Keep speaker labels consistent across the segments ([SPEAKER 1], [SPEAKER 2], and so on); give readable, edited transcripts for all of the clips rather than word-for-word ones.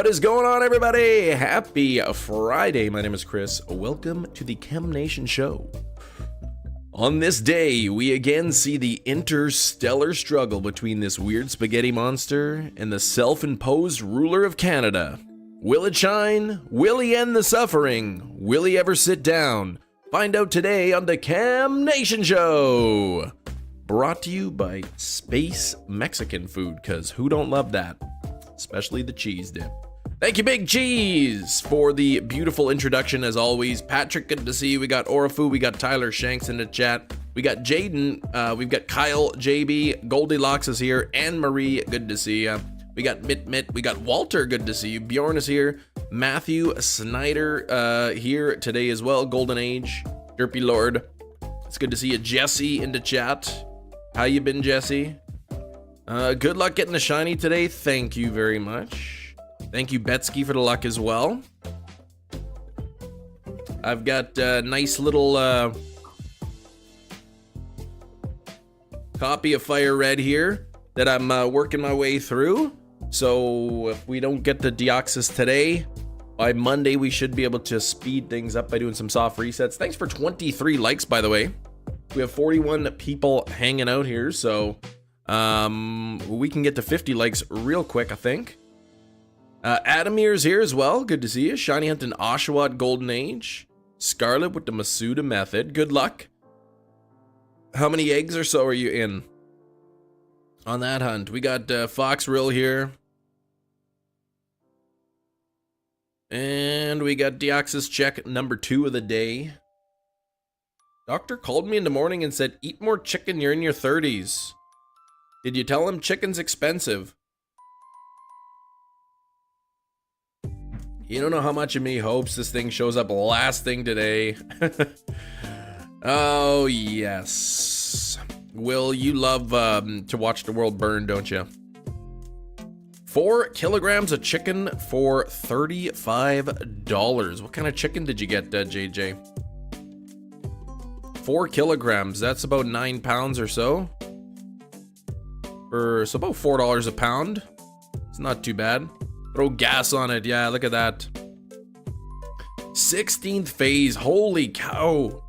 [SPEAKER 1] What is going on, everybody? Happy Friday. My name is Chris. Welcome to the Chem Nation Show. On this day, we again see the interstellar struggle between this weird spaghetti monster and the self-imposed ruler of Canada. Will it shine? Will he end the suffering? Will he ever sit down? Find out today on the Chem Nation Show. Brought to you by Space Mexican Food, because who don't love that? Especially the cheese dip. Thank you, Big Cheese, for the beautiful introduction as always. Patrick, good to see you. We got Orafu, we got Tyler Shanks in the chat. We got Jaden, we've got Kyle, JB, Goldilocks is here, Anne Marie, good to see you. We got Mitt, we got Walter, good to see you. Bjorn is here. Matthew Snyder here today as well. Golden Age, Derpy Lord. It's good to see you. Jesse in the chat. How you been, Jesse? Good luck getting the shiny today. Thank you very much. Thank you, Betsky, for the luck as well. I've got a nice little copy of Fire Red here that I'm working my way through. So if we don't get the Deoxys today, by Monday we should be able to speed things up by doing some soft resets. Thanks for 23 likes, by the way. We have 41 people hanging out here, so we can get to 50 likes real quick, I think. Adamir's here as well. Good to see you. Shiny Hunt and Oshawott Golden Age. Scarlet with the Masuda method. Good luck. How many eggs or so are you in on that hunt? We got Fox Rill here. And we got Deoxys check number 2 of the day. Doctor called me in the morning and said, eat more chicken, you're in your 30s. Did you tell him chicken's expensive? You don't know how much of me hopes this thing shows up last thing today. Oh, yes. Will, you love to watch the world burn, don't you? 4 kilograms of chicken for $35. What kind of chicken did you get, JJ? 4 kilograms, that's about 9 pounds or so. So about $4 a pound. It's not too bad. Throw gas on it. Yeah, look at that. 16th phase. Holy cow.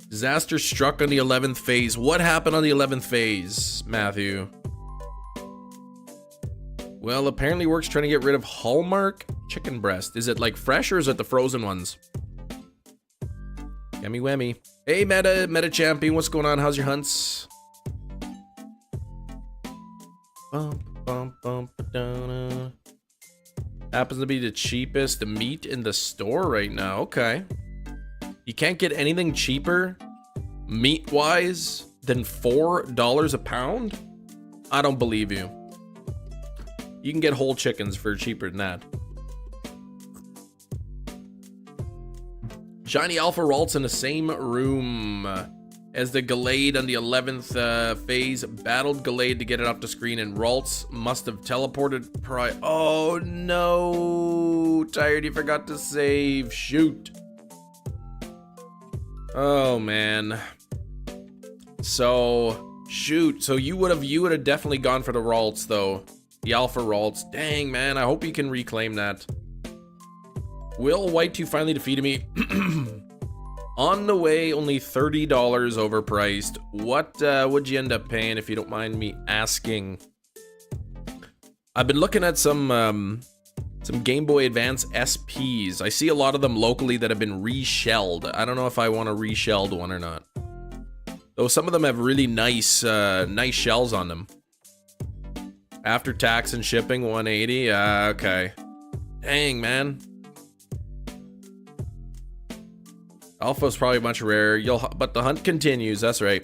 [SPEAKER 1] Disaster struck on the 11th phase. What happened on the 11th phase, Matthew? Well, apparently Work's trying to get rid of Hallmark chicken breast. Is it like fresh or is it the frozen ones? Yummy whammy. Hey, Meta Champion. What's going on? How's your hunts? Happens to be the cheapest meat in the store right now. Okay. You can't get anything cheaper meat-wise than $4 a pound? I don't believe you. You can get whole chickens for cheaper than that. Shiny Alpha Ralts in the same room as the Gallade on the 11th phase. Battled Gallade to get it off the screen, and Ralts must have teleported oh no! Tired, you forgot to save. Shoot. Oh man. So shoot. So you would have definitely gone for the Ralts though. The Alpha Ralts. Dang man, I hope you can reclaim that. Will White 2 finally defeated me? On the way, only $30 overpriced. What would you end up paying if you don't mind me asking? I've been looking at some Game Boy Advance SPs. I see a lot of them locally that have been reshelled. I don't know if I want a reshelled one or not. Though some of them have really nice nice shells on them. After tax and shipping, $180. Okay. Dang, man. Alpha's probably much rarer. But the hunt continues. That's right.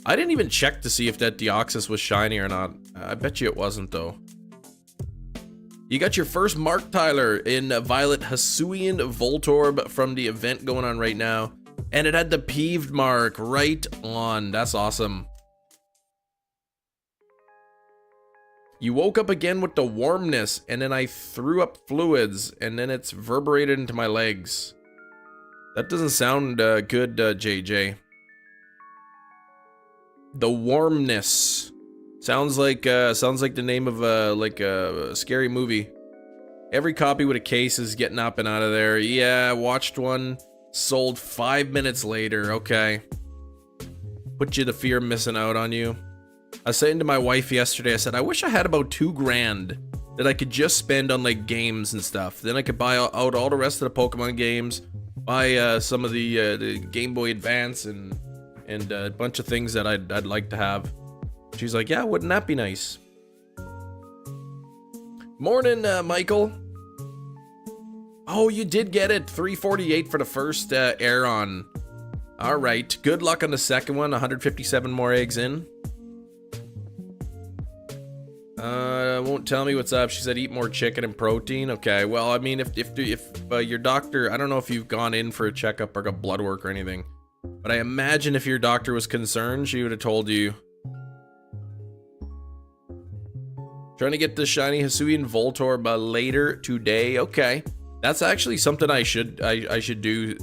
[SPEAKER 1] I didn't even check to see if that Deoxys was shiny or not. I bet you it wasn't though. You got your first Mark Tyler in Violet Hisuian Voltorb from the event going on right now, and it had the peeved mark right on. That's awesome. You woke up again with the warmness, and then I threw up fluids, and then it's reverberated into my legs. That doesn't sound good, JJ. The warmness. Sounds like the name of a scary movie. Every copy with a case is getting up and out of there. Yeah, watched one, sold 5 minutes later. Okay. Put you to fear of missing out on you. I was saying to my wife yesterday, I said, I wish I had about $2,000 that I could just spend on like games and stuff. Then I could buy out all the rest of the Pokemon games, buy some of the Game Boy Advance and a bunch of things that I'd like to have. She's like, yeah, wouldn't that be nice? Morning, Michael. Oh, you did get it. 348 for the first Aeron. All right. Good luck on the second one. 157 more eggs in. Won't tell me what's up. She said eat more chicken and protein. Okay. Well, I mean, if your doctor, I don't know if you've gone in for a checkup or got blood work or anything, but I imagine if your doctor was concerned, she would have told you. Trying to get the shiny Hisuian Voltorb later today. Okay. That's actually something I should do.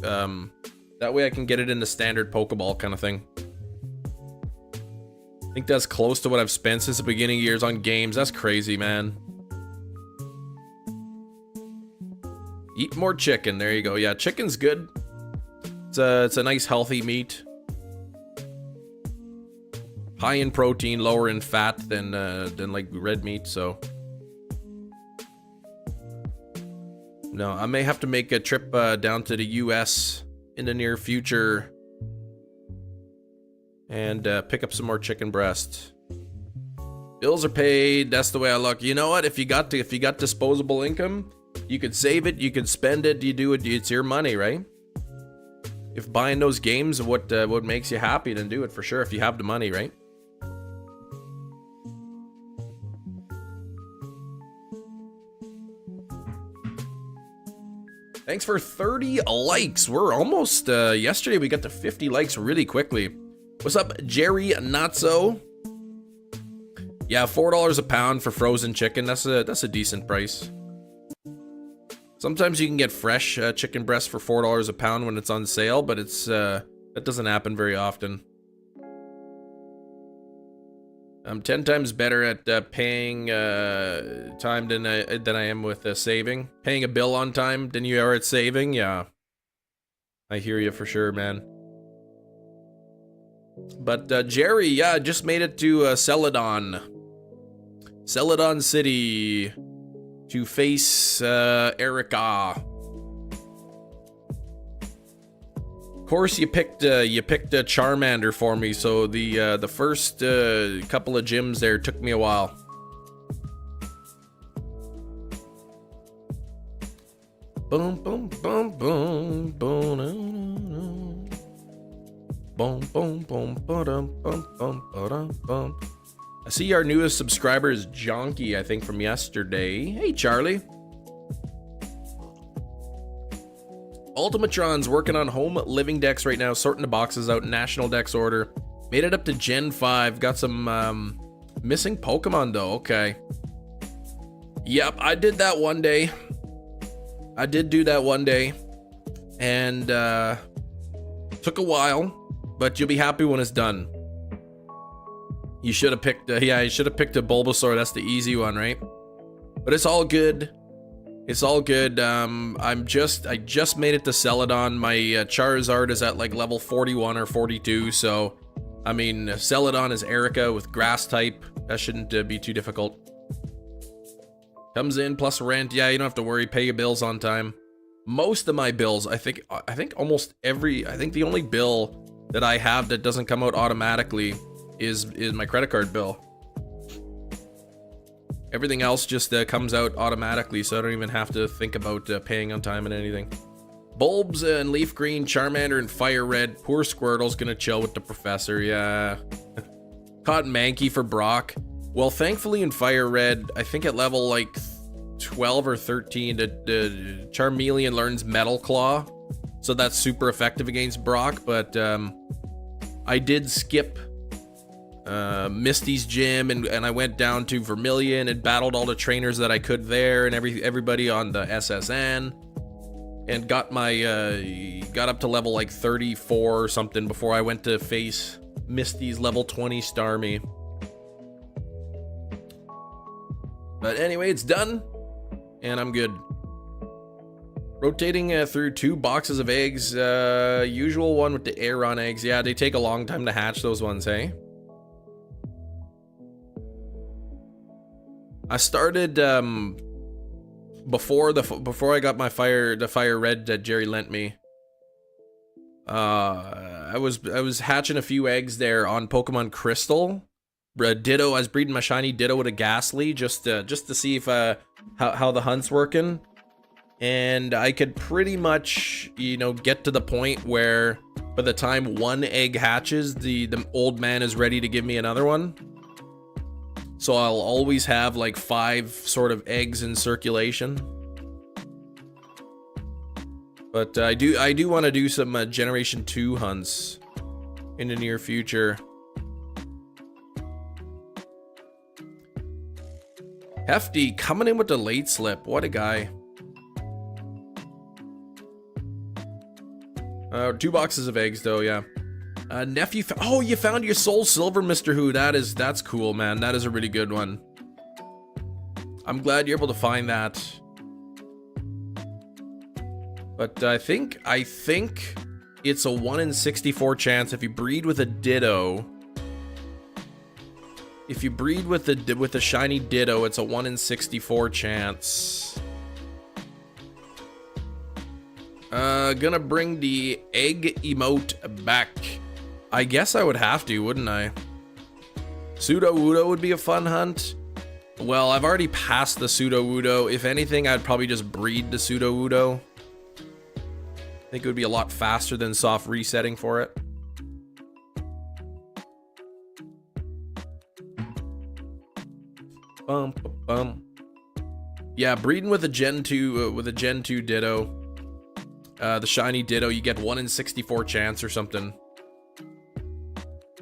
[SPEAKER 1] That way I can get it in the standard Pokeball kind of thing. I think that's close to what I've spent since the beginning of years on games. That's crazy, man. Eat more chicken. There you go. Yeah, chicken's good. It's a nice healthy meat. High in protein, lower in fat than like red meat, so. No, I may have to make a trip down to the US in the near future and pick up some more chicken breast. Bills are paid. That's the way I look. You know what? If you got disposable income, you could save it, you could spend it, you do it. It's your money, right? If buying those games what makes you happy, then do it for sure. If you have the money, right? Thanks for 30 likes. We're almost, yesterday we got to 50 likes really quickly. What's up, Jerry Natso? Yeah, $4 a pound for frozen chicken. That's a decent price. Sometimes you can get fresh chicken breast for $4 a pound when it's on sale, but it's that doesn't happen very often. I'm 10 times better at paying time than I am with saving. Paying a bill on time than you are at saving. Yeah, I hear you for sure, man. But Jerry, yeah, just made it to Celadon City to face Erica. Of course, you picked a Charmander for me, so the first couple of gyms there took me a while. Boom, boom, boom, boom, boom, boom, boom, boom, boom, boom, boom, boom. I see our newest subscriber is Jonky, I think, from yesterday. Hey, Charlie. Ultimatron's working on home living decks right now, sorting the boxes out in national decks order. Made it up to Gen 5. Got some missing Pokemon though. Okay. Yep, I did that one day. I did do that one day. And took a while, but you'll be happy when it's done. You should have picked you should have picked a Bulbasaur. That's the easy one, right? But it's all good. It's all good. I just made it to Celadon. My Charizard is at like level 41 or 42, so I mean, Celadon is Erica with grass type. That shouldn't be too difficult. Comes in plus rent. Yeah, you don't have to worry. Pay your bills on time. Most of my bills, I think almost every, I think the only bill that I have that doesn't come out automatically is my credit card bill. Everything else just comes out automatically, so I don't even have to think about paying on time and anything. Bulbs and Leaf Green, Charmander and Fire Red. Poor Squirtle's gonna chill with the professor, yeah. Caught Mankey for Brock. Well, thankfully in Fire Red, I think at level like 12 or 13, the Charmeleon learns Metal Claw. So that's super effective against Brock, but I did skip Misty's gym and I went down to Vermilion and battled all the trainers that I could there and everybody on the SSN and got up to level like 34 or something before I went to face Misty's level 20 Starmie. But anyway, it's done, and I'm good. Rotating through 2 boxes of eggs. Usual one with the air on eggs. Yeah, they take a long time to hatch those ones, hey? I started before I got my the fire red that Jerry lent me. I was hatching a few eggs there on Pokemon Crystal. Ditto, I was breeding my shiny Ditto with a Ghastly just to see if how the hunt's working. And I could pretty much, you know, get to the point where by the time 1 egg hatches, the old man is ready to give me another one. So I'll always have like 5 sort of eggs in circulation. But I do want to do some Generation 2 hunts in the near future. Hefty coming in with the late slip. What a guy. 2 boxes of eggs though, yeah. Nephew, oh, you found your Soul Silver, Mr. Who. That's cool, man. That is a really good one. I'm glad you're able to find that. But I think it's a 1 in 64 chance if you breed with a Ditto. If you breed with a shiny Ditto, it's a 1 in 64 chance. Gonna bring the egg emote back. I guess I would have to, wouldn't I? Pseudo-Wudo would be a fun hunt. Well, I've already passed the Pseudo-Wudo. If anything, I'd probably just breed the Pseudo-Wudo. I think it would be a lot faster than soft resetting for it. Bum, bum. Yeah, breeding with a Gen 2 Ditto. The shiny Ditto, you get 1 in 64 chance or something.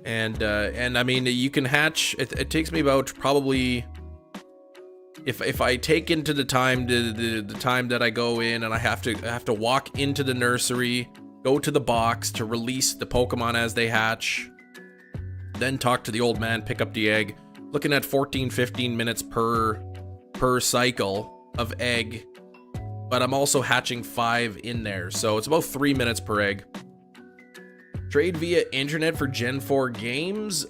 [SPEAKER 1] And I mean, you can hatch. It takes me about probably, if I take into the time the time that I go in and I have to walk into the nursery, go to the box to release the Pokemon as they hatch, then talk to the old man, pick up the egg. Looking at 14-15 minutes per cycle of egg. But I'm also hatching 5 in there, so it's about 3 minutes per egg. Trade via internet for Gen 4 games?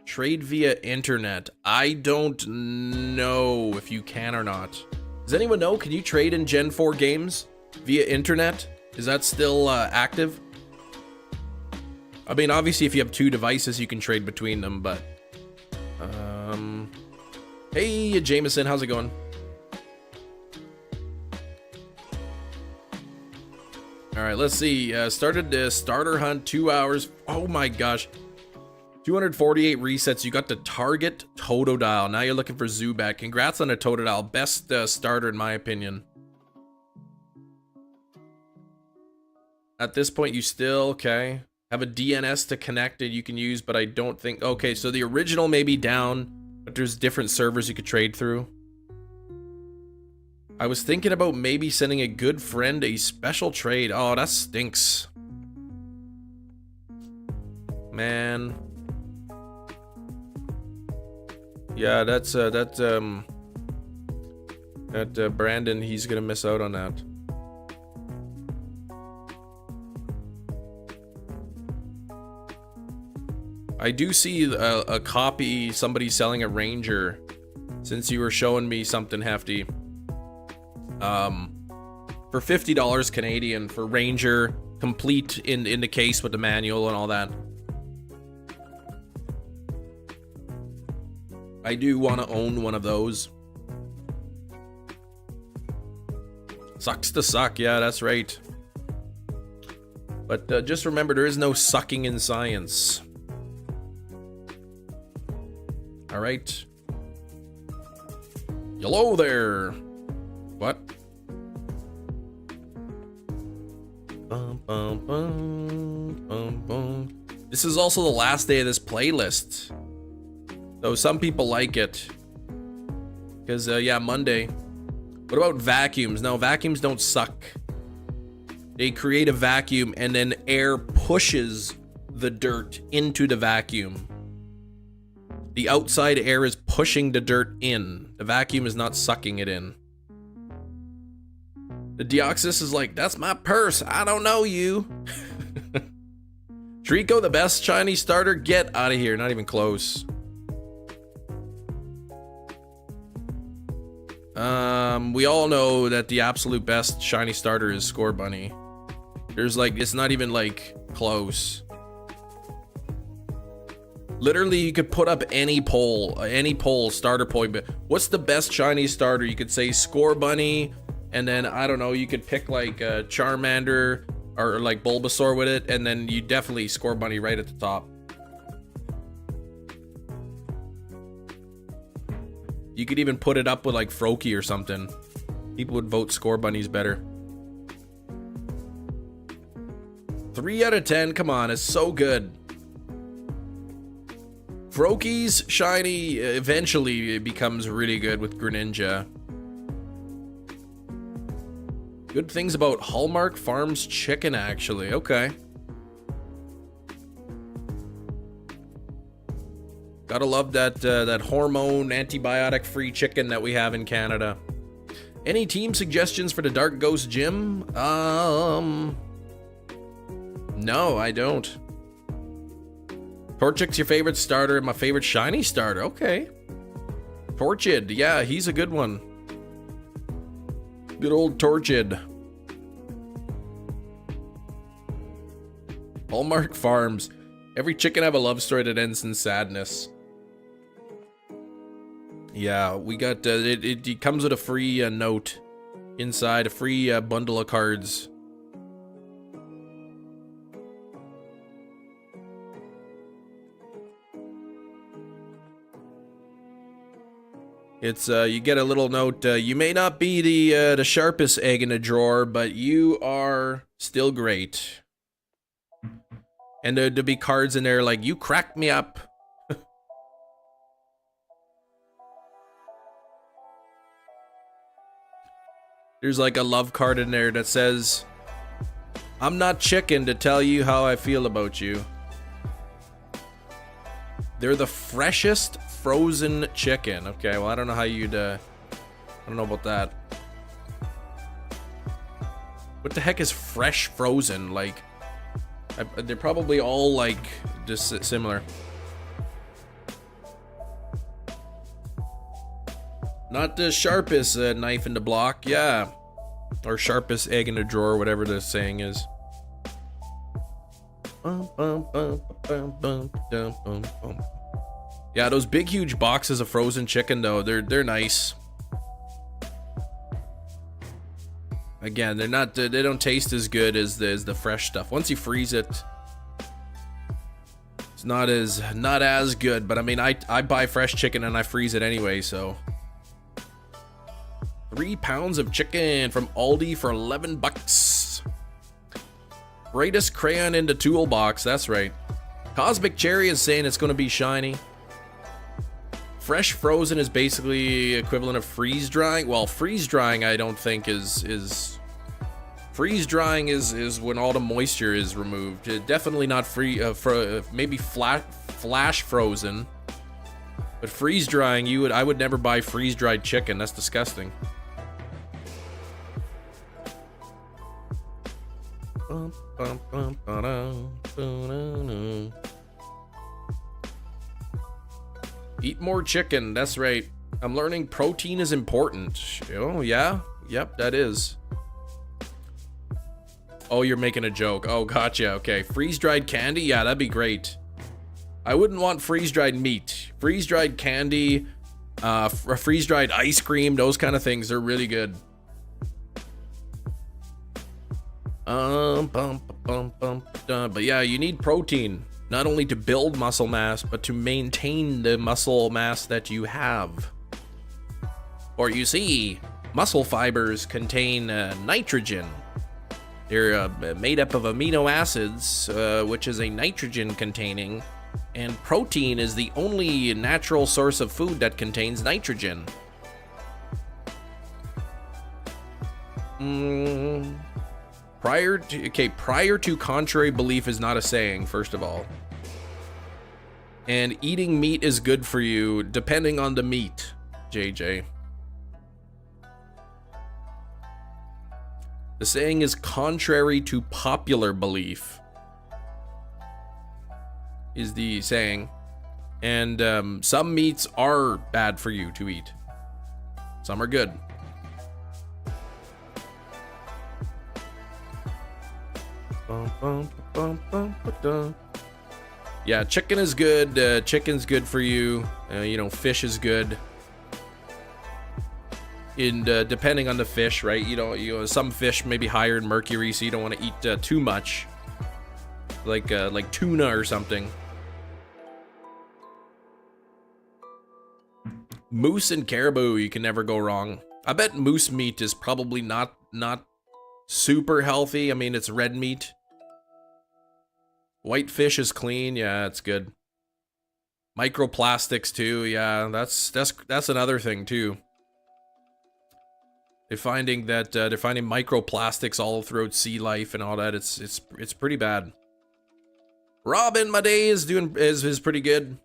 [SPEAKER 1] Trade via internet. I don't know if you can or not. Does anyone know? Can you trade in Gen 4 games via internet? Is that still active? I mean, obviously, if you have 2 devices, you can trade between them, but... Hey, Jameson, how's it going? Alright, let's see. Started the starter hunt, 2 hours. Oh my gosh. 248 resets. You got the target Totodile. Now you're looking for Zubat. Congrats on the Totodile. Best starter in my opinion. At this point, you still, okay, have a DNS to connect it you can use, but I don't think... Okay, so the original may be down, but there's different servers you could trade through. I was thinking about maybe sending a good friend a special trade. Oh, that stinks. Man. Yeah, that's Brandon, he's gonna miss out on that. I do see a copy, somebody selling a Ranger, since you were showing me something hefty. For $50 Canadian for Ranger, complete in the case with the manual and all that. I do want to own one of those. Sucks to suck, yeah, that's right. But just remember, there is no sucking in science. All right. Hello there. What? Bum, bum, bum, bum, bum. This is also the last day of this playlist. So some people like it. Because, yeah, Monday. What about vacuums? No, vacuums don't suck. They create a vacuum and then air pushes the dirt into the vacuum. The outside air is pushing the dirt in. The vacuum is not sucking it in. The Deoxys is like, that's my purse. I don't know you. Trico, the best Chinese starter. Get out of here. Not even close. We all know that the absolute best shiny starter is Score Bunny. There's like, it's not even like close. Literally, you could put up any poll starter point. But what's the best shiny starter? You could say Score Bunny, and then I don't know. You could pick like Charmander or like Bulbasaur with it, and then you definitely Score Bunny right at the top. You could even put it up with like Froakie or something. People would vote Score Bunny's better. 3 out of 10. Come on, it's so good. Froakie's shiny eventually becomes really good with Greninja. Good things about Hallmark Farms chicken, actually. Okay. Gotta love that that hormone antibiotic-free chicken that we have in Canada. Any team suggestions for the Dark Ghost Gym? No, I don't. Torchic's your favorite starter, my favorite shiny starter. Okay. Torchid, yeah, he's a good one. Good old Torchid. Hallmark Farms. Every chicken have a love story that ends in sadness. Yeah, we got it comes with a free note inside, a free bundle of cards. It's you get a little note. You may not be the sharpest egg in the drawer, but you are still great. And there'd be cards in there like, you cracked me up. There's like a love card in there that says, I'm not chicken to tell you how I feel about you. They're the freshest frozen chicken. Okay, well, I don't know how you'd, I don't know about that. What the heck is fresh frozen? Like, they're probably all like just similar. Not the sharpest knife in the block, yeah. Or sharpest egg in the drawer, whatever the saying is. Yeah, those big huge boxes of frozen chicken though, they're nice. Again, they're not, they don't taste as good as the fresh stuff. Once you freeze it, it's not as good. But I mean, I buy fresh chicken and I freeze it anyway, so. 3 pounds of chicken from Aldi for 11 bucks. Greatest crayon in the toolbox, that's right. Cosmic Cherry is saying it's gonna be shiny. Fresh frozen is basically equivalent of freeze drying. Well, freeze drying I don't think is freeze drying is when all the moisture is removed. Definitely not maybe flash frozen. But freeze drying, I would never buy freeze dried chicken. That's disgusting. Eat more chicken, that's right. I'm learning protein is important. Oh, yeah? Yep, that is. Oh, you're making a joke. Oh, gotcha, okay. Freeze-dried candy? Yeah, that'd be great. I wouldn't want freeze-dried meat. Freeze-dried candy, freeze-dried ice cream, those kind of things, they're really good. But yeah, you need protein. Not only to build muscle mass, but to maintain the muscle mass that you have. Or you see, muscle fibers contain nitrogen. They're made up of amino acids, which is a nitrogen containing, and protein is the only natural source of food that contains nitrogen. Prior to contrary belief is not a saying, first of all. And eating meat is good for you, depending on the meat, JJ. The saying is contrary to popular belief, is the saying. And some meats are bad for you to eat. Some are good. Yeah, chicken is good. Chicken's good for you. You know, fish is good. And depending on the fish, right? You know, some fish may be higher in mercury, so you don't want to eat too much. Like tuna or something. Moose and caribou, you can never go wrong. I bet moose meat is probably not super healthy. I mean, it's red meat. White fish is clean. Yeah, it's good. Microplastics too. Yeah, that's another thing too. They're finding microplastics all throughout sea life and all that. It's pretty bad. Robin, my day is pretty good.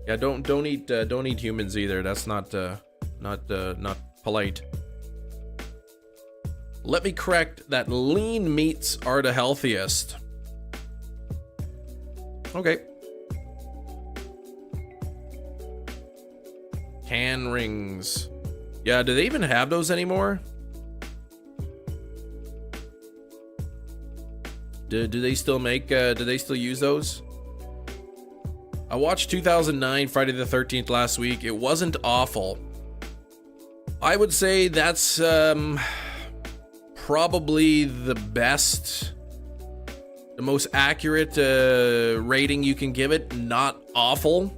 [SPEAKER 1] Yeah, don't eat humans either. That's not polite. Let me correct that. Lean meats are the healthiest. Okay. Can rings. Yeah, do they even have those anymore? Do they still make? Do they still use those? I watched 2009 Friday the 13th last week. It wasn't awful. I would say that's probably the best, the most accurate rating you can give it. Not awful.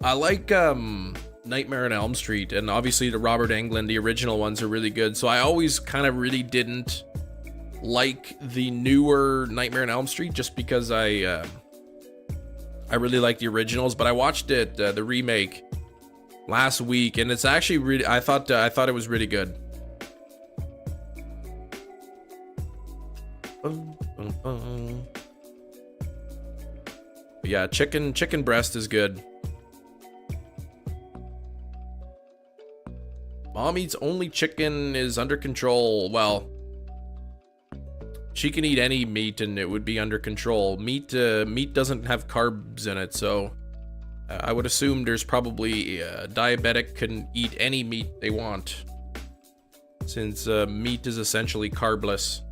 [SPEAKER 1] I like Nightmare on Elm Street, and obviously the Robert Englund, the original ones are really good. So I always kind of really didn't like the newer Nightmare on Elm Street just because I really like the originals, but I watched it the remake last week, and it's actually really I thought it was really good. Yeah, chicken breast is good. Mom eats only chicken, is under control. Well, she can eat any meat and it would be under control. Meat doesn't have carbs in it, so I would assume there's probably diabetic can eat any meat they want, since meat is essentially carbless.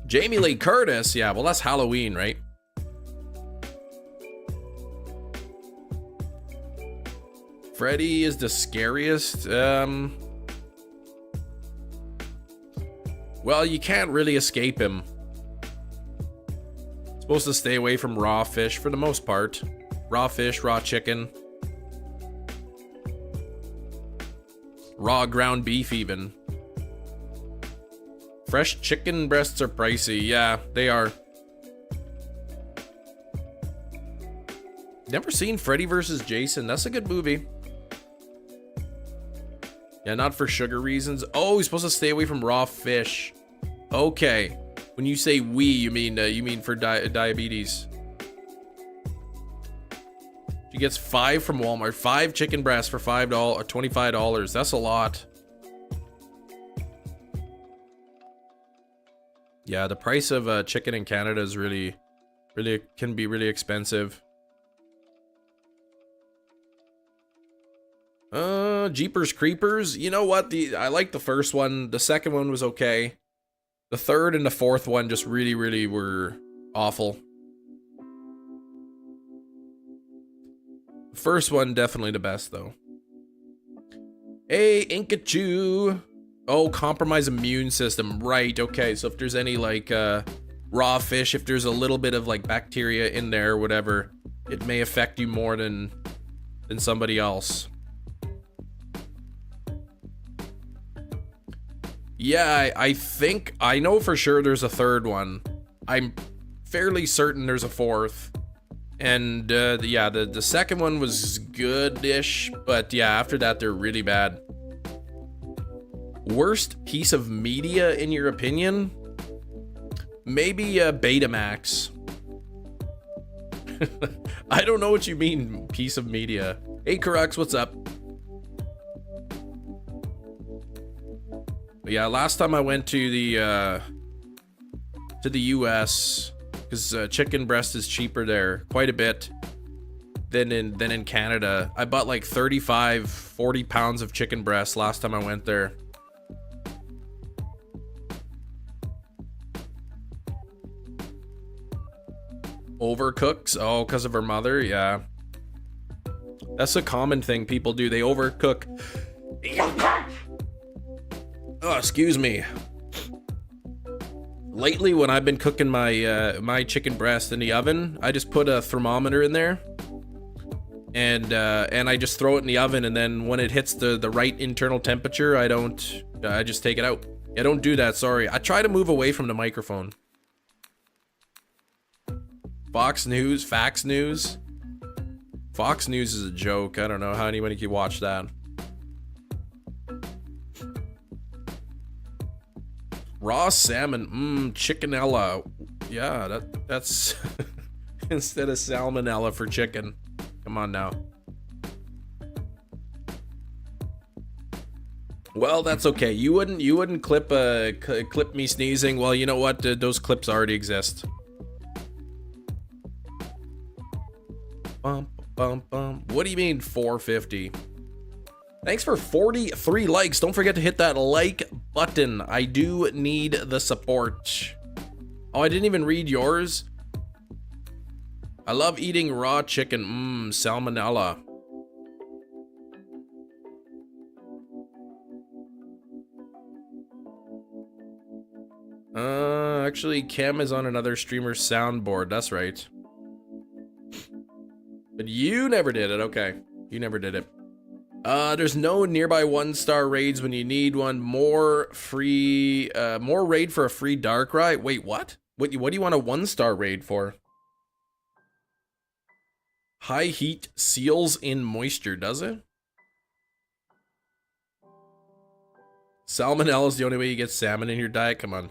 [SPEAKER 1] Jamie Lee Curtis, yeah, well that's Halloween, right? Freddy is the scariest. Well, you can't really escape him. Supposed to stay away from raw fish for the most part. Raw fish, raw chicken. Raw ground beef even. Fresh chicken breasts are pricey. Yeah, they are. Never seen Freddy vs. Jason. That's a good movie. Yeah, not for sugar reasons. Oh, he's supposed to stay away from raw fish. Okay. When you say we, you mean for diabetes. She gets 5 from Walmart. 5 chicken breasts for $5 or $25. That's a lot. Yeah, the price of chicken in Canada is really can be really expensive. Jeepers Creepers. You know what? I like the first one. The second one was okay. The third and the fourth one just really were awful. The first one definitely the best though. Hey, Inkachu. Oh, compromised immune system. Right. Okay. So if there's any like raw fish, if there's a little bit of like bacteria in there or whatever, it may affect you more than somebody else. Yeah, I think I know for sure there's a third one. I'm fairly certain there's a fourth. And yeah, the second one was good-ish, but yeah, after that they're really bad. Worst piece of media in your opinion? Maybe Betamax. I don't know what you mean, piece of media. Hey, Karux, what's up? But yeah, last time I went to the US, because chicken breast is cheaper there quite a bit than in Canada. I bought like 40 pounds of chicken breast last time I went there. Overcooks? Oh, because of her mother? Yeah. That's a common thing people do. They overcook. Oh, excuse me. Lately, when I've been cooking my my chicken breast in the oven, I just put a thermometer in there, and I just throw it in the oven, and then when it hits the right internal temperature, I just take it out. I don't do that. Sorry. I try to move away from the microphone. Fox News, Fax News. Fox News is a joke. I don't know how anybody can watch that. Raw salmon, chickenella. Yeah, that's instead of salmonella for chicken. Come on now. Well, that's okay. You wouldn't clip me sneezing. Well, you know what? Those clips already exist. Bum, bum, bum. What do you mean 450? Thanks for 43 likes. Don't forget to hit that like button. I do need the support. Oh, I didn't even read yours. I love eating raw chicken. Salmonella. Actually, Cam is on another streamer's soundboard. That's right. But you never did it. Okay. You never did it. There's no nearby 1-star raids when you need one. More raid for a free Darkrai. Wait, what? What do you want a 1-star raid for? High heat seals in moisture, does it? Salmonella is the only way you get salmon in your diet. Come on.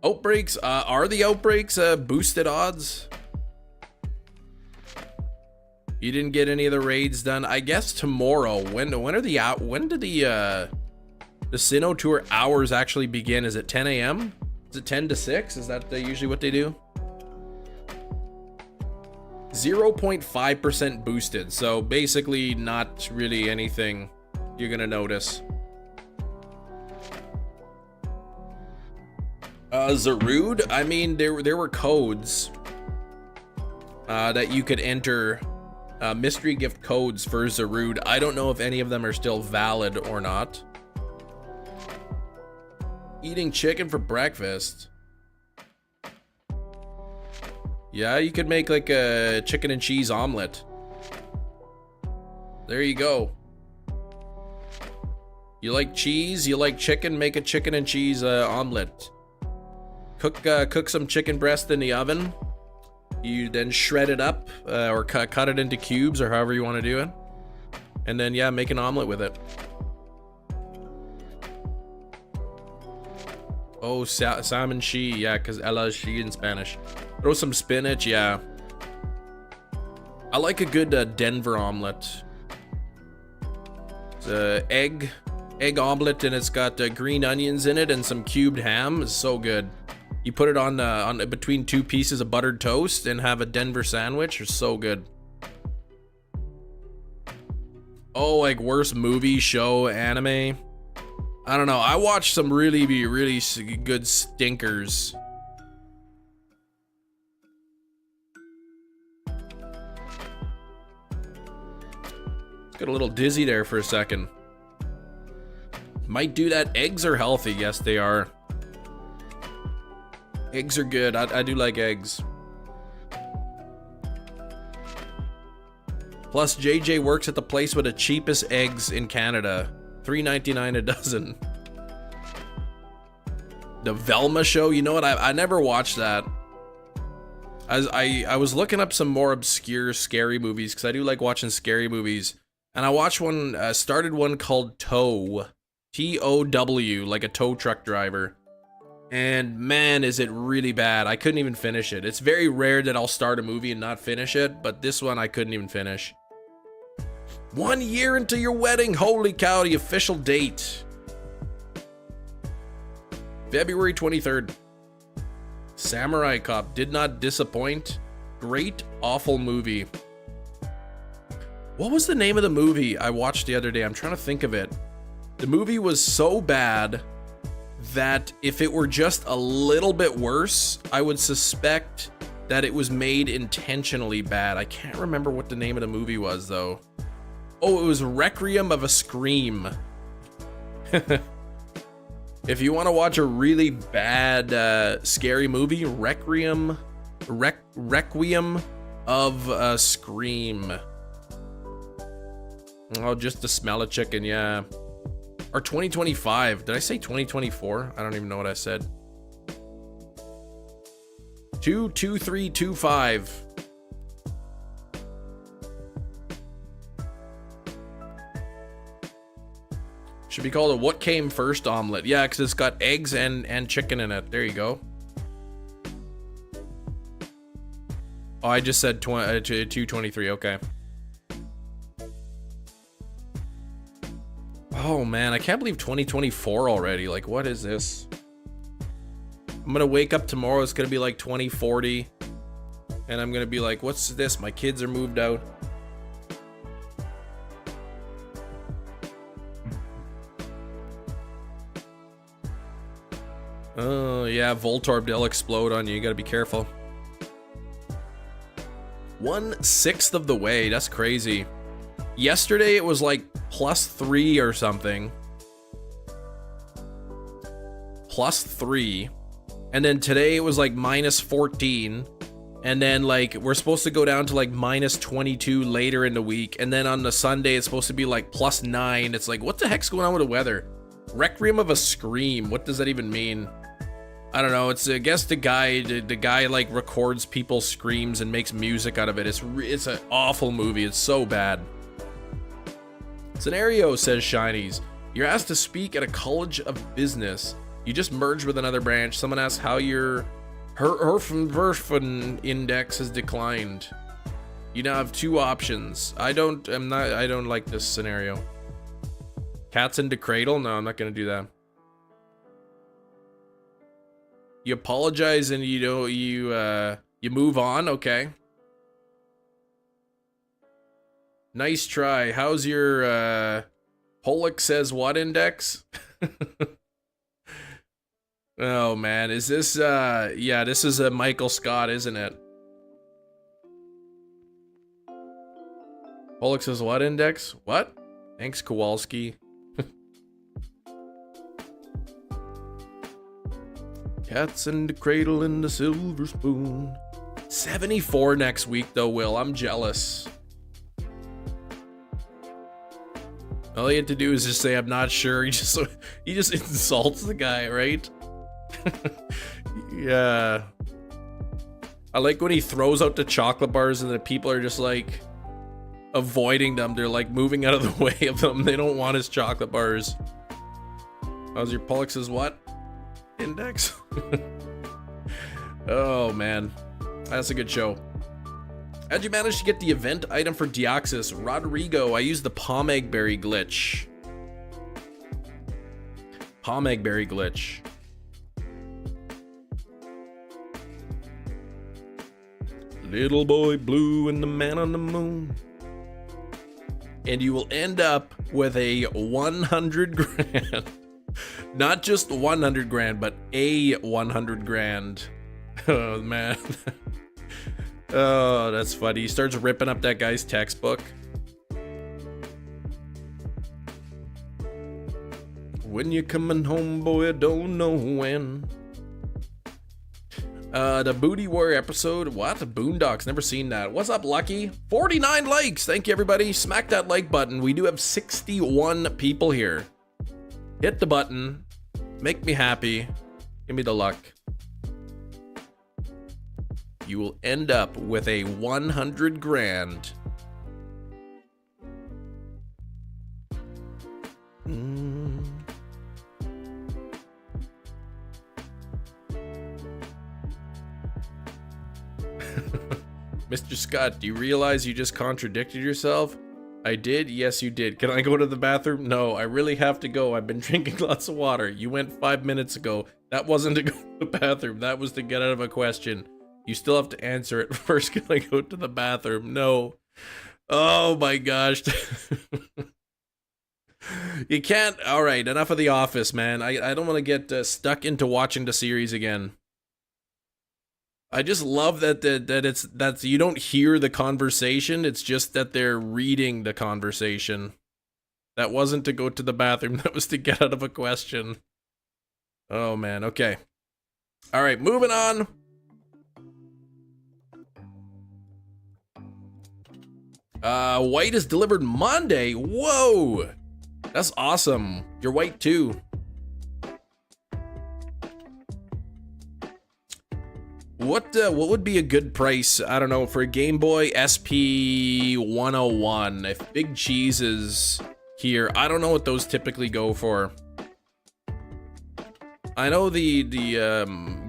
[SPEAKER 1] Outbreaks. Are the outbreaks boosted odds? You didn't get any of the raids done. I guess tomorrow. When do the Sinnoh Tour hours actually begin? Is it 10 a.m.? Is it 10 to 6? Is that usually what they do? 0.5% boosted. So basically not really anything you're gonna notice. Zarude? I mean, there were codes that you could enter. Mystery gift codes for Zarude. I don't know if any of them are still valid or not. Eating chicken for breakfast. Yeah, you could make like a chicken and cheese omelet. There you go. You like cheese? You like chicken? Make a chicken and cheese omelet. Cook some chicken breast in the oven. You then shred it up or cut it into cubes or however you want to do it. And then, yeah, make an omelet with it. Oh, salmon she. Yeah, because Ella is she in Spanish. Throw some spinach. Yeah. I like a good Denver omelet. It's egg omelet, and it's got green onions in it and some cubed ham. It's so good. You put it on between two pieces of buttered toast and have a Denver sandwich. It's so good. Oh, like worst movie, show, anime. I don't know. I watched some really good stinkers. Got a little dizzy there for a second. Might do that. Eggs are healthy. Yes, they are. Eggs are good. I do like eggs. Plus, JJ works at the place with the cheapest eggs in Canada. $3.99 a dozen. The Velma show? You know what? I never watched that. I was looking up some more obscure scary movies because I do like watching scary movies. And I watched one, started one called Tow, T-O-W, like a tow truck driver. And man, is it really bad. I couldn't even finish it. It's very rare that I'll start a movie and not finish it, but this one I couldn't even finish. 1 year into your wedding, holy cow, the official date. February 23rd. Samurai Cop did not disappoint. Great, awful movie. What was the name of the movie I watched the other day? I'm trying to think of it. The movie was so bad that if it were just a little bit worse, I would suspect that it was made intentionally bad. I can't remember what the name of the movie was, though. Oh, it was Requiem of a Scream. If you want to watch a really bad, scary movie, Requiem of a Scream. Oh, just to smell a chicken, yeah. Or 2025. Did I say 2024? I don't even know what I said. 22325. Should be called a what came first omelet. Yeah, because it's got eggs and chicken in it. There you go. Oh, I just said 223. Okay. Oh man, I can't believe 2024 already. Like, what is this? I'm gonna wake up tomorrow. It's gonna be like 2040, and I'm gonna be like, "What's this? My kids are moved out." Oh yeah, Voltorb, they'll explode on you. You gotta be careful. 1/6 of the way. That's crazy. Yesterday it was like +3 or something. +3. And then today it was like -14. And then like we're supposed to go down to like -22 later in the week. And then on the Sunday it's supposed to be like +9. It's like, what the heck's going on with the weather? Requiem of a Scream. What does that even mean? I don't know. It's, I guess the guy like records people's screams and makes music out of it. It's an awful movie. It's so bad. Scenario, says Shinies. You're asked to speak at a college of business. You just merged with another branch. Someone asks how your Herfen index has declined. You now have 2 options. I don't like this scenario. Cats in the cradle? No, I'm not gonna do that. You apologize and you move on, okay. Nice try. How's your Pollock says what index? Oh man, is this yeah, this is a Michael Scott, isn't it? Pollock says what index? What? Thanks, Kowalski. Cats in the cradle and the silver spoon. 74 next week though, Will. I'm jealous. All you have to do is just say I'm not sure. He just insults the guy, right? Yeah. I like when he throws out the chocolate bars and the people are just like avoiding them. They're like moving out of the way of them. They don't want his chocolate bars. How's your Pollock says what? Index? Oh man, that's a good show. How'd you manage to get the event item for Deoxys? Rodrigo, I used the Pomegberry glitch. Pomegberry glitch. Little boy blue and the man on the moon. And you will end up with a 100 grand. Not just 100 grand, but a 100 grand. Oh, man. Oh, that's funny. He starts ripping up that guy's textbook. When you coming home, boy, I don't know when. The Booty Warrior episode. What? The Boondocks. Never seen that. What's up, Lucky? 49 likes. Thank you, everybody. Smack that like button. We do have 61 people here. Hit the button. Make me happy. Give me the luck. You will end up with a 100 grand. Mr. Scott, do you realize you just contradicted yourself? I did? Yes, you did. Can I go to the bathroom? No, I really have to go. I've been drinking lots of water. You went 5 minutes ago. That wasn't to go to the bathroom. That was to get out of a question. You still have to answer it. First, can I go to the bathroom? No. Oh my gosh. You can't. All right, enough of The Office, man. I don't want to get stuck into watching the series again. I just love that you don't hear the conversation. It's just that they're reading the conversation. That wasn't to go to the bathroom. That was to get out of a question. Oh man. Okay. All right, moving on. White is delivered Monday. Whoa, that's awesome. You're white too. What would be a good price? I don't know, for a Game Boy SP 101. If Big Cheese is here, I don't know what those typically go for. I know the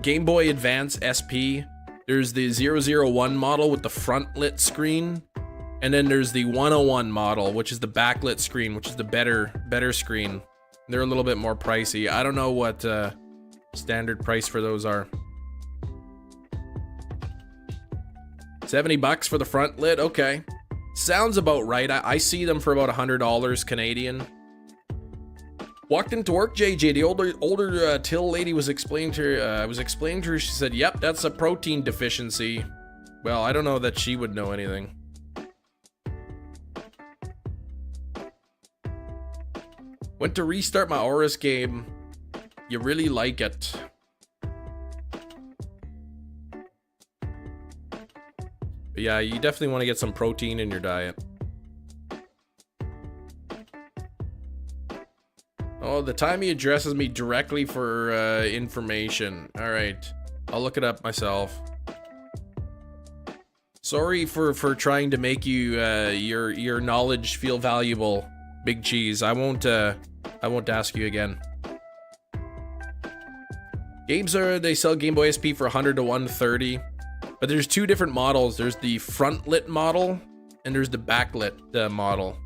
[SPEAKER 1] Game Boy Advance SP. There's the 001 model with the front lit screen, and then there's the 101 model, which is the backlit screen, which is the better screen. They're a little bit more pricey. I don't know what standard price for those are. $70 for the front lid. Okay, sounds about right. I see them for about $100 Canadian. Walked into work, JJ. The older till lady was explaining to her. She said, "Yep, that's a protein deficiency." Well, I don't know that she would know anything. Went to restart my Aorus game. You really like it. But yeah, you definitely want to get some protein in your diet. Oh, the time he addresses me directly for information. All right, I'll look it up myself. Sorry for trying to make you your knowledge feel valuable, Big Cheese. I won't ask you again. They sell Game Boy SP for 100 to 130. But there's two different models. There's the front lit model and there's the backlit model.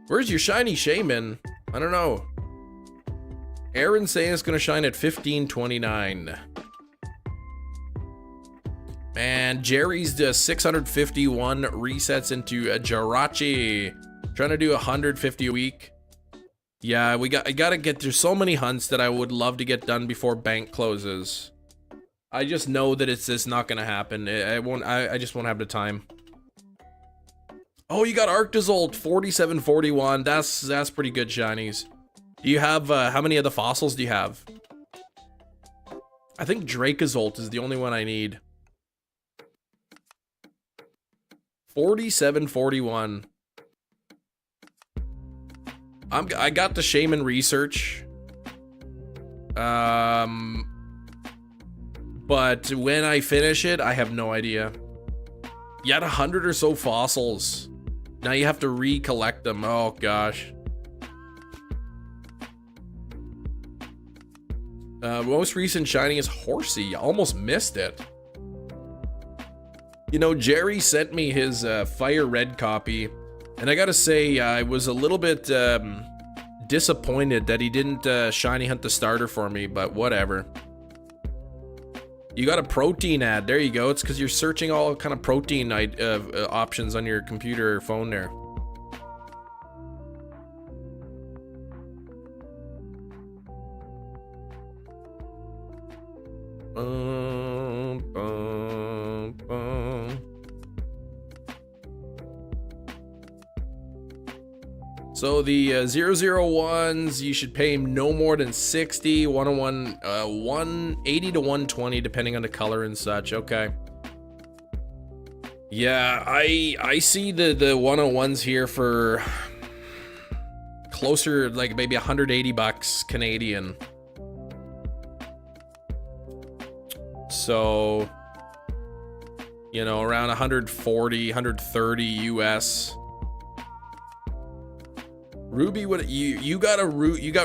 [SPEAKER 1] Where's your shiny Shaman? I don't know. Aaron's saying it's gonna shine at 1529. And Jerry's 651 resets into a Jirachi. Trying to do 150 a week. Yeah, I gotta get through so many hunts that I would love to get done before bank closes. I just know that it's just not gonna happen. I just won't have the time. Oh, you got Arctozolt 4741. That's pretty good shinies. Do you have how many of the fossils do you have? I think Dracozolt is the only one I need. 4741. I got the Shaman research. But when I finish it, I have no idea. You had 100 or so fossils. Now you have to recollect them. Oh gosh. Most recent shining is Horsey. Almost missed it. You know, Jerry sent me his Fire Red copy. And I gotta say, I was a little bit disappointed that he didn't shiny hunt the starter for me, but whatever. You got a protein ad. There you go. It's because you're searching all kind of protein options on your computer or phone there. So the 001s, you should pay him no more than 60, 101, 180 to 120, depending on the color and such. Okay. Yeah, I see the 101s here for closer, like maybe $180 Canadian. So, you know, around 140, 130 US. Ruby with you got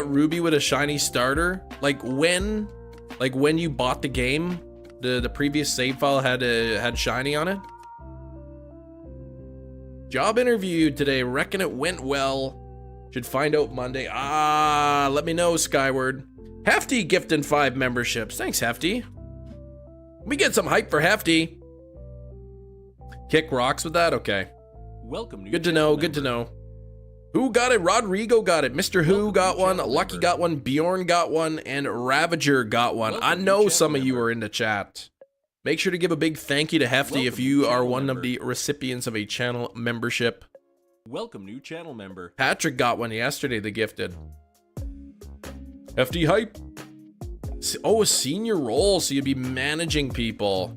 [SPEAKER 1] Ruby with a shiny starter? Like when you bought the game? The previous save file had shiny on it. Job interview today. Reckon it went well. Should find out Monday. Let me know, Skyward. Hefty gifting 5 memberships. Thanks, Hefty. We get some hype for Hefty. Kick rocks with that? Okay.
[SPEAKER 2] Welcome.
[SPEAKER 1] Good to know, good to know. Who got it? Rodrigo got it. Mr. Who got one. Lucky got one. Bjorn got one. And Ravager got one. I know some of you are in the chat. Make sure to give a big thank you to Hefty if you are one of the recipients of a channel membership.
[SPEAKER 2] Welcome, new channel member.
[SPEAKER 1] Patrick got one yesterday, they gifted. Hefty hype. Oh, a senior role, so you'd be managing people.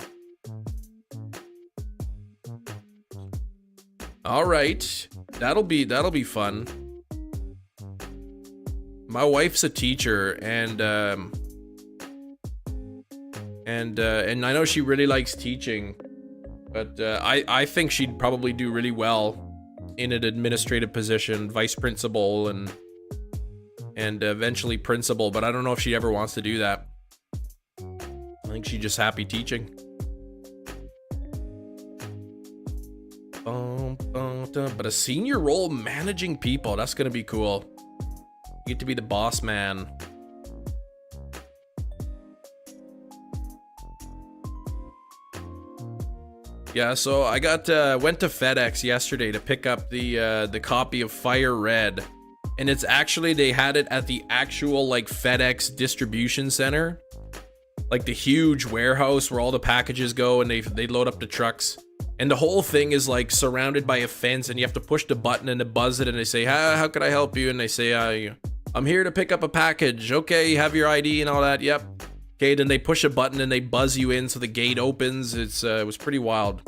[SPEAKER 1] All right, that'll be fun. My wife's a teacher, and I know she really likes teaching, but I think she'd probably do really well in an administrative position, vice principal and eventually principal, but I don't know if she ever wants to do that. I think she's just happy teaching. But a senior role managing people, that's gonna be cool. You get to be the boss man. Yeah, so I went to FedEx yesterday to pick up the copy of Fire Red, and it's actually, they had it at the actual like FedEx distribution center, like the huge warehouse where all the packages go, and they load up the trucks, and the whole thing is like surrounded by a fence, and you have to push the button and it buzz it, and they say, how can I help you? And they say, I'm here to pick up a package. Okay, you have your ID and all that. Yep. Okay, then they push a button and they buzz you in, so the gate opens. It was pretty wild.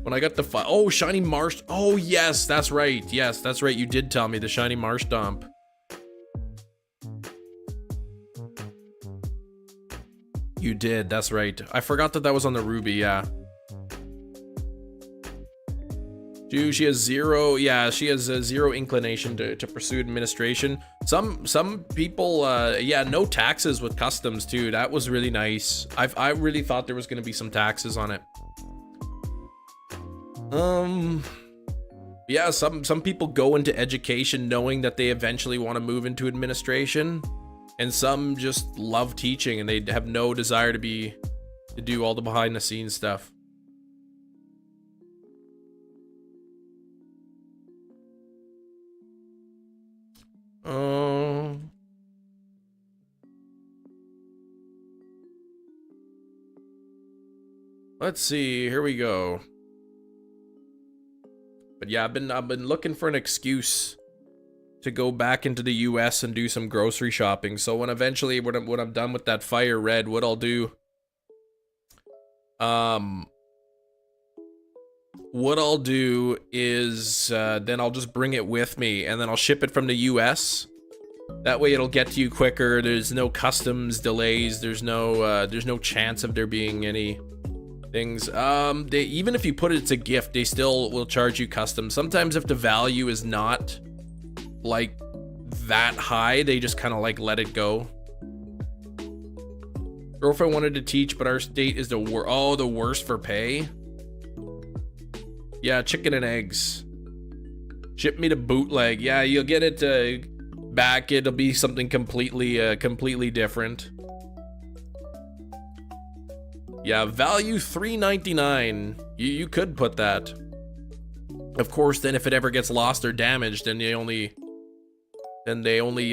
[SPEAKER 1] When I got the shiny marsh. Oh yes, that's right. Yes, that's right. You did tell me the shiny marsh dump. You did. That's right. I forgot that was on the Ruby. Yeah. Dude, she has zero. Yeah, she has zero inclination to pursue administration. Some people, yeah, no taxes with customs too. That was really nice. I really thought there was going to be some taxes on it. Yeah, some people go into education knowing that they eventually want to move into administration, and some just love teaching and they have no desire to do all the behind the scenes stuff. Let's see, here we go. But yeah, I've been looking for an excuse to go back into the US and do some grocery shopping. So when I'm done with that Fire Red, what I'll do, is then I'll just bring it with me, and then I'll ship it from the US. That way it'll get to you quicker. There's no customs delays. There's no chance of there being any things. Even if you put it as a gift, they still will charge you customs. Sometimes if the value is not like that high, they just kind of like let it go. Girlfriend wanted to teach, but our state is the worst for pay. Yeah, chicken and eggs. Ship me to bootleg. Yeah, you'll get it back. It'll be something completely different. Yeah, value $3.99. You could put that. Of course, then if it ever gets lost or damaged, then they only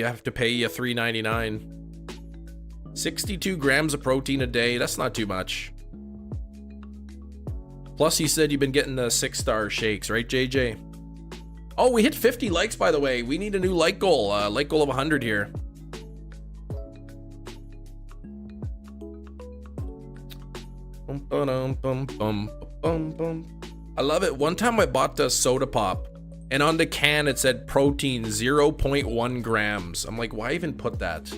[SPEAKER 1] have to pay you $3.99. 62 grams of protein a day. That's not too much. Plus, you said you've been getting the 6-star shakes, right, JJ? Oh, we hit 50 likes, by the way. We need a new like goal. Like goal of 100 here. I love it. One time I bought the soda pop, and on the can it said protein 0.1 grams. I'm like, why even put that?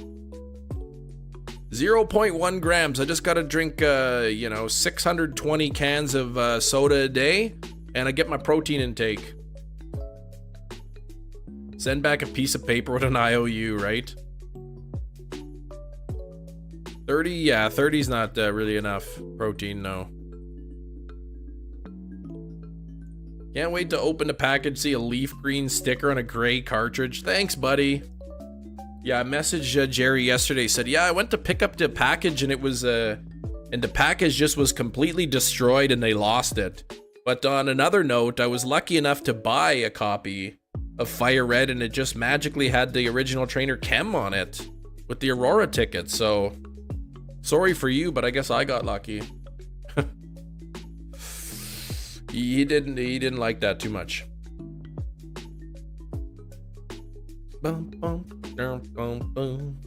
[SPEAKER 1] 0.1 grams. I just gotta drink 620 cans of soda a day, and I get my protein intake. Send back a piece of paper with an IOU, right? 30, yeah, 30's not really enough protein, no. Can't wait to open the package, see a leaf green sticker on a gray cartridge. Thanks, buddy. Yeah, I messaged Jerry yesterday, said, yeah, I went to pick up the package and it was, and the package just was completely destroyed and they lost it. But on another note, I was lucky enough to buy a copy of Fire Red and it just magically had the original Trainer Chem on it with the Aurora ticket, so sorry for you, but I guess I got lucky. He didn't like that too much. Bum, bum, bum, bum, bum.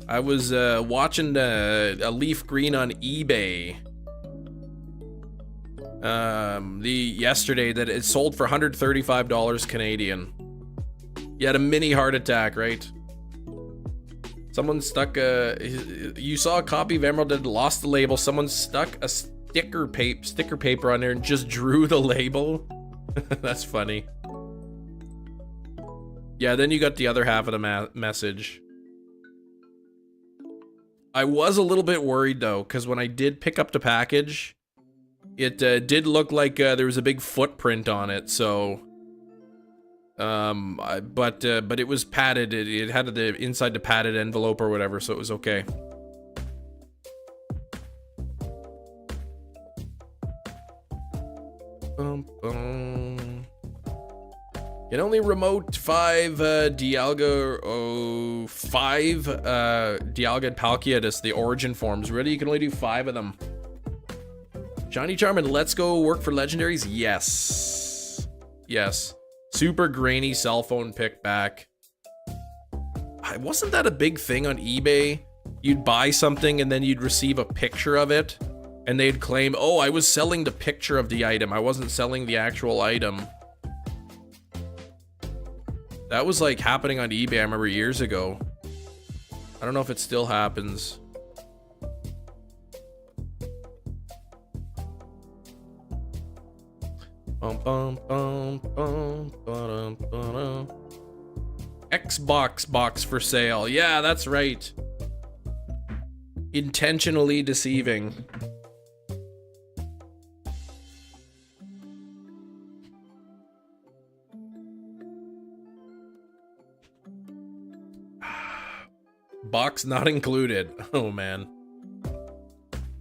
[SPEAKER 1] I was watching a leaf green on eBay yesterday that it sold for $135 Canadian. You had a mini heart attack, right? Someone stuck you saw a copy of Emerald that lost the label. Someone stuck a sticker paper on there and just drew the label. That's funny. Yeah, then you got the other half of the message. I was a little bit worried though, because when I did pick up the package, it did look like there was a big footprint on it. So, but it was padded. It had the inside the padded envelope or whatever, so it was okay. Can only remote 5 Dialga and Palkiatus, the origin forms. Really, you can only do 5 of them. Shiny Charm and Let's Go work for legendaries? Yes. Yes. Super grainy cell phone pick back. Wasn't that a big thing on eBay? You'd buy something and then you'd receive a picture of it. And they'd claim, oh, I was selling the picture of the item. I wasn't selling the actual item. That was like happening on eBay, I remember years ago. I don't know if it still happens. Xbox box for sale. Yeah, that's right. Intentionally deceiving. Box not included. Oh man.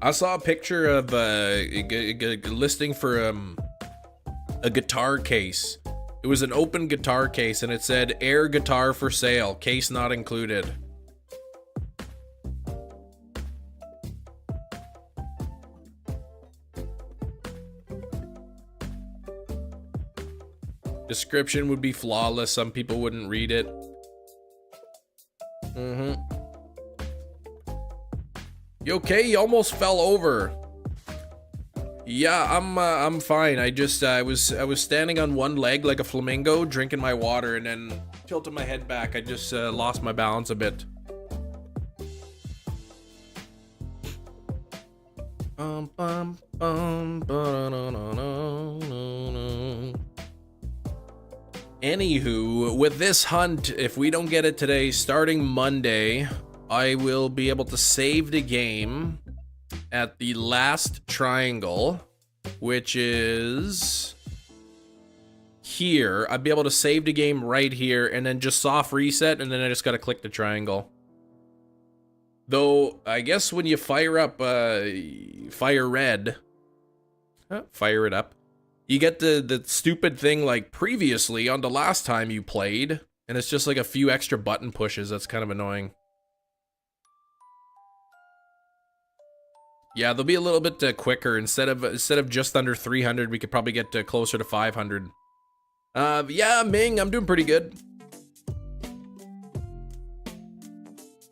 [SPEAKER 1] I saw a picture of a listing for a guitar case. It was an open guitar case and it said air guitar for sale, case not included. Description would be flawless. Some people wouldn't read it. You okay? You almost fell over. Yeah, I'm fine. I was standing on one leg like a flamingo, drinking my water, and then tilted my head back. I just lost my balance a bit. Anywho, with this hunt, if we don't get it today, starting Monday, I will be able to save the game at the last triangle, which is here. I'd be able to save the game right here and then just soft reset, and then I just gotta click the triangle. Though, I guess when you fire up Fire Red, fire it up, you get the stupid thing like previously on the last time you played, and it's just like a few extra button pushes. That's kind of annoying. Yeah, they'll be a little bit quicker. Instead of just under 300, we could probably get closer to 500. Yeah, Ming, I'm doing pretty good.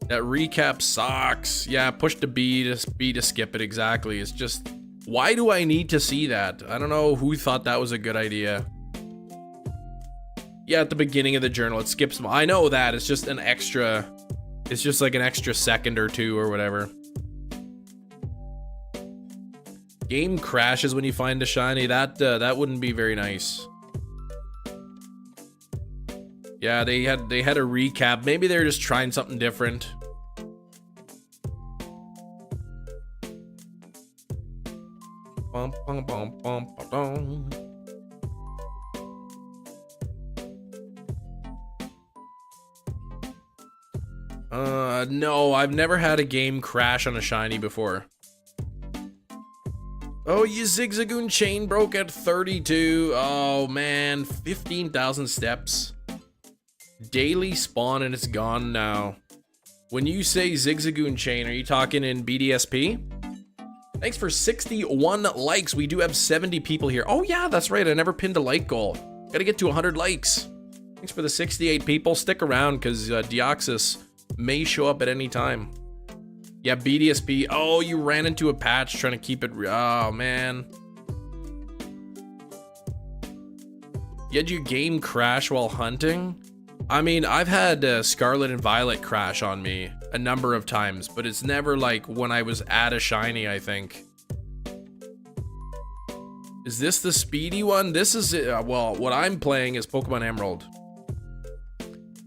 [SPEAKER 1] That recap sucks. Yeah, push the B to skip it, exactly. It's just, why do I need to see that? I don't know who thought that was a good idea. Yeah, at the beginning of the journal, it skips them. I know that, it's just an extra, it's just like an extra second or two or whatever. Game crashes when you find a shiny. That wouldn't be very nice. Yeah, they had a recap. Maybe they were just trying something different. bum, bum, bum, bum, bum. No, I've never had a game crash on a shiny before. Oh, your Zigzagoon chain broke at 32. Oh, man. 15,000 steps. Daily spawn and it's gone now. When you say Zigzagoon chain, are you talking in BDSP? Thanks for 61 likes. We do have 70 people here. Oh, yeah, that's right. I never pinned a like goal. Gotta get to 100 likes. Thanks for the 68 people. Stick around because Deoxys may show up at any time. Yeah, BDSP. Oh, you ran into a patch trying to keep it. Oh, man. You had your game crash while hunting? I mean, I've had Scarlet and Violet crash on me a number of times, but it's never like when I was at a shiny, I think. Is this the speedy one? This is, well, what I'm playing is Pokemon Emerald.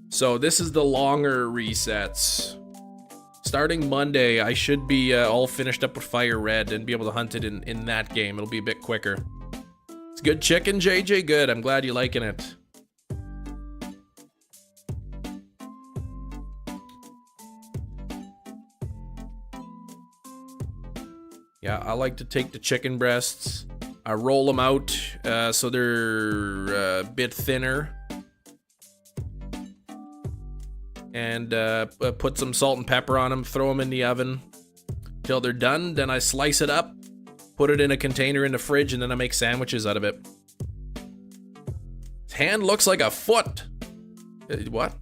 [SPEAKER 1] So this is the longer resets. Starting Monday, I should be all finished up with Fire Red and be able to hunt it in that game. It'll be a bit quicker. It's good chicken, JJ. Good. I'm glad you're liking it. Yeah, I like to take the chicken breasts. I roll them out so they're a bit thinner. And put some salt and pepper on them, throw them in the oven till they're done. Then I slice it up, put it in a container in the fridge, and then I make sandwiches out of it. His hand looks like a foot. What?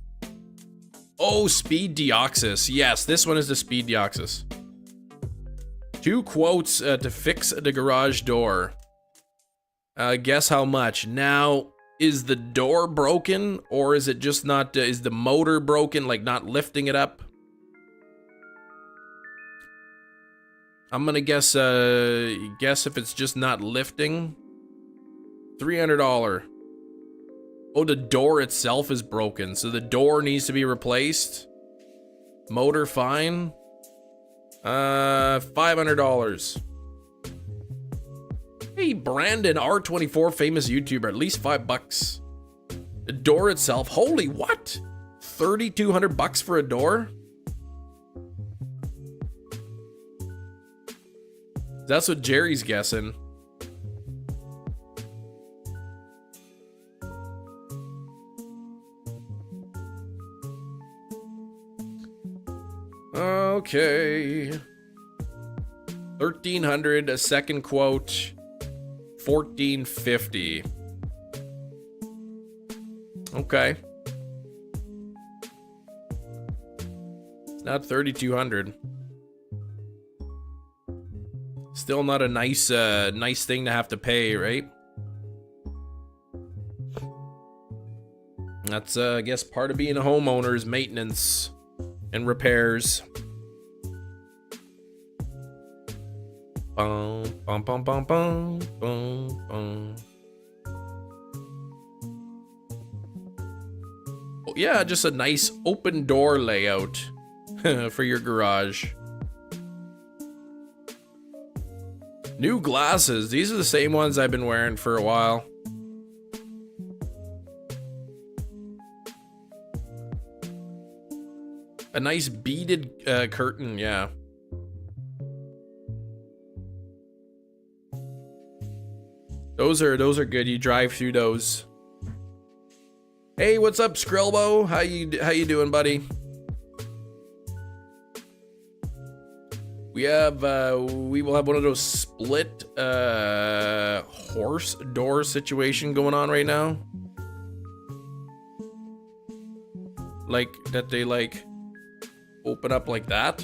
[SPEAKER 1] Oh, Speed Deoxys. Yes, this one is the Speed Deoxys. 2 quotes to fix the garage door. Guess how much? Now, is the door broken, or is it just not, is the motor broken, like not lifting it up? I'm gonna guess if it's just not lifting. $300. Oh, the door itself is broken, so the door needs to be replaced. Motor fine. $500. Hey, Brandon, R24, famous YouTuber, at least $5. The door itself, holy what? $3,200 for a door? That's what Jerry's guessing. Okay. 1,300, a second quote. 1450. Okay. It's not 3,200. Still not a nice nice thing to have to pay, right? That's I guess part of being a homeowner is maintenance and repairs. Bum, bum, bum, bum, bum, bum, bum. Oh, yeah, just a nice open door layout for your garage. New glasses. These are the same ones I've been wearing for a while. A nice beaded curtain, yeah. Those are good. You drive through those. Hey, what's up, Skrillbo? How you doing, buddy? We will have one of those split horse door situation going on right now. Like that they like open up like that.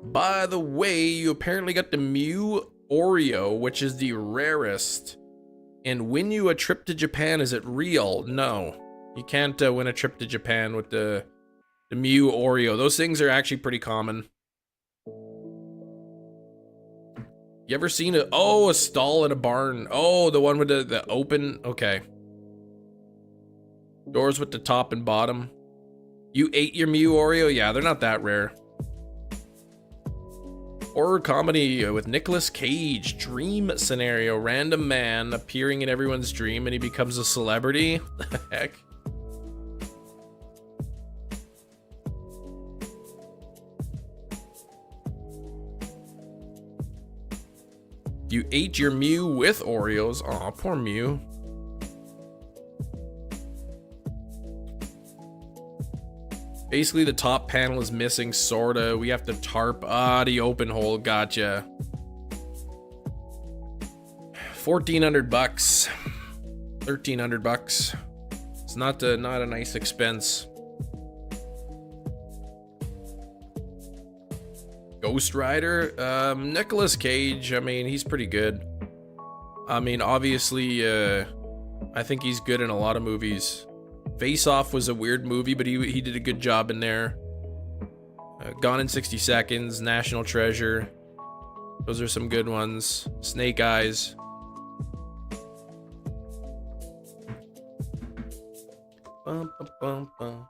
[SPEAKER 1] By the way, you apparently got the Mew Oreo, which is the rarest. And win you a trip to Japan, is it real? No. You can't win a trip to Japan with the Mew Oreo. Those things are actually pretty common. You ever seen a stall in a barn? Oh, the one with the open, okay. Doors with the top and bottom. You ate your Mew Oreo? Yeah, they're not that rare. Horror comedy with Nicolas Cage. Dream scenario. Random man appearing in everyone's dream and he becomes a celebrity. The heck? You ate your Mew with Oreos. Aw, poor Mew. Basically, the top panel is missing, sorta. We have to tarp. The open hole. Gotcha. 1,400 bucks. 1,300 bucks. It's not a nice expense. Ghost Rider. Nicolas Cage. I mean, he's pretty good. I mean, obviously, I think he's good in a lot of movies. Face Off was a weird movie, but he did a good job in there. Gone in 60 Seconds, National Treasure. Those are some good ones. Snake Eyes. Bum, bum, bum, bum.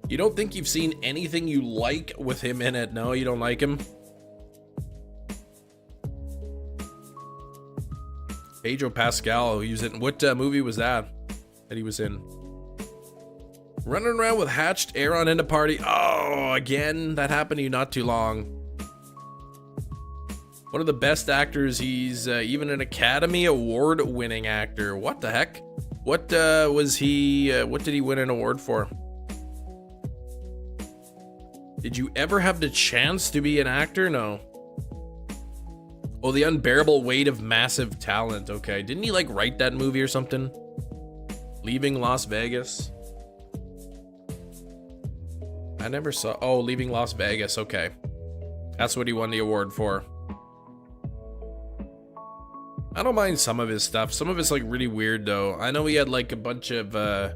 [SPEAKER 1] You don't think you've seen anything you like with him in it? No, you don't like him? Pedro Pascal, he was in, what movie was that he was in? Running around with hatched Aaron in a party. Oh, again, that happened to you not too long. One of the best actors. He's even an Academy Award winning actor. What the heck? What was he, what did he win an award for? Did you ever have the chance to be an actor? No. Oh, The Unbearable Weight of Massive Talent. Okay, didn't he like write that movie or something? Leaving Las Vegas. I never saw. Oh, Leaving Las Vegas. Okay, that's what he won the award for. I don't mind some of his stuff. Some of it's like really weird though. I know he had like a bunch of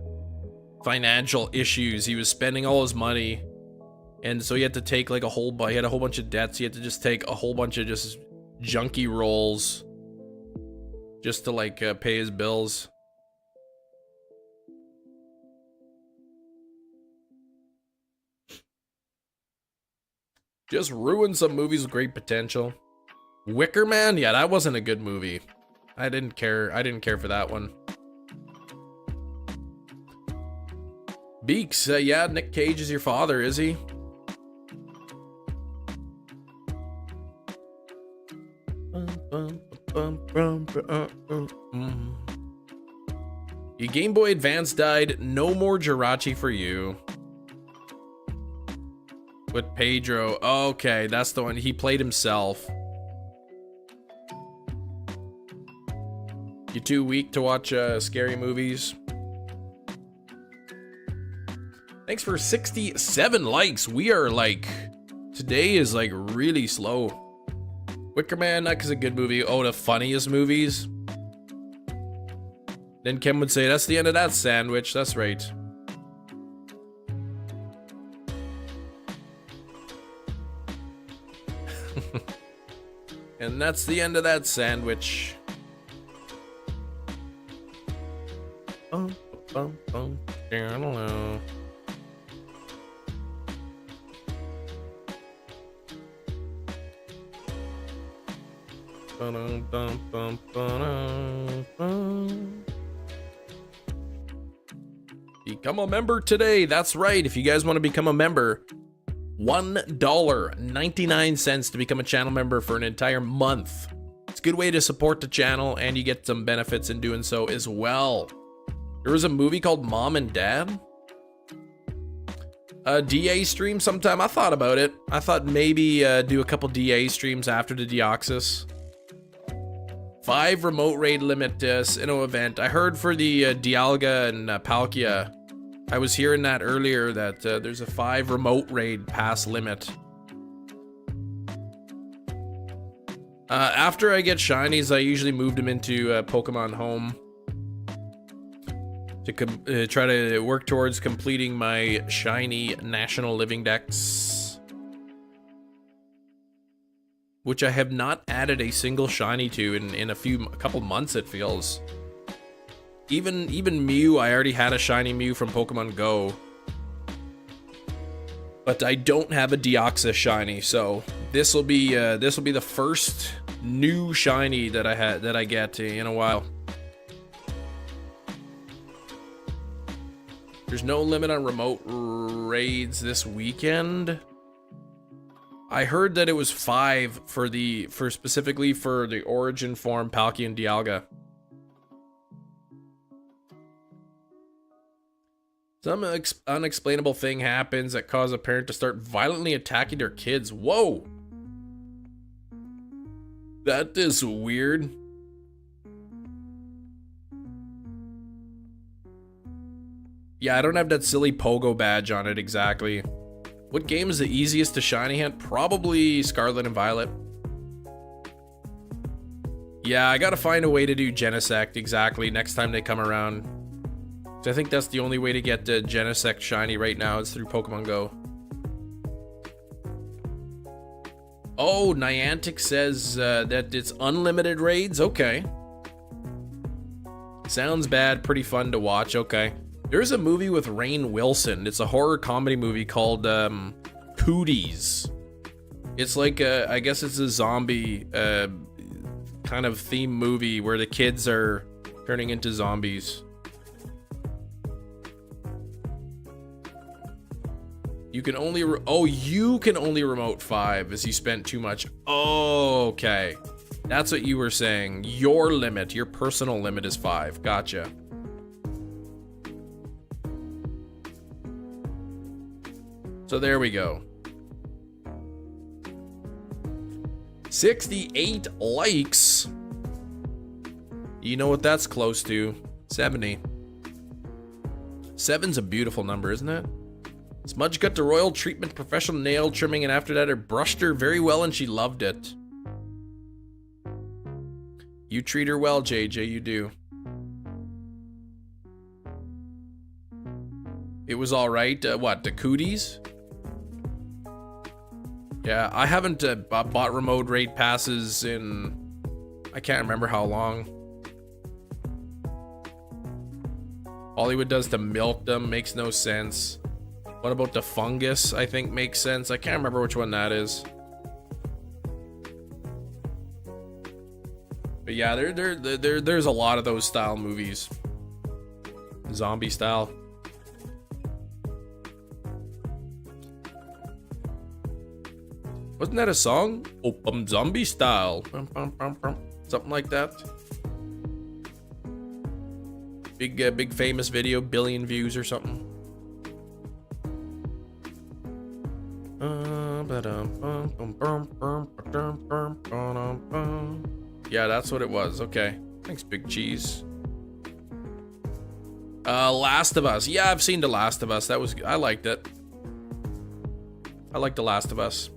[SPEAKER 1] financial issues. He was spending all his money, and so he had to take like he had a whole bunch of debts. He had to just take a whole bunch of just junky roles just to like pay his bills. Just ruined some movies with great potential. Wicker Man? Yeah, that wasn't a good movie. I didn't care for that one. Beaks, yeah, Nick Cage is your father, is he? Your Game Boy Advance died. No more Jirachi for you. With Pedro. Okay, that's the one. He played himself. You too weak to watch scary movies? Thanks for 67 likes. We are like, today is like really slow. Wicker Man, not because a good movie. Oh, the funniest movies. Then Kim would say, that's the end of that sandwich. That's right. And that's the end of that sandwich. I don't know. Become a member today. That's right. If you guys want to become a member, $1.99 to become a channel member for an entire month. It's a good way to support the channel, and you get some benefits in doing so as well. There was a movie called Mom and Dad. A DA stream sometime. I thought about it. I thought maybe do a couple DA streams after the Deoxys. 5 remote raid limit Sinnoh event. I heard for the Dialga and Palkia. I was hearing that earlier that there's a 5 remote raid pass limit. After I get shinies, I usually move them into Pokemon Home. to try to work towards completing my shiny National Living Dex, which I have not added a single shiny to in a couple months, it feels. Even Mew, I already had a shiny Mew from Pokemon Go, but I don't have a Deoxys shiny, so this will be the first new shiny that I get in a while. There's no limit on remote raids this weekend. I heard that it was 5 specifically for the Origin form Palkia and Dialga. Some unexplainable thing happens that causes a parent to start violently attacking their kids. Whoa! That is weird. Yeah, I don't have that silly Pogo badge on it exactly. What game is the easiest to shiny hunt? Probably Scarlet and Violet. Yeah, I gotta find a way to do Genesect exactly next time they come around. So I think that's the only way to get the Genesect shiny right now is through Pokemon Go. Oh, Niantic says that it's unlimited raids. Okay. Sounds bad, pretty fun to watch. Okay. There's a movie with Rainn Wilson. It's a horror comedy movie called Cooties. It's like I guess it's a zombie kind of theme movie where the kids are turning into zombies. You can only you can only remote 5 as you spent too much. Oh, okay. That's what you were saying. Your limit, your personal limit is 5. Gotcha. So there we go. 68 likes. You know what that's close to? 70. 7's a beautiful number, isn't it? Smudge got the royal treatment, professional nail trimming, and after that I brushed her very well and she loved it. You treat her well, JJ, you do. It was alright. What, the cooties? Yeah, I haven't bought remote raid passes in... I can't remember how long. Hollywood does to milk them, makes no sense. What about the fungus? I think makes sense. I can't remember which one that is. But yeah, there's a lot of those style movies. Zombie style. Wasn't that a song? Oh, zombie style. Something like that. Big famous video, billion views or something. Yeah, that's what it was. Okay. Thanks, Big Cheese. Last of Us. Yeah, I've seen The Last of Us. I liked it. I like The Last of Us.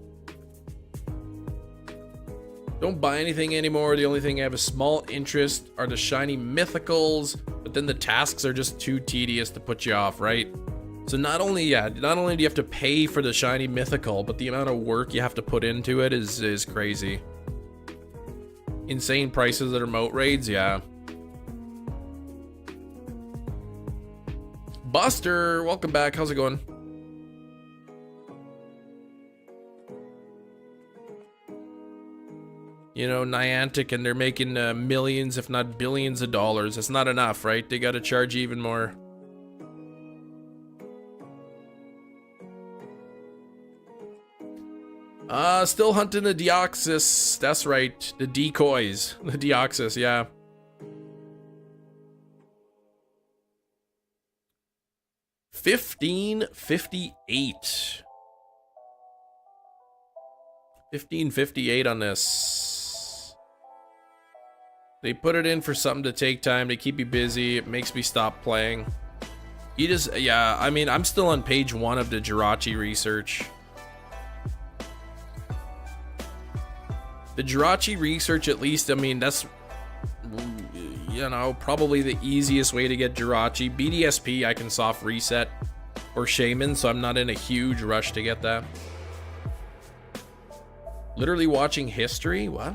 [SPEAKER 1] Don't buy anything anymore. The only thing I have a small interest are the shiny mythicals, but then the tasks are just too tedious to put you off, right? So not only do you have to pay for the shiny mythical, but the amount of work you have to put into it is crazy. Insane prices at remote raids, yeah. Buster, welcome back. How's it going? You know, Niantic, and they're making millions, if not billions of dollars. It's not enough, right? They gotta charge even more. Still hunting the Deoxys. That's right. The decoys. The Deoxys, yeah. $15.58. $15.58 on this. They put it in for something to take time, to keep you busy. It makes me stop playing. Yeah, I mean, I'm still on page 1 of the Jirachi research. The Jirachi research, at least, I mean, that's... you know, probably the easiest way to get Jirachi. BDSP, I can soft reset, or Shaman, so I'm not in a huge rush to get that. Literally watching history? What?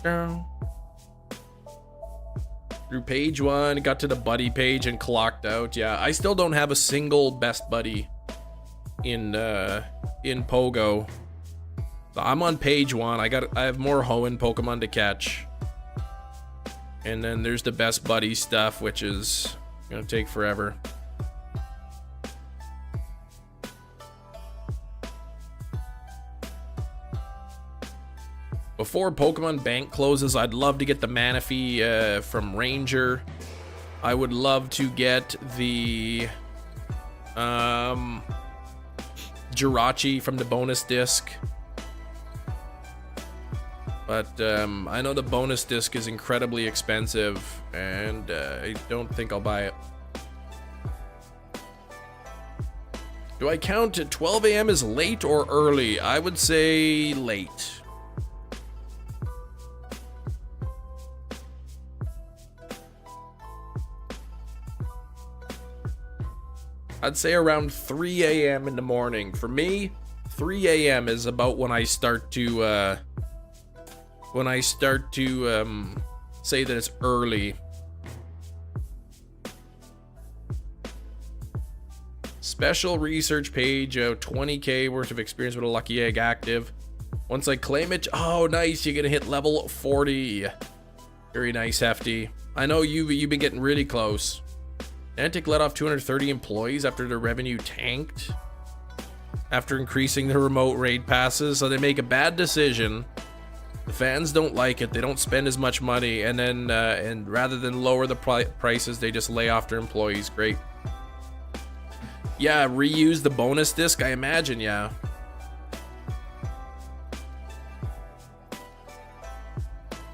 [SPEAKER 1] Down. Through page 1, got to the buddy page and clocked out. Yeah, I still don't have a single best buddy in Pogo. So I'm on page 1. I have more Hoenn Pokemon to catch. And then there's the best buddy stuff, which is gonna take forever. Before Pokemon Bank closes, I'd love to get the Manaphy from Ranger. I would love to get the Jirachi from the bonus disc. But I know the bonus disc is incredibly expensive, and I don't think I'll buy it. Do I count 12 a.m. as late or early? I would say late. I'd say around 3 a.m. in the morning. For me, 3 a.m. is about when I start to say that it's early. Special research page, 20k worth of experience with a lucky egg active. Once I claim it, oh nice, you're gonna hit level 40. Very nice, Hefty. I know you've been getting really close. Niantic let off 230 employees after their revenue tanked after increasing the remote raid passes, so they make a bad decision. The fans don't like it. They don't spend as much money, and then and rather than lower the prices, they just lay off their employees. Great. Yeah, reuse the bonus disc, I imagine. Yeah.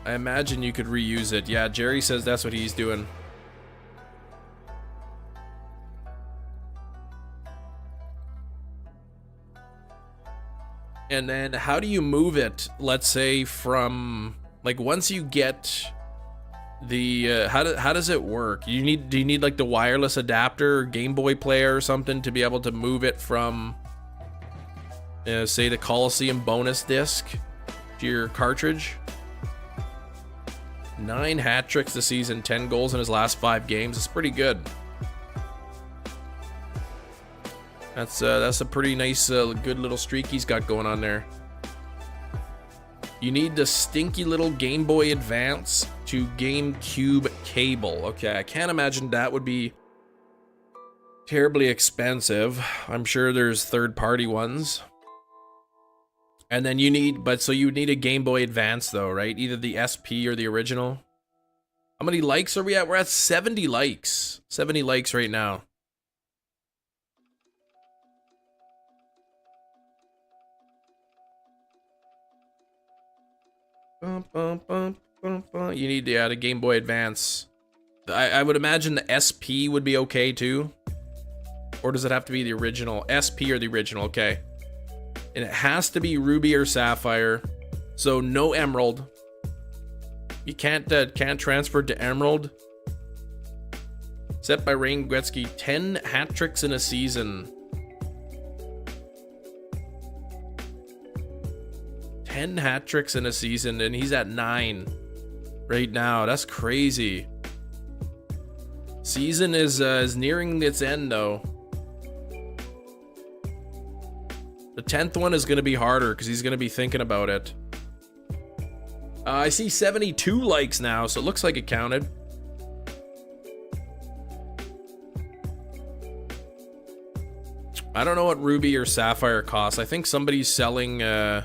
[SPEAKER 1] I imagine you could reuse it. Yeah, Jerry says that's what he's doing. And then how do you move it? Let's say from, like, once you get the how does it work? Do you need like the wireless adapter, Game Boy player or something to be able to move it from say the Coliseum bonus disc to your cartridge? 9 hat tricks this season, 10 goals in his last 5 games. It's pretty good. That's a pretty nice, good little streak he's got going on there. You need the stinky little Game Boy Advance to GameCube cable. Okay, I can't imagine that would be terribly expensive. I'm sure there's third-party ones. And then you need, so you need a Game Boy Advance though, right? Either the SP or the original. How many likes are we at? We're at 70 likes. 70 likes right now. You need to add a Game Boy Advance. I would imagine the SP would be okay too. Or does it have to be the original? SP or the original, okay. And it has to be Ruby or Sapphire. So no Emerald. You can't transfer to Emerald. Set by Rain Gretzky, 10 hat tricks in a season. 10 hat tricks in a season, and he's at 9 right now. That's crazy. Season is nearing its end though. The 10th one is going to be harder because he's going to be thinking about it. I see 72 likes now, so it looks like it counted. I don't know what Ruby or Sapphire costs. I think somebody's selling a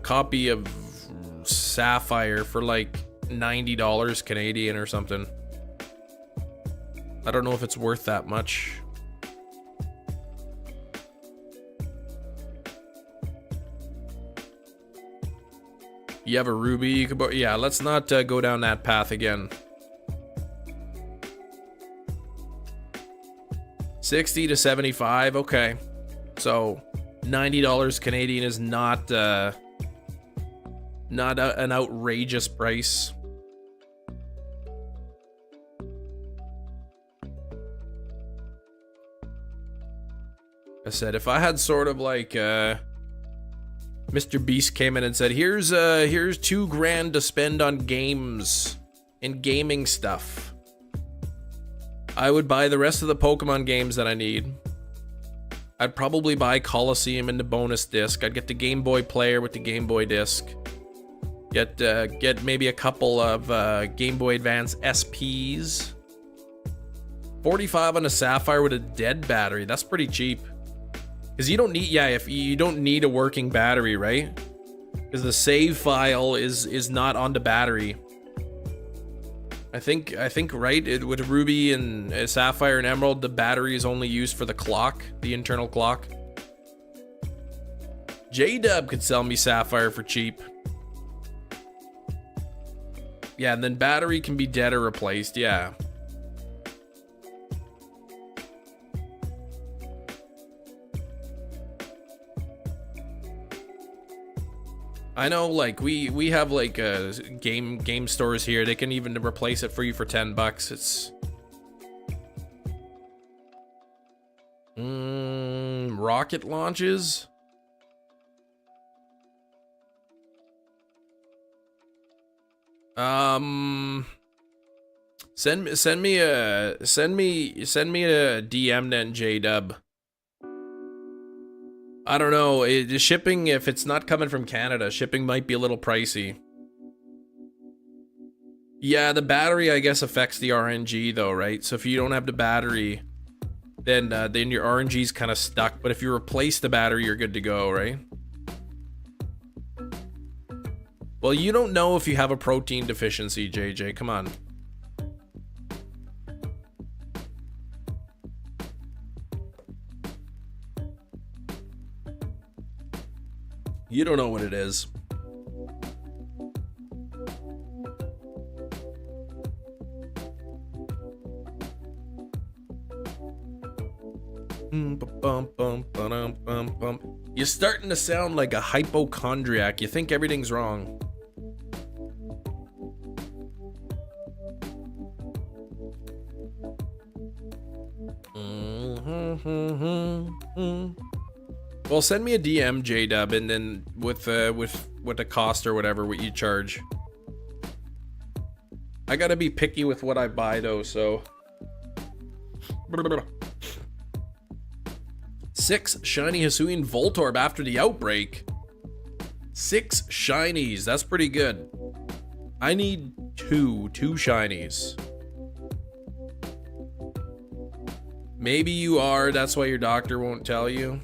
[SPEAKER 1] copy of Sapphire for like $90 Canadian or something. I don't know if it's worth that much. You have a Ruby you could, yeah, let's not go down that path again. 60 to 75, okay. So $90 Canadian is not an outrageous price. I said if I had sort of like Mr. Beast came in and said, here's $2,000 to spend on games and gaming stuff, I would buy the rest of the Pokemon games that I need. I'd probably buy Coliseum and the bonus disc. I'd get the Game Boy player with the Game Boy disc. Get maybe a couple of Game Boy Advance SPs. 45 on a Sapphire with a dead battery. That's pretty cheap. Because you don't need, if you don't need a working battery, right? Because the save file is not on the battery. I think right, with Ruby and Sapphire and Emerald, the battery is only used for the clock, the internal clock. J-Dub could sell me Sapphire for cheap. Yeah, and then battery can be dead or replaced, yeah. I know, like, we have, like, game stores here. They can even replace it for you for $10. It's... rocket launches? Send me a DM then, J-Dub. I don't know, shipping, if it's not coming from Canada, shipping might be a little pricey. Yeah, the battery, I guess, affects the RNG though, right? So if you don't have the battery, then your RNG's kind of stuck. But if you replace the battery, you're good to go, right? Well, you don't know if you have a protein deficiency, JJ. Come on. You don't know what it is. You're starting to sound like a hypochondriac. You think everything's wrong. Well, send me a DM, J-Dub, and then with the cost or whatever, what you charge. I gotta be picky with what I buy though, so. 6 shiny Hisuian Voltorb after the outbreak. 6 shinies, that's pretty good. I need two shinies. Maybe you are, that's why your doctor won't tell you.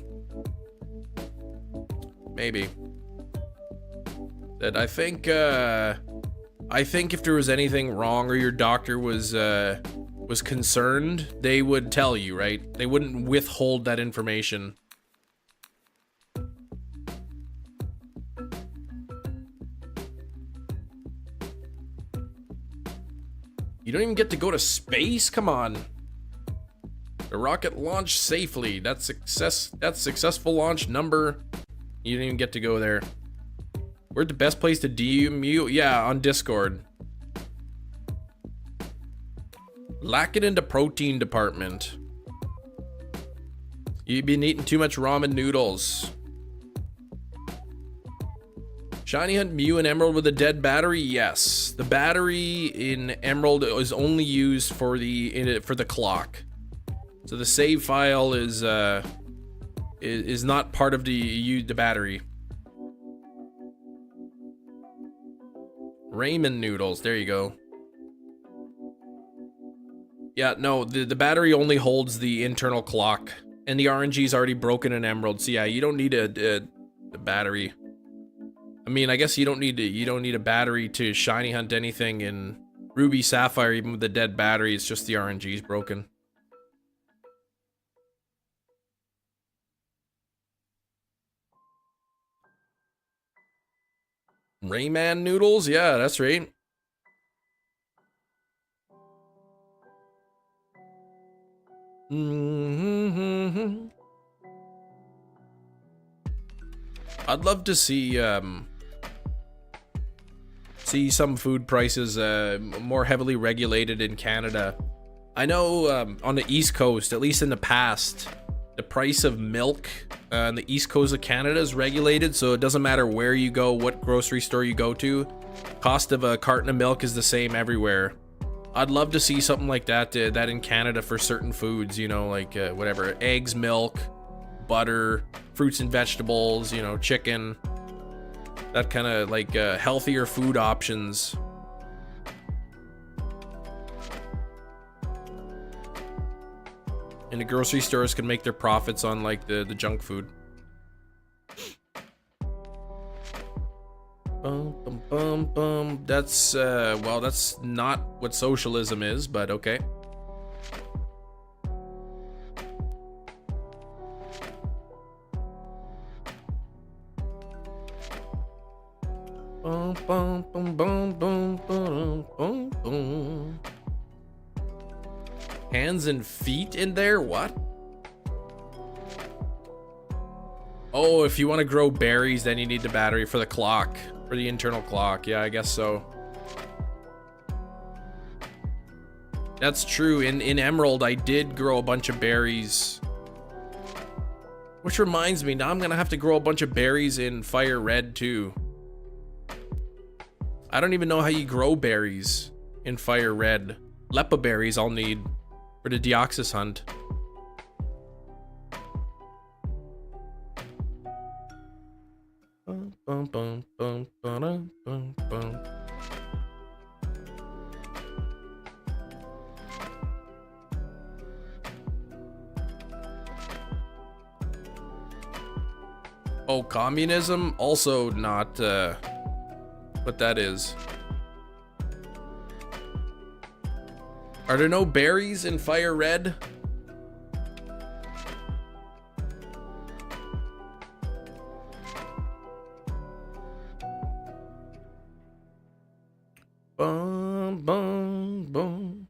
[SPEAKER 1] Maybe. That I think if there was anything wrong or your doctor was concerned, they would tell you, right? They wouldn't withhold that information. You don't even get to go to space? Come on. The rocket launched safely. That's successful launch number. You didn't even get to go there. We're the best place to DMU? Yeah, on Discord. Lacking in the protein department. You've been eating too much ramen noodles. Shiny Hunt Mew and Emerald with a dead battery? Yes. The battery in Emerald is only used for the clock. So the save file is not part of the battery. Ramen noodles, there you go. Yeah, no, the battery only holds the internal clock, and the RNG is already broken in Emerald. So yeah, you don't need a battery. I mean, I guess you don't need a battery to shiny hunt anything in Ruby Sapphire, even with the dead battery. It's just the RNG is broken. Rayman noodles? Yeah, that's right. I'd love to see some food prices more heavily regulated in Canada. I know on the East Coast, at least in the past, the price of milk on the East Coast of Canada is regulated, so it doesn't matter where you go, what grocery store you go to. Cost of a carton of milk is the same everywhere. I'd love to see something like that in Canada for certain foods, you know, like whatever, eggs, milk, butter, fruits and vegetables, you know, chicken, that kind of like healthier food options. And the grocery stores can make their profits on like the junk food. That's well, that's not what socialism is, but okay. Hands and feet in there? What? Oh, if you want to grow berries, then you need the battery for the clock, for the internal clock. Yeah, I guess so. That's true. In Emerald, I did grow a bunch of berries. Which reminds me, now I'm gonna have to grow a bunch of berries in Fire Red too. I don't even know how you grow berries in Fire Red. Lepa berries I'll need for the Deoxys hunt. Oh, communism? Also not what that is. Are there no berries in Fire Red? Bum, bum, bum.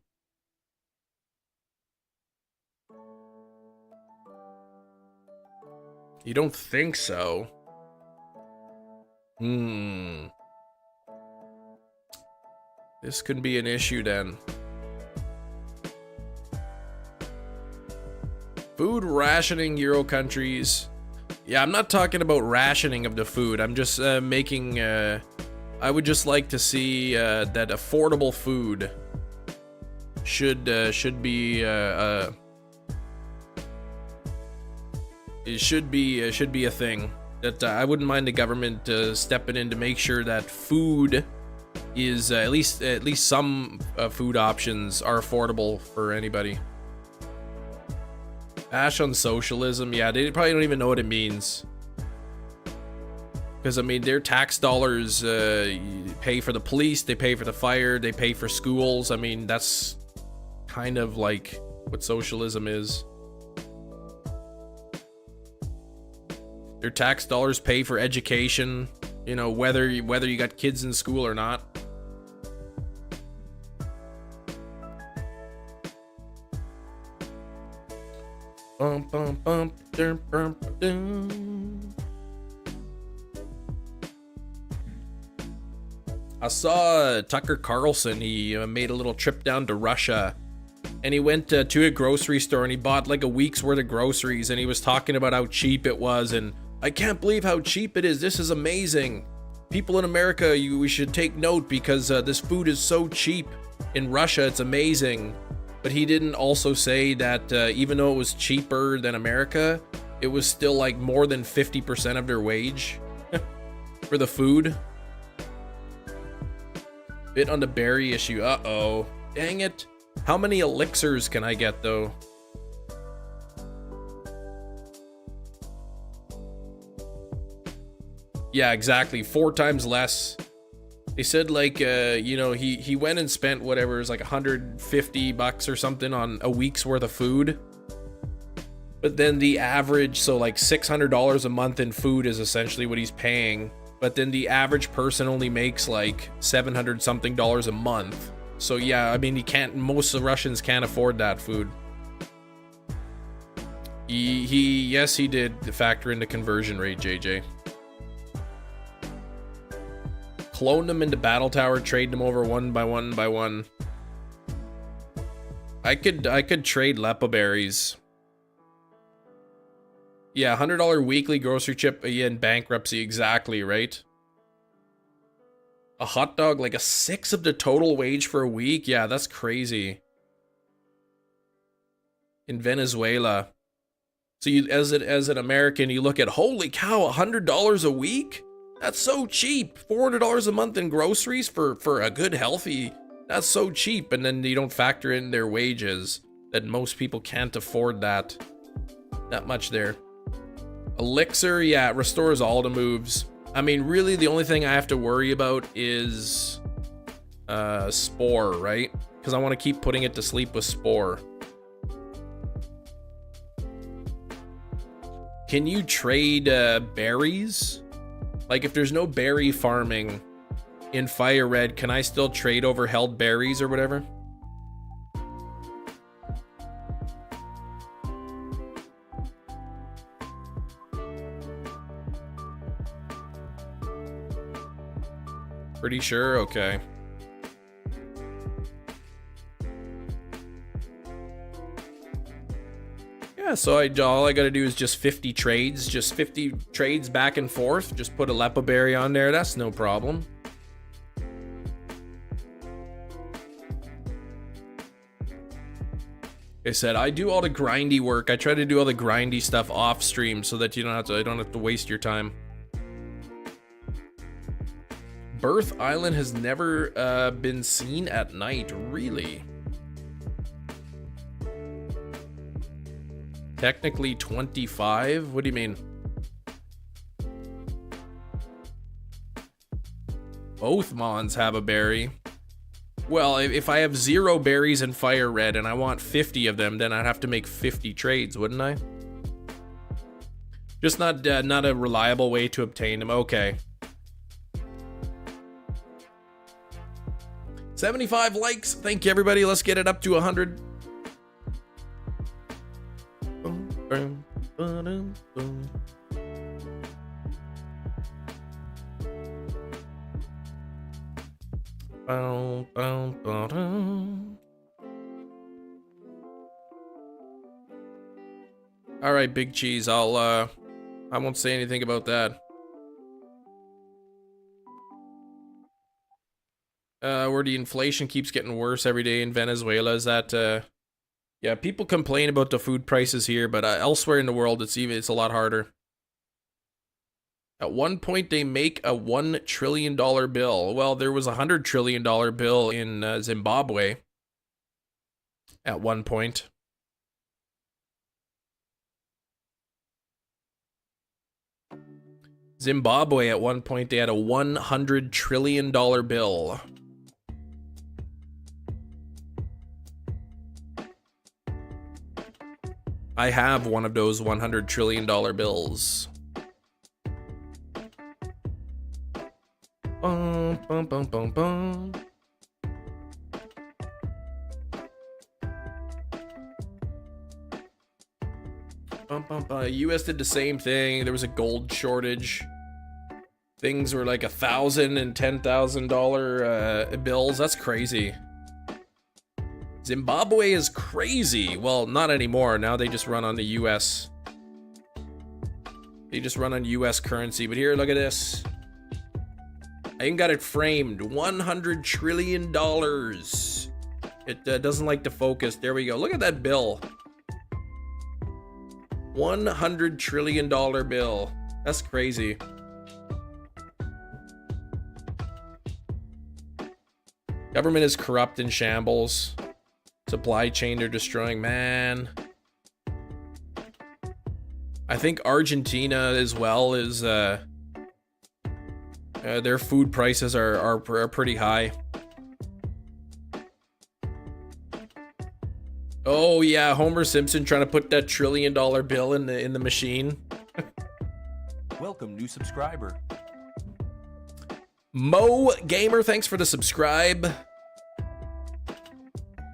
[SPEAKER 1] You don't think so? This could be an issue then. Food rationing Euro countries. Yeah, I'm not talking about rationing of the food. I'm just making... I would just like to see that affordable food should be it should be a thing. That I wouldn't mind the government stepping in to make sure that food is at least some food options are affordable for anybody. Ash on socialism, yeah, they probably don't even know what it means. Because I mean, their tax dollars pay for the police, they pay for the fire, they pay for schools. I mean, that's kind of like what socialism is. Their tax dollars pay for education, you know, whether you got kids in school or not. Bum, bum, bum, dum, bum, dum. I saw Tucker Carlson. He made a little trip down to Russia, and he went to a grocery store and he bought like a week's worth of groceries, and he was talking about how cheap it was, and I can't believe how cheap it is. This is amazing. People in America, we should take note because this food is so cheap. In Russia, it's amazing. But he didn't also say that even though it was cheaper than America, it was still like more than 50% of their wage for the food. Bit on the berry issue. Uh-oh. Dang it. How many elixirs can I get, though? Yeah, exactly. 4 times less. They said, like, you know, he went and spent whatever, it was like $150 or something on a week's worth of food. But then the average, so like $600 a month in food is essentially what he's paying. But then the average person only makes like $700 something a month. So yeah, I mean, most of the Russians can't afford that food. Yes, he did factor in the conversion rate, JJ. Clone them into Battle Tower, trade them over one by one. I could trade Lepa berries. Yeah, $100 weekly grocery chip in bankruptcy, exactly, right? A hot dog, like a 6 of the total wage for a week? Yeah, that's crazy. In Venezuela. So you, as an American, you look at, holy cow, $100 a week? That's so cheap. $400 a month in groceries for a good, healthy, that's so cheap. And then you don't factor in their wages, that most people can't afford that much there. Elixir, yeah, it restores all the moves. I mean, really, the only thing I have to worry about is Spore, right? Because I want to keep putting it to sleep with Spore. Can you trade berries? Like, if there's no berry farming in Fire Red, can I still trade over held berries or whatever? Pretty sure? Okay. Yeah, so all I gotta do is just 50 trades. Just 50 trades back and forth. Just put a Lepa berry on there. That's no problem. I said, I do all the grindy work. I try to do all the grindy stuff off stream so that I don't have to waste your time. Birth Island has never been seen at night, really. Technically 25? What do you mean? Both Mons have a berry. Well, if I have 0 berries in Fire Red and I want 50 of them, then I'd have to make 50 trades, wouldn't I? Just not a reliable way to obtain them. Okay. 75 likes. Thank you, everybody. Let's get it up to 100. All right, Big Cheese. I won't say anything about that. Where the inflation keeps getting worse every day in Venezuela is that, yeah, people complain about the food prices here, but elsewhere in the world, it's a lot harder. At one point, they make a $1 trillion bill. Well, there was a $100 trillion bill in Zimbabwe at one point. Zimbabwe, at one point, they had a $100 trillion bill. I have one of those $100 trillion bills. Bum, bum, bum, bum, bum. US did the same thing. There was a gold shortage. Things were like $1,000 and $10,000 bills. That's crazy. Zimbabwe is crazy. Well, not anymore. Now they just run on the US. They just run on US currency. But here, look at this. I even got it framed. $100 trillion. It doesn't like to focus. There we go. Look at that bill. $100 trillion bill. That's crazy. Government is corrupt in shambles. Supply chain they're destroying. Man. I think Argentina as well is their food prices are pretty high. Oh yeah, Homer Simpson trying to put that $1 trillion bill in the machine.
[SPEAKER 2] Welcome, new subscriber.
[SPEAKER 1] Mo Gamer, thanks for the subscribe.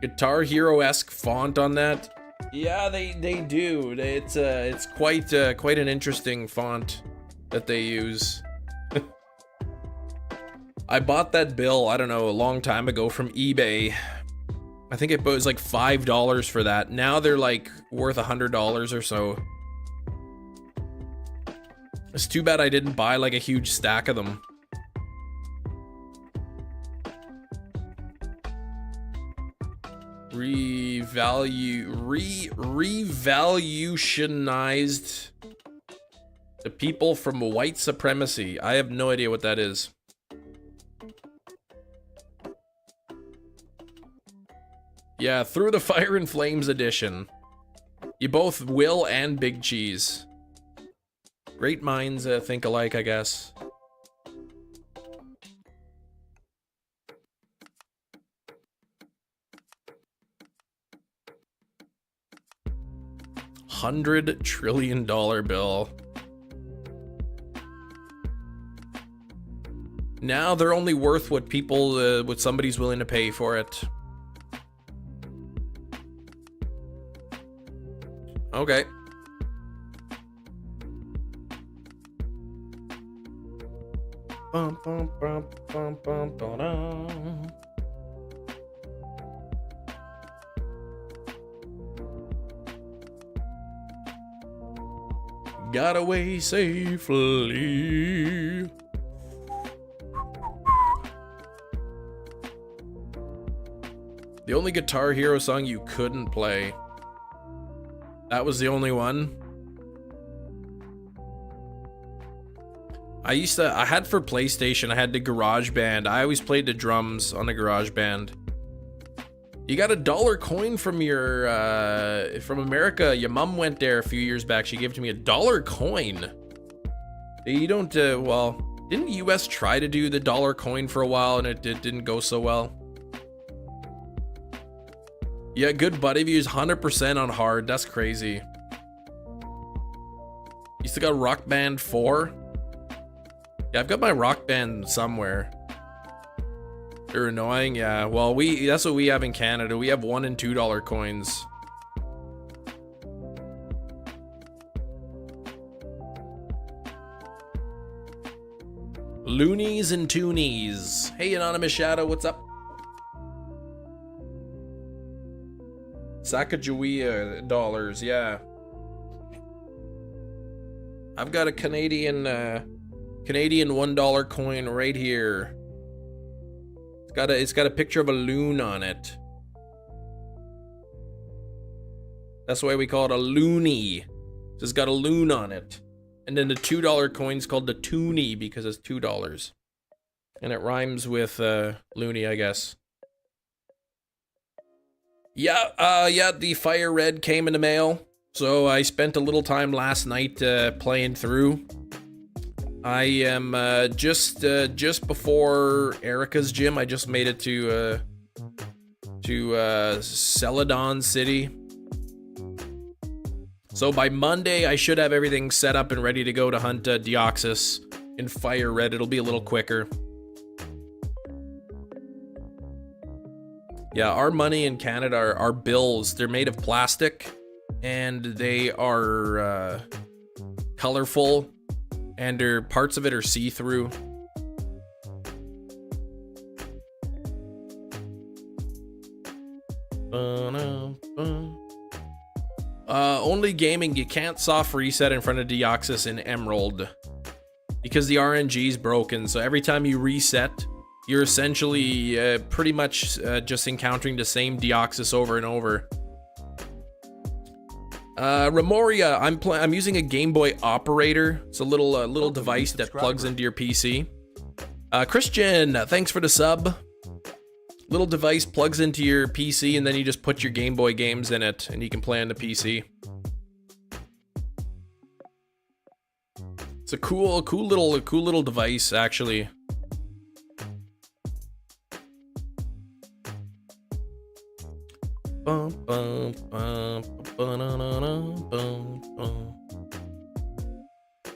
[SPEAKER 1] Guitar Hero-esque font on that. Yeah, they do. It's quite an interesting font that they use. I bought that bill, I don't know, a long time ago from eBay. I think it was like $5 for that. Now they're like worth $100 or so. It's too bad I didn't buy like a huge stack of them. Revaluationized the people from white supremacy. I have no idea what that is. Yeah, Through the Fire and Flames edition. You both Will and Big Cheese. Great minds think alike, I guess. $100 trillion bill. Now they're only worth what people, what somebody's willing to pay for it. Okay. Bum, bum, bum, bum, bum, ba-dum. Got away safely. The only Guitar Hero song you couldn't play. That was the only one. I had for PlayStation, I had the GarageBand. I always played the drums on the GarageBand. You got $1 coin from your, from America. Your mom went there a few years back. She gave it to me, $1 coin. You don't, well, didn't the US try to do the $1 coin for a while and it didn't go so well? Yeah, good buddy views, 100% on hard. That's crazy. You still got Rock Band 4? Yeah, I've got my Rock Band somewhere. They're annoying, yeah. Well, that's what we have in Canada. We have $1 and $2 coins. Loonies and Toonies. Hey, Anonymous Shadow, what's up? Sacagawea dollars, yeah. I've got a Canadian $1 coin right here. It's got a picture of a loon on it. That's why we call it a loonie. It's got a loon on it. And then the $2 coin's called the toonie because it's $2. And it rhymes with loony, I guess. Yeah, the Fire Red came in the mail. So I spent a little time last night playing through. I am just before Erica's gym. I just made it to Celadon City. So by Monday, I should have everything set up and ready to go to hunt Deoxys in Fire Red. It'll be a little quicker. Yeah, our money in Canada are bills. They're made of plastic, and they are colorful, and parts of it are see-through. Only gaming, you can't soft reset in front of Deoxys in Emerald because the RNG's broken. So every time you reset, you're essentially pretty much just encountering the same Deoxys over and over. Remoria, I'm using a Game Boy Operator. It's a little device that plugs into your PC. Christian, thanks for the sub. Little device plugs into your PC, and then you just put your Game Boy games in it, and you can play on the PC. It's a cool little device, actually.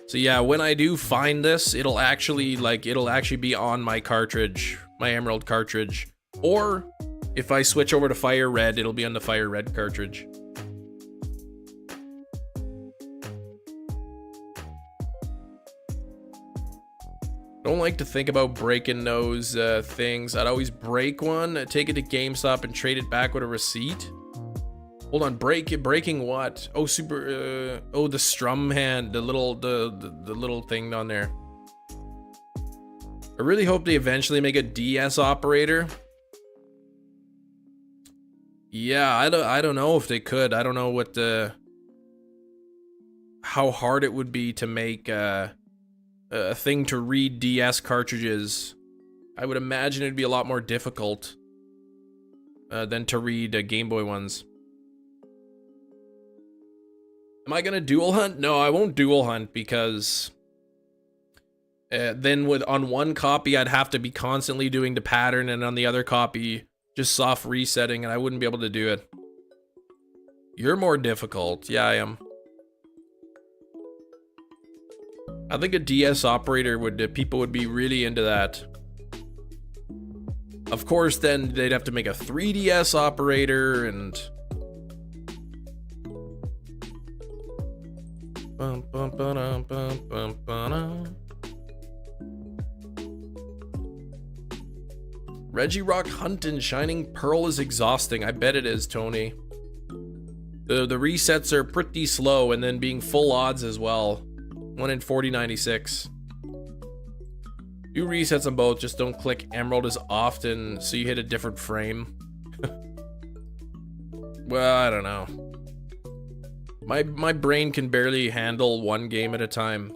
[SPEAKER 1] So yeah, when I do find this, it'll actually be on my cartridge, my Emerald cartridge. Or if I switch over to Fire Red, it'll be on the Fire Red cartridge. Don't like to think about breaking those things. I'd always break one, take it to GameStop, and trade it back with a receipt. Hold on, breaking what? Oh, oh, the strum hand, the little thing down there. I really hope they eventually make a DS operator. Yeah, I don't know if they could. I don't know what how hard it would be to make a thing to read DS cartridges. I would imagine it'd be a lot more difficult than to read Game Boy ones. Am I gonna dual hunt? No, I won't dual hunt because then on one copy I'd have to be constantly doing the pattern, and on the other copy just soft resetting, and I wouldn't be able to do it. You're more difficult. Yeah, I am. I think a DS operator people would be really into that. Of course, then they'd have to make a 3DS operator and Reggie Rock Huntin' Shining Pearl is exhausting. I bet it is, Tony. The resets are pretty slow, and then being full odds as well. 1 in 4096. Do resets on both, just don't click Emerald as often so you hit a different frame. Well, I don't know. My brain can barely handle one game at a time.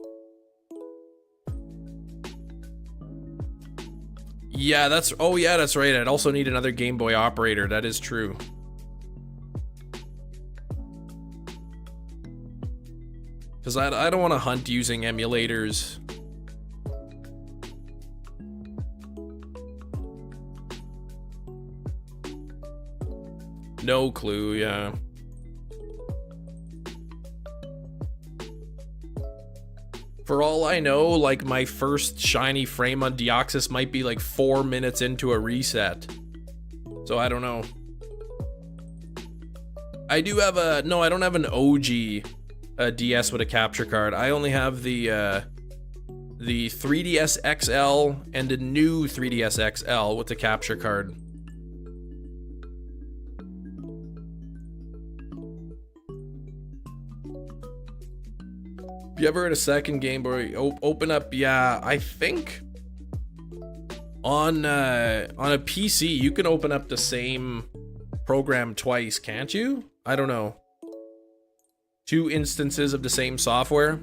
[SPEAKER 1] Yeah, that's right. I'd also need another Game Boy operator. That is true. Because I don't want to hunt using emulators. No clue, yeah. For all I know, like, my first shiny frame on Deoxys might be like 4 minutes into a reset. So I don't know. I do have no, I don't have an OG DS with a capture card. I only have the 3DS XL and a new 3DS XL with the capture card. If you ever had a second Game Boy open up, yeah, I think on a PC you can open up the same program twice, can't you? I don't know. 2 instances of the same software.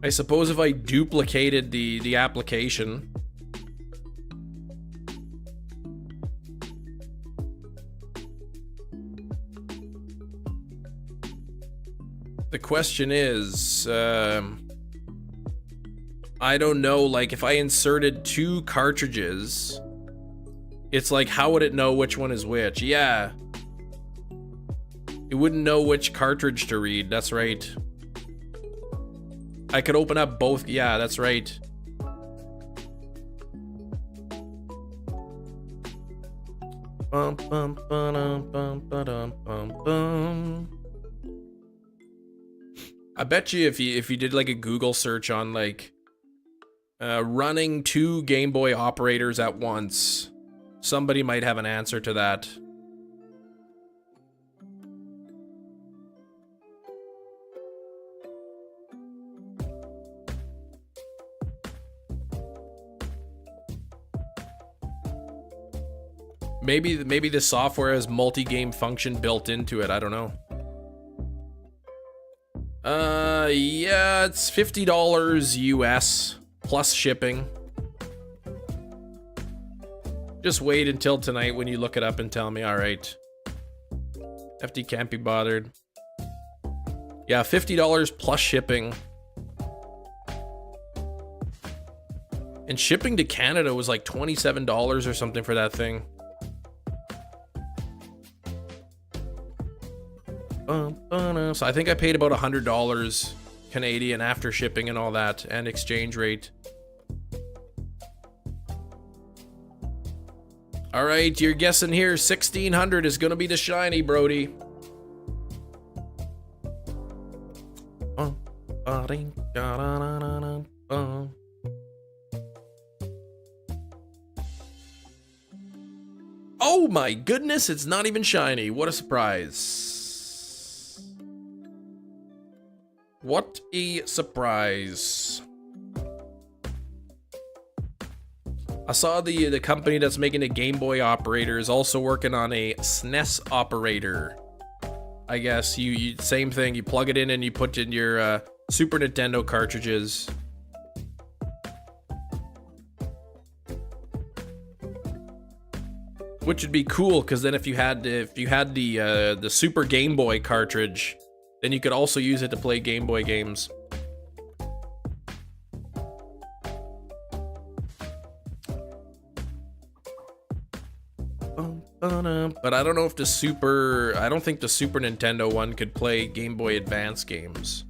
[SPEAKER 1] I suppose if I duplicated the application. The question is, I don't know, like, if I inserted 2 cartridges, it's like, how would it know which one is which? Yeah. It wouldn't know which cartridge to read, that's right. I could open up both, yeah, that's right. Bum, bum, ba-dum, bum, ba-dum, bum, bum. I bet you if you did like a Google search on like running 2 Game Boy operators at once, somebody might have an answer to that. Maybe the software has multi-game function built into it, I don't know. Yeah, it's $50 US plus shipping. Just wait until tonight when you look it up and tell me, alright. FD can't be bothered. Yeah, $50 plus shipping. And shipping to Canada was like $27 or something for that thing. So I think I paid about $100 Canadian after shipping and all that, and exchange rate. All right, you're guessing here 1600 is gonna be the shiny, Brody. Oh my goodness, it's not even shiny. What a surprise. What a surprise. I saw the company that's making a Game Boy operator is also working on a SNES operator. I guess you same thing, you plug it in and you put in your Super Nintendo cartridges. Which would be cool, because then if you had the Super Game Boy cartridge, then you could also use it to play Game Boy games. But I don't know if I don't think the Super Nintendo one could play Game Boy Advance games.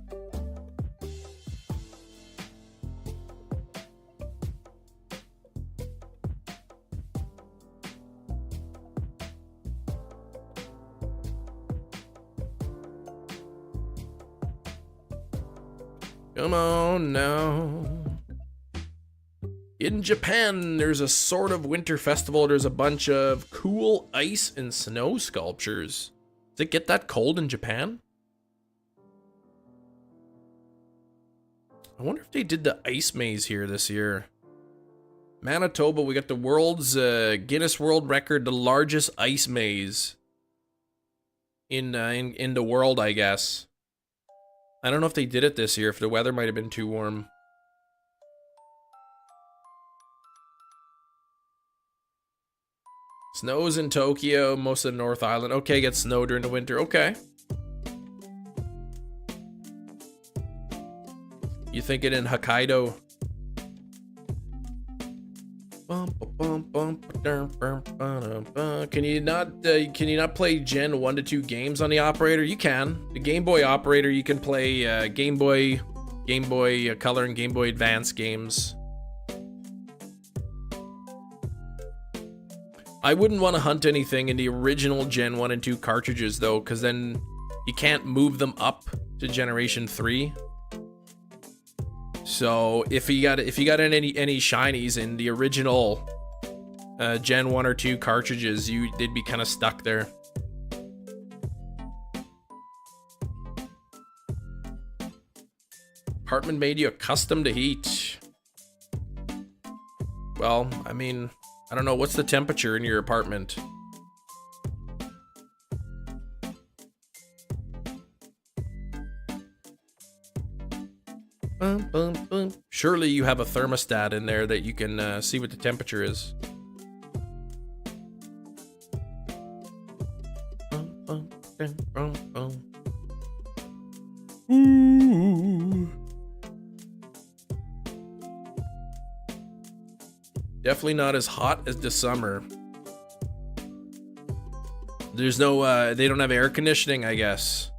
[SPEAKER 1] Come on now. In Japan, there's a sort of winter festival. There's a bunch of cool ice and snow sculptures. Does it get that cold in Japan? I wonder if they did the ice maze here this year. Manitoba, we got the world's Guinness World Record, the largest ice maze in the world, I guess. I don't know if they did it this year, if the weather might have been too warm. Snows in Tokyo, most of the North Island. Okay, get snow during the winter. Okay. You think it in Hokkaido? Can you not play Gen 1 to 2 games on the operator? You can. The Game Boy operator, you can play Game Boy Color and Game Boy Advance games. I wouldn't want to hunt anything in the original Gen 1 and 2 cartridges though, because then you can't move them up to Generation 3. So if you got any shinies in the original Gen 1 or 2 cartridges, they'd be kind of stuck there. Apartment made you accustomed to heat. Well, I mean, I don't know, what's the temperature in your apartment? Surely you have a thermostat in there that you can see what the temperature is. Ooh. Definitely not as hot as the summer. There's no, they don't have air conditioning, I guess.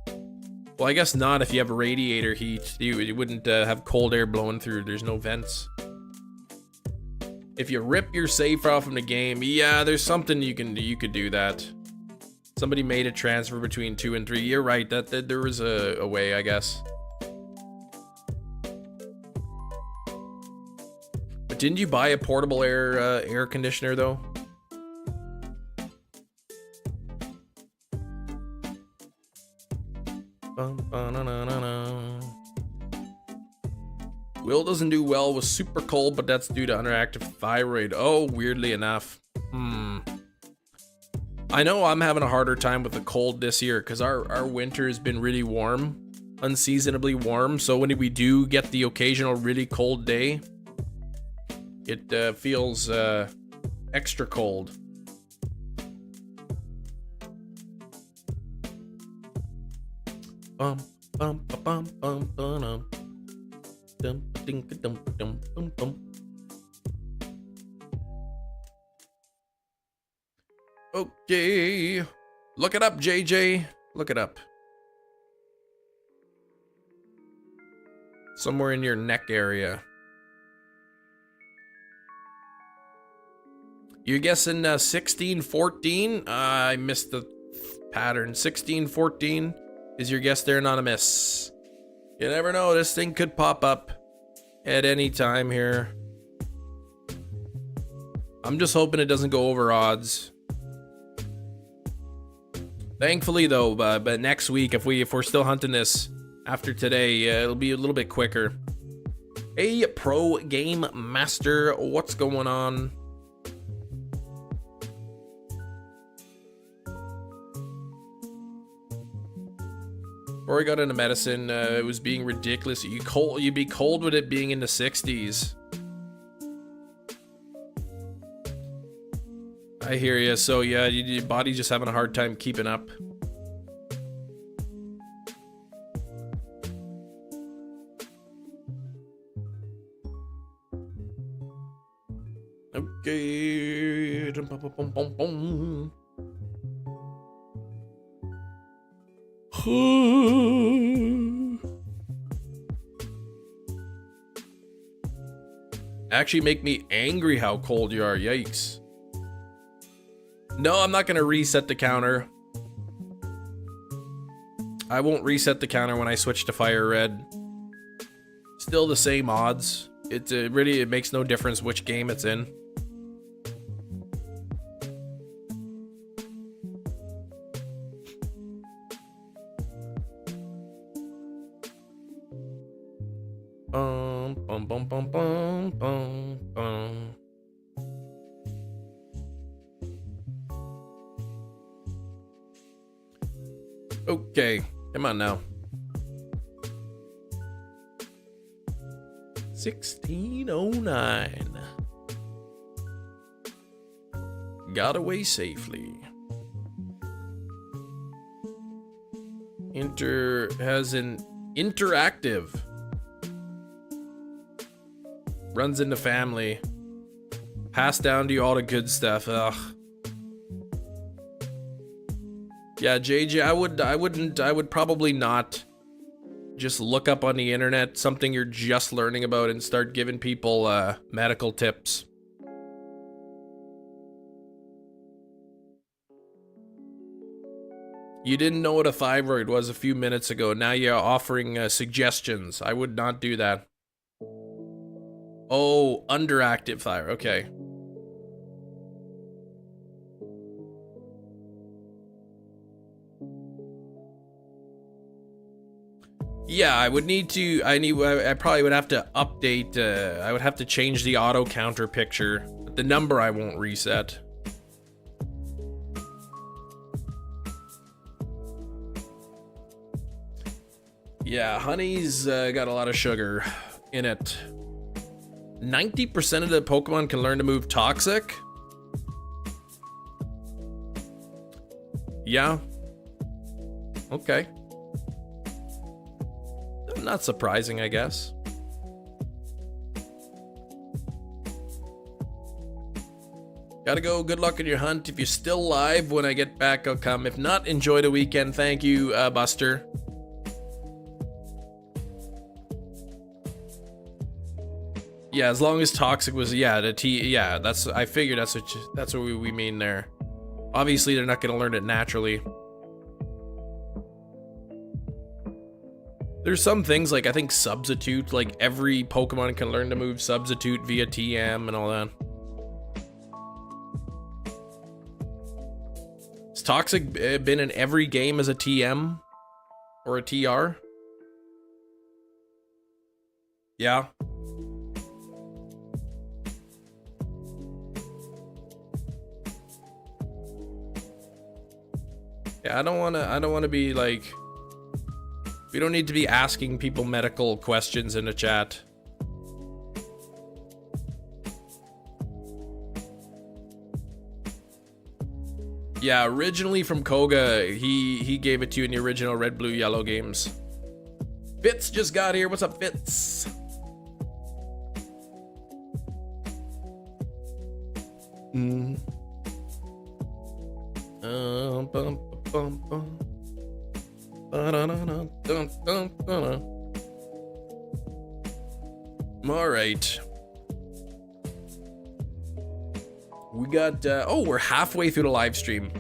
[SPEAKER 1] Well, I guess not if you have radiator heat. You wouldn't have cold air blowing through. There's no vents. If you rip your save file from the game, yeah, there's something you could do that. Somebody made a transfer between 2 and 3. You're right, that there was a way, I guess. But didn't you buy a portable air conditioner though? Will doesn't do well with super cold, but that's due to underactive thyroid. Oh, weirdly enough. I know I'm having a harder time with the cold this year because our winter has been really warm, unseasonably warm. So when we do get the occasional really cold day, it feels extra cold. Okay, look it up, JJ. Look it up. Somewhere in your neck area. You're guessing 1614? I missed the pattern. 1614 is your guess there, Anonymous. You never know, this thing could pop up at any time here. I'm just hoping it doesn't go over odds. Thankfully though, but next week, if we're still hunting this after today, it'll be a little bit quicker. Hey, Pro Game Master, what's going on? Before I got into medicine, it was being ridiculous. You'd be cold with it being in the 60s. I hear you. So yeah, your body's just having a hard time keeping up. Okay. Actually make me angry how cold you are. Yikes. No, I'm not gonna reset the counter. I won't reset the counter when I switch to Fire Red. Still the same odds. It makes no difference which game it's in. Bum bum bum bum bum bum. Okay, come on now. 1609. Got away safely. Has an interactive. Runs in the family. Passed down to you all the good stuff. Ugh. Yeah, JJ, I would probably not just look up on the internet something you're just learning about and start giving people medical tips. You didn't know what a thyroid was a few minutes ago. Now you're offering suggestions. I would not do that. Oh, underactive thyroid. Okay. Yeah, I would need to. I probably would have to update. I would have to change the auto counter picture. But the number I won't reset. Yeah, honey's got a lot of sugar in it. 90% of the Pokemon can learn to move toxic? Yeah. Okay. Not surprising, I guess. Gotta go. Good luck in your hunt. If you're still live when I get back, I'll come. If not, enjoy the weekend. Thank you, Buster. Yeah, as long as toxic was, yeah, that's, I figured that's what we mean there. Obviously, they're not gonna learn it naturally. There's some things like, I think substitute, like every Pokemon can learn to move substitute via TM and all that. Has toxic been in every game as a TM or a TR? Yeah. Yeah, I don't wanna be like, we don't need to be asking people medical questions in the chat. Yeah, originally from Koga, he gave it to you in the original Red, Blue, Yellow games. Fitz just got here. What's up, Fitz? Bum, bum, bum. All right. We got, oh, we're halfway through the live stream.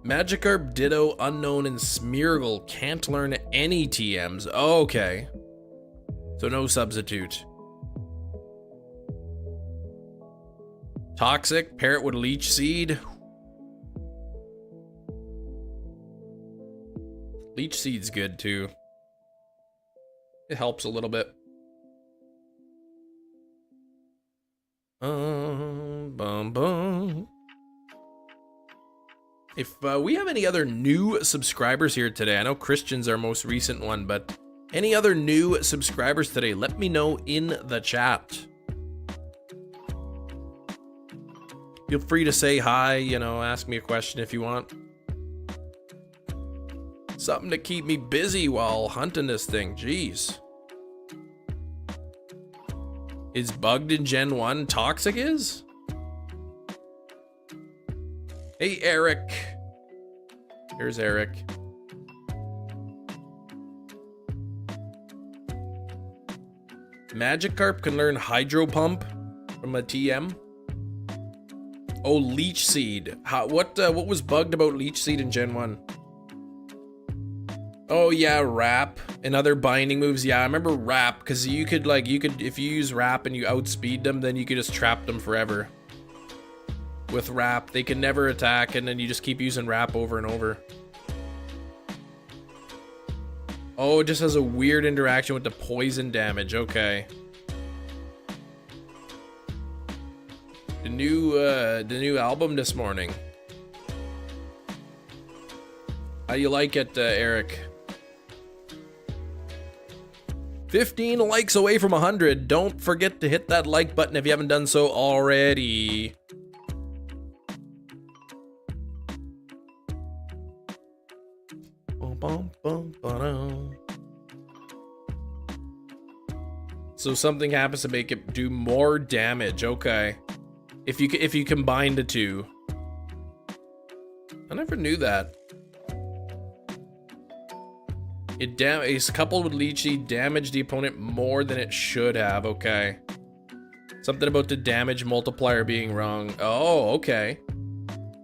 [SPEAKER 1] Magikarp, Ditto, Unknown, and Smeargle can't learn any TMs. Okay. So no substitute. Toxic, Parrot with Leech Seed. Leech Seed's good too. It helps a little bit. Bum, bum. If we have any other new subscribers here today, I know Christian's our most recent one, but any other new subscribers today, let me know in the chat. Feel free to say hi, you know, ask me a question if you want. Something to keep me busy while hunting this thing, jeez. Is bugged in Gen 1 Toxic is? Hey, Eric. Here's Eric. Magikarp can learn Hydro Pump from a TM. Oh, Leech Seed. What was bugged about Leech Seed in Gen 1? Oh yeah, Wrap and other binding moves. Yeah, I remember Wrap, because you could if you use Wrap and you outspeed them, then you could just trap them forever. With Wrap, they can never attack, and then you just keep using Wrap over and over. Oh, it just has a weird interaction with the poison damage. Okay. The new album this morning. How you like it, Eric? 15 likes away from 100. Don't forget to hit that like button if you haven't done so already. So something happens to make it do more damage. Okay. If you combine the two. I never knew that. It's coupled with Leech Seed, damage the opponent more than it should have. Okay. Something about the damage multiplier being wrong. Oh, okay.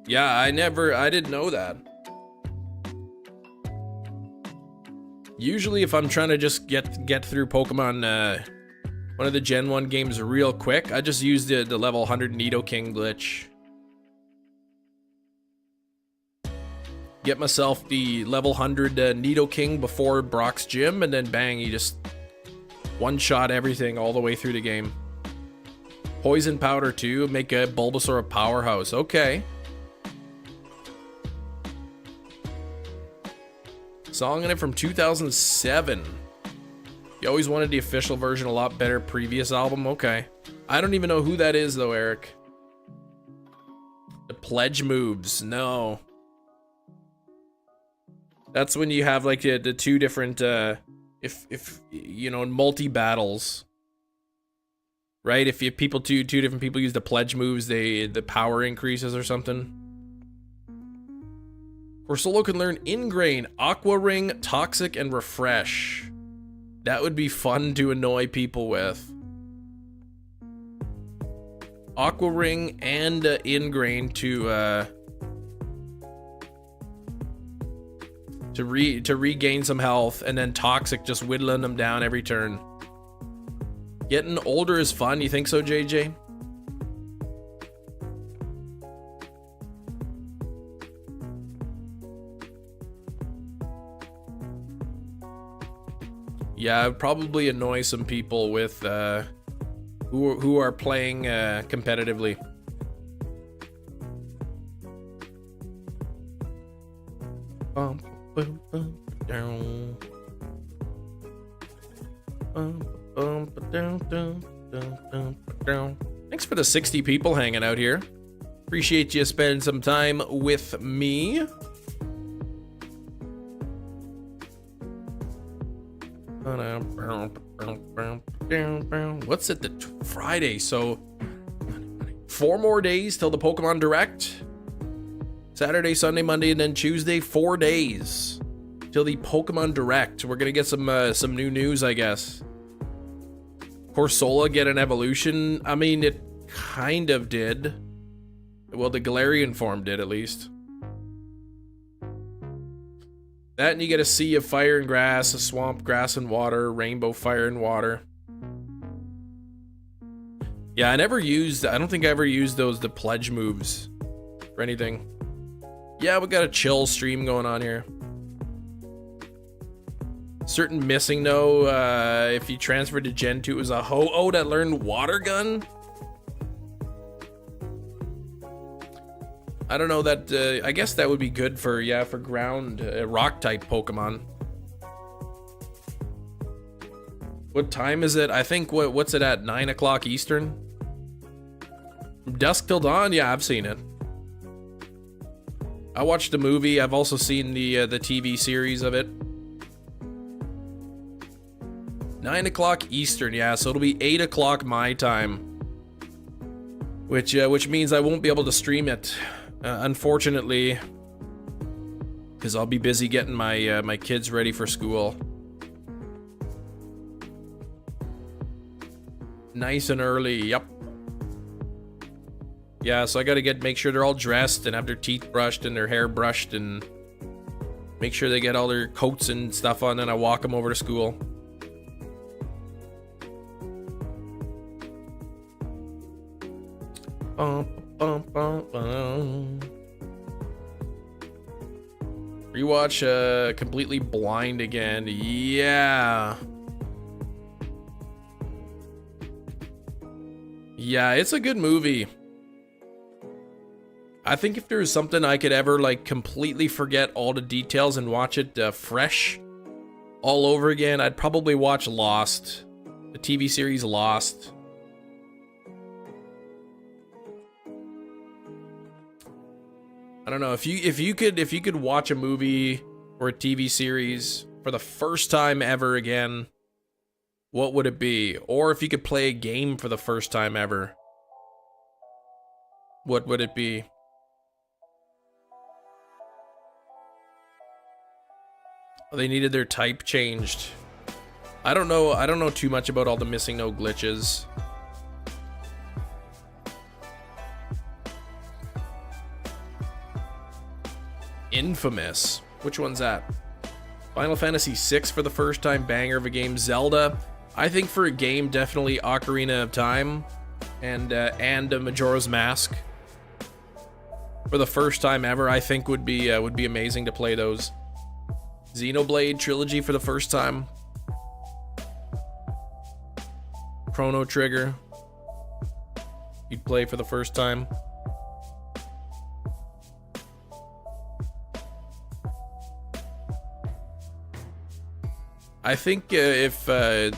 [SPEAKER 1] Yeah, I didn't know that. Usually if I'm trying to just get through Pokemon, one of the Gen 1 games real quick, I just use the level 100 Nidoking glitch. Get myself the level 100 Nidoking before Brock's gym, and then bang, you just one-shot everything all the way through the game. Poison Powder too, make a Bulbasaur a powerhouse. Okay. Song in it from 2007. You always wanted the official version a lot better, previous album. Okay. I don't even know who that is though, Eric. The pledge moves. No. That's when you have like the two different if you know, in multi battles. Right? If two different people use the pledge moves, the power increases or something. Solo can learn Ingrain, Aqua Ring, Toxic, and Refresh. That would be fun to annoy people with. Aqua Ring and Ingrain to regain some health, and then Toxic just whittling them down every turn. Getting older is fun. You think so, JJ? Yeah, it would probably annoy some people with who are playing competitively. Thanks for the 60 people hanging out here. Appreciate you spending some time with me. What's it? Friday, so 4 more days till the Pokemon Direct. Saturday, Sunday, Monday, and then Tuesday. 4 days till the Pokemon Direct. We're gonna get some new news, I guess. Corsola get an evolution. I mean, it kind of did. Well, the Galarian form did, at least. That, and you get a sea of fire and grass, a swamp, grass and water, rainbow, fire and water. Yeah, I don't think I ever used the pledge moves for anything. Yeah, we got a chill stream going on here. Certain missing though, if you transferred to Gen 2, it was a ho-oh that learned water gun? I don't know, that, I guess that would be good for, yeah, for ground, rock type Pokemon. What time is it? I think, what's it at, 9 o'clock Eastern? From dusk till dawn? Yeah, I've seen it. I watched the movie, I've also seen the TV series of it. 9 o'clock Eastern, yeah, so it'll be 8 o'clock my time. Which means I won't be able to stream it. Unfortunately, because I'll be busy getting my my kids ready for school. Nice and early, yep. Yeah, so I gotta make sure they're all dressed and have their teeth brushed and their hair brushed and make sure they get all their coats and stuff on, and I walk them over to school. Rewatch Completely Blind again. Yeah. Yeah, it's a good movie. I think if there was something I could ever like completely forget all the details and watch it fresh all over again, I'd probably watch Lost. The TV series Lost. I don't know, if you could watch a movie or a TV series for the first time ever again, what would it be? Or if you could play a game for the first time ever, what would it be? They needed their type changed. I don't know too much about all the missing no glitches. Infamous. Which one's that? Final Fantasy VI for the first time, banger of a game. Zelda. I think for a game, definitely Ocarina of Time and Majora's Mask. For the first time ever, I think would be amazing to play those. Xenoblade Trilogy for the first time. Chrono Trigger. You'd play for the first time. I think if the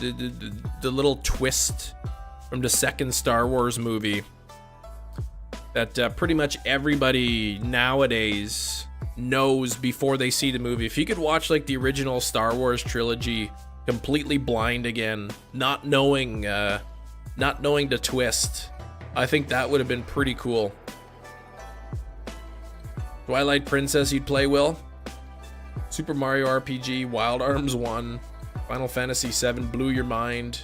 [SPEAKER 1] little twist from the second Star Wars movie that pretty much everybody nowadays knows before they see the movie. If you could watch like the original Star Wars trilogy completely blind again, not knowing the twist, I think that would have been pretty cool. Twilight Princess you'd play, Will? Super Mario RPG, Wild Arms 1, Final Fantasy 7 blew your mind.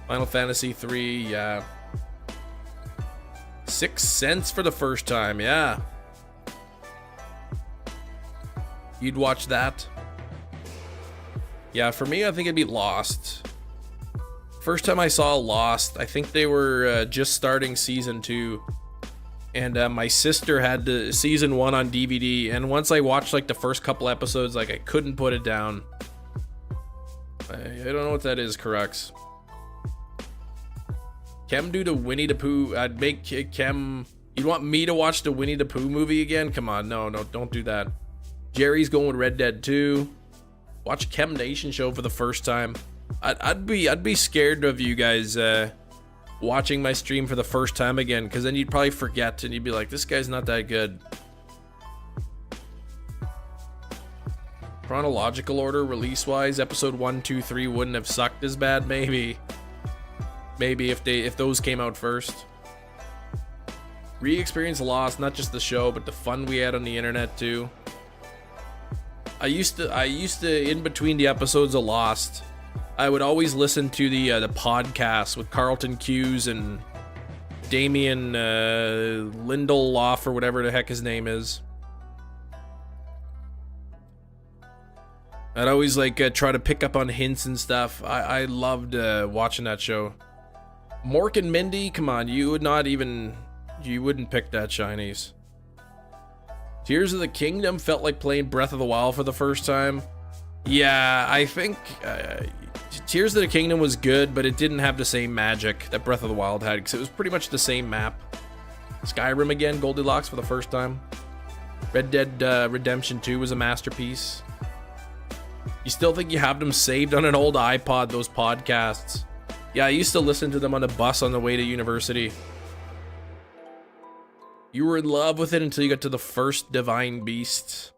[SPEAKER 1] Final Fantasy 3, yeah. Sixth Sense for the first time, yeah. You'd watch that? Yeah, for me, I think it'd be Lost. First time I saw Lost, I think they were just starting season 2. And my sister had the season 1 on DVD. And once I watched like the first couple episodes, like I couldn't put it down. I don't know what that is, Crux. Kem do the Winnie the Pooh. I'd make Kem. You'd want me to watch the Winnie the Pooh movie again? Come on, no, don't do that. Jerry's going with Red Dead 2. Watch Chem Nation show for the first time. I'd be scared of you guys watching my stream for the first time again, because then you'd probably forget and you'd be like, this guy's not that good. Chronological order, release-wise, episode 1, 2, 3 wouldn't have sucked as bad, maybe. Maybe if those came out first. Re-experience Lost, not just the show, but the fun we had on the internet too. I used to in between the episodes of Lost, I would always listen to the podcast with Carlton Cuse and Damien Lindelof or whatever the heck his name is. I'd always like try to pick up on hints and stuff. I loved watching that show. Mork and Mindy, come on, you wouldn't pick that shinies. Tears of the Kingdom felt like playing Breath of the Wild for the first time. Yeah, I think Tears of the Kingdom was good, but it didn't have the same magic that Breath of the Wild had, because it was pretty much the same map. Skyrim again, Goldilocks for the first time. Red Dead Redemption 2 was a masterpiece. You still think you have them saved on an old iPod, those podcasts? Yeah, I used to listen to them on the bus on the way to university. You were in love with it until you got to the first Divine Beast.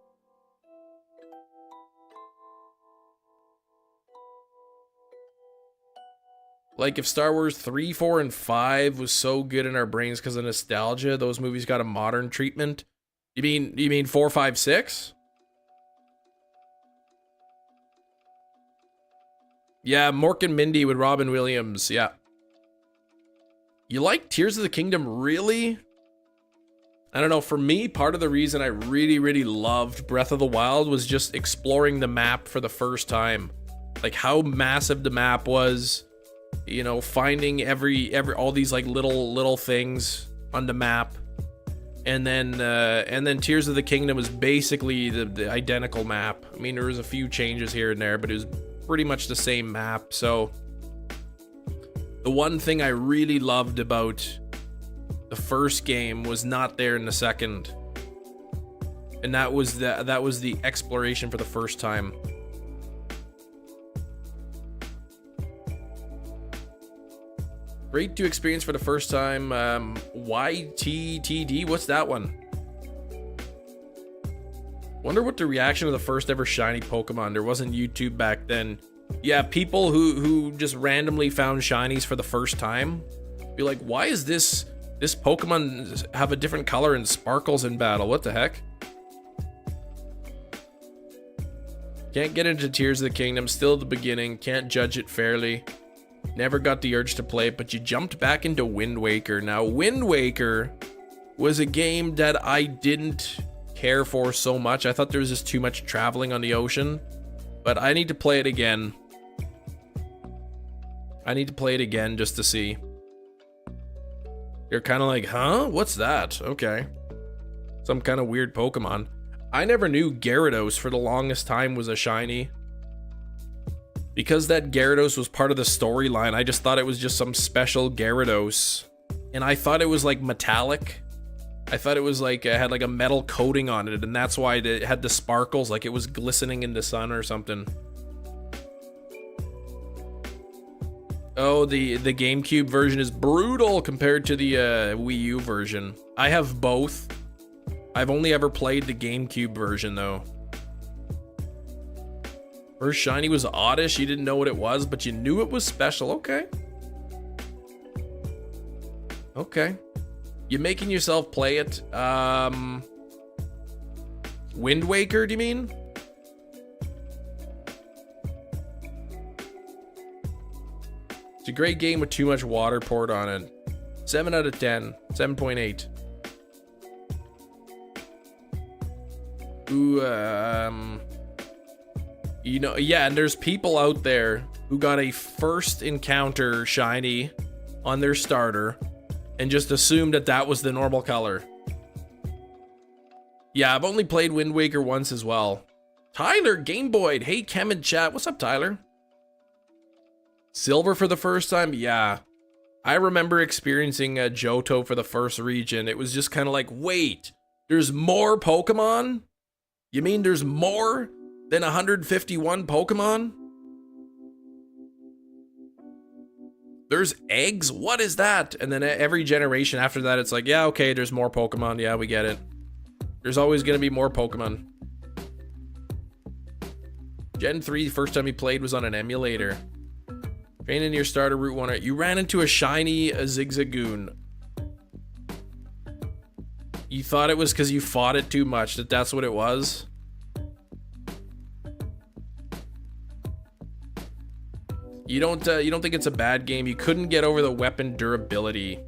[SPEAKER 1] Like, if Star Wars 3, 4, and 5 was so good in our brains because of nostalgia, those movies got a modern treatment. You mean 4, 5, 6? Yeah, Mork and Mindy with Robin Williams, yeah. You like Tears of the Kingdom, really? I don't know, for me, part of the reason I really, really loved Breath of the Wild was just exploring the map for the first time. Like, how massive the map was, you know, finding all these like little things on the map. And then Tears of the Kingdom was basically the identical map. I mean, there was a few changes here and there, but it was pretty much the same map. So the one thing I really loved about the first game was not there in the second, and that was the exploration for the first time. Great to experience for the first time. YTTD, what's that one? Wonder what the reaction of the first ever shiny Pokemon. There wasn't YouTube back then. Yeah, people who just randomly found shinies for the first time be like, why is this Pokemon have a different color and sparkles in battle? What the heck? Can't get into Tears of the Kingdom, still at the beginning, can't judge it fairly. Never got the urge to play it, but you jumped back into Wind Waker. Now, Wind Waker was a game that I didn't care for so much. I thought there was just too much traveling on the ocean, but I need to play it again. I need to play it again just to see. You're kind of like, huh? What's that? Okay. Some kind of weird Pokemon. I never knew Gyarados for the longest time was a shiny. Because that Gyarados was part of the storyline, I just thought it was just some special Gyarados. And I thought it was like metallic. I thought it was like, it had like a metal coating on it, and that's why it had the sparkles, like it was glistening in the sun or something. Oh, the GameCube version is brutal compared to the Wii U version. I have both. I've only ever played the GameCube version though. First shiny was Oddish. You didn't know what it was, but you knew it was special. Okay. Okay. You making yourself play it? Wind Waker, do you mean? It's a great game with too much water poured on it. 7 out of 10. 7.8. Ooh, you know, yeah, and there's people out there who got a first encounter shiny on their starter and just assumed that that was the normal color. Yeah, I've only played Wind Waker once as well. Tyler, Game Boy. Hey, Chem in chat. What's up, Tyler? Silver for the first time? Yeah. I remember experiencing Johto for the first region. It was just kind of like, wait, there's more Pokemon? You mean there's more than 151 Pokemon? There's eggs? What is that? And then every generation after that, it's like, yeah, okay, there's more Pokemon. Yeah, we get it. There's always going to be more Pokemon. Gen 3, first time you played was on an emulator. Training your starter Route 1. You ran into a shiny Zigzagoon. You thought it was because you fought it too much, that's what it was? You don't think it's a bad game? You couldn't get over the weapon durability.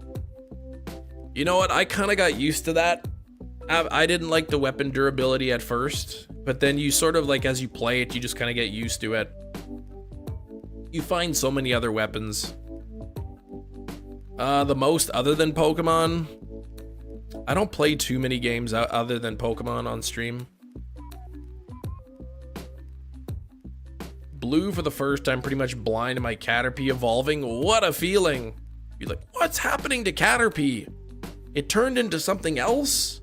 [SPEAKER 1] You know what? I kind of got used to that. I didn't like the weapon durability at first, but then you sort of like, as you play it, you just kind of get used to it. You find so many other weapons. The most other than Pokemon, I don't play too many games other than Pokemon on stream. Blue for the first time, pretty much blind to my Caterpie evolving. What a feeling. You're like, what's happening to Caterpie? It turned into something else?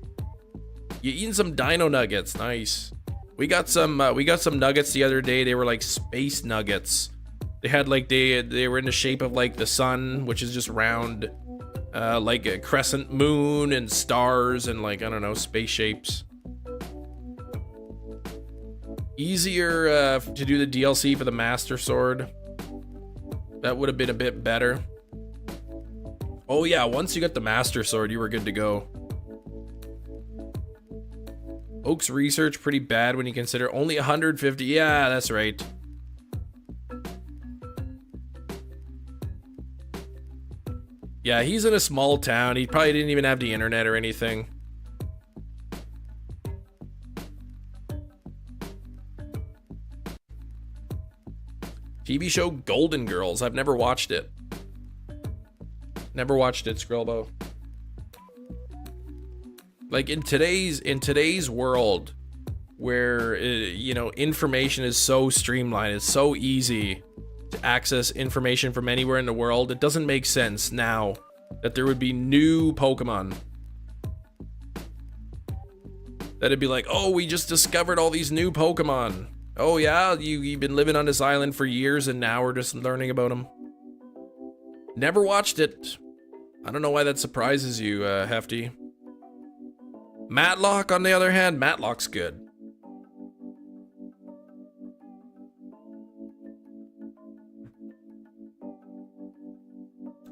[SPEAKER 1] You eating some dino nuggets, nice. We got some nuggets the other day. They were like space nuggets. They had like, they were in the shape of like the sun, which is just round, like a crescent moon and stars and like, I don't know, space shapes. Easier to do the DLC for the Master Sword. That would have been a bit better. Oh yeah, once you got the Master Sword, you were good to go. Oak's research pretty bad when you consider only 150. Yeah, that's right. Yeah, he's in a small town. He probably didn't even have the internet or anything. TV show Golden Girls. I've never watched it. Never watched it, Skrillbo. Like in today's world, where you know, information is so streamlined, it's so easy to access information from anywhere in the world. It doesn't make sense now that there would be new Pokemon. That'd be like, oh, we just discovered all these new Pokemon. Oh yeah, you've been living on this island for years and now we're just learning about them. Never watched it. I don't know why that surprises you, Hefty. Matlock, on the other hand, Matlock's good.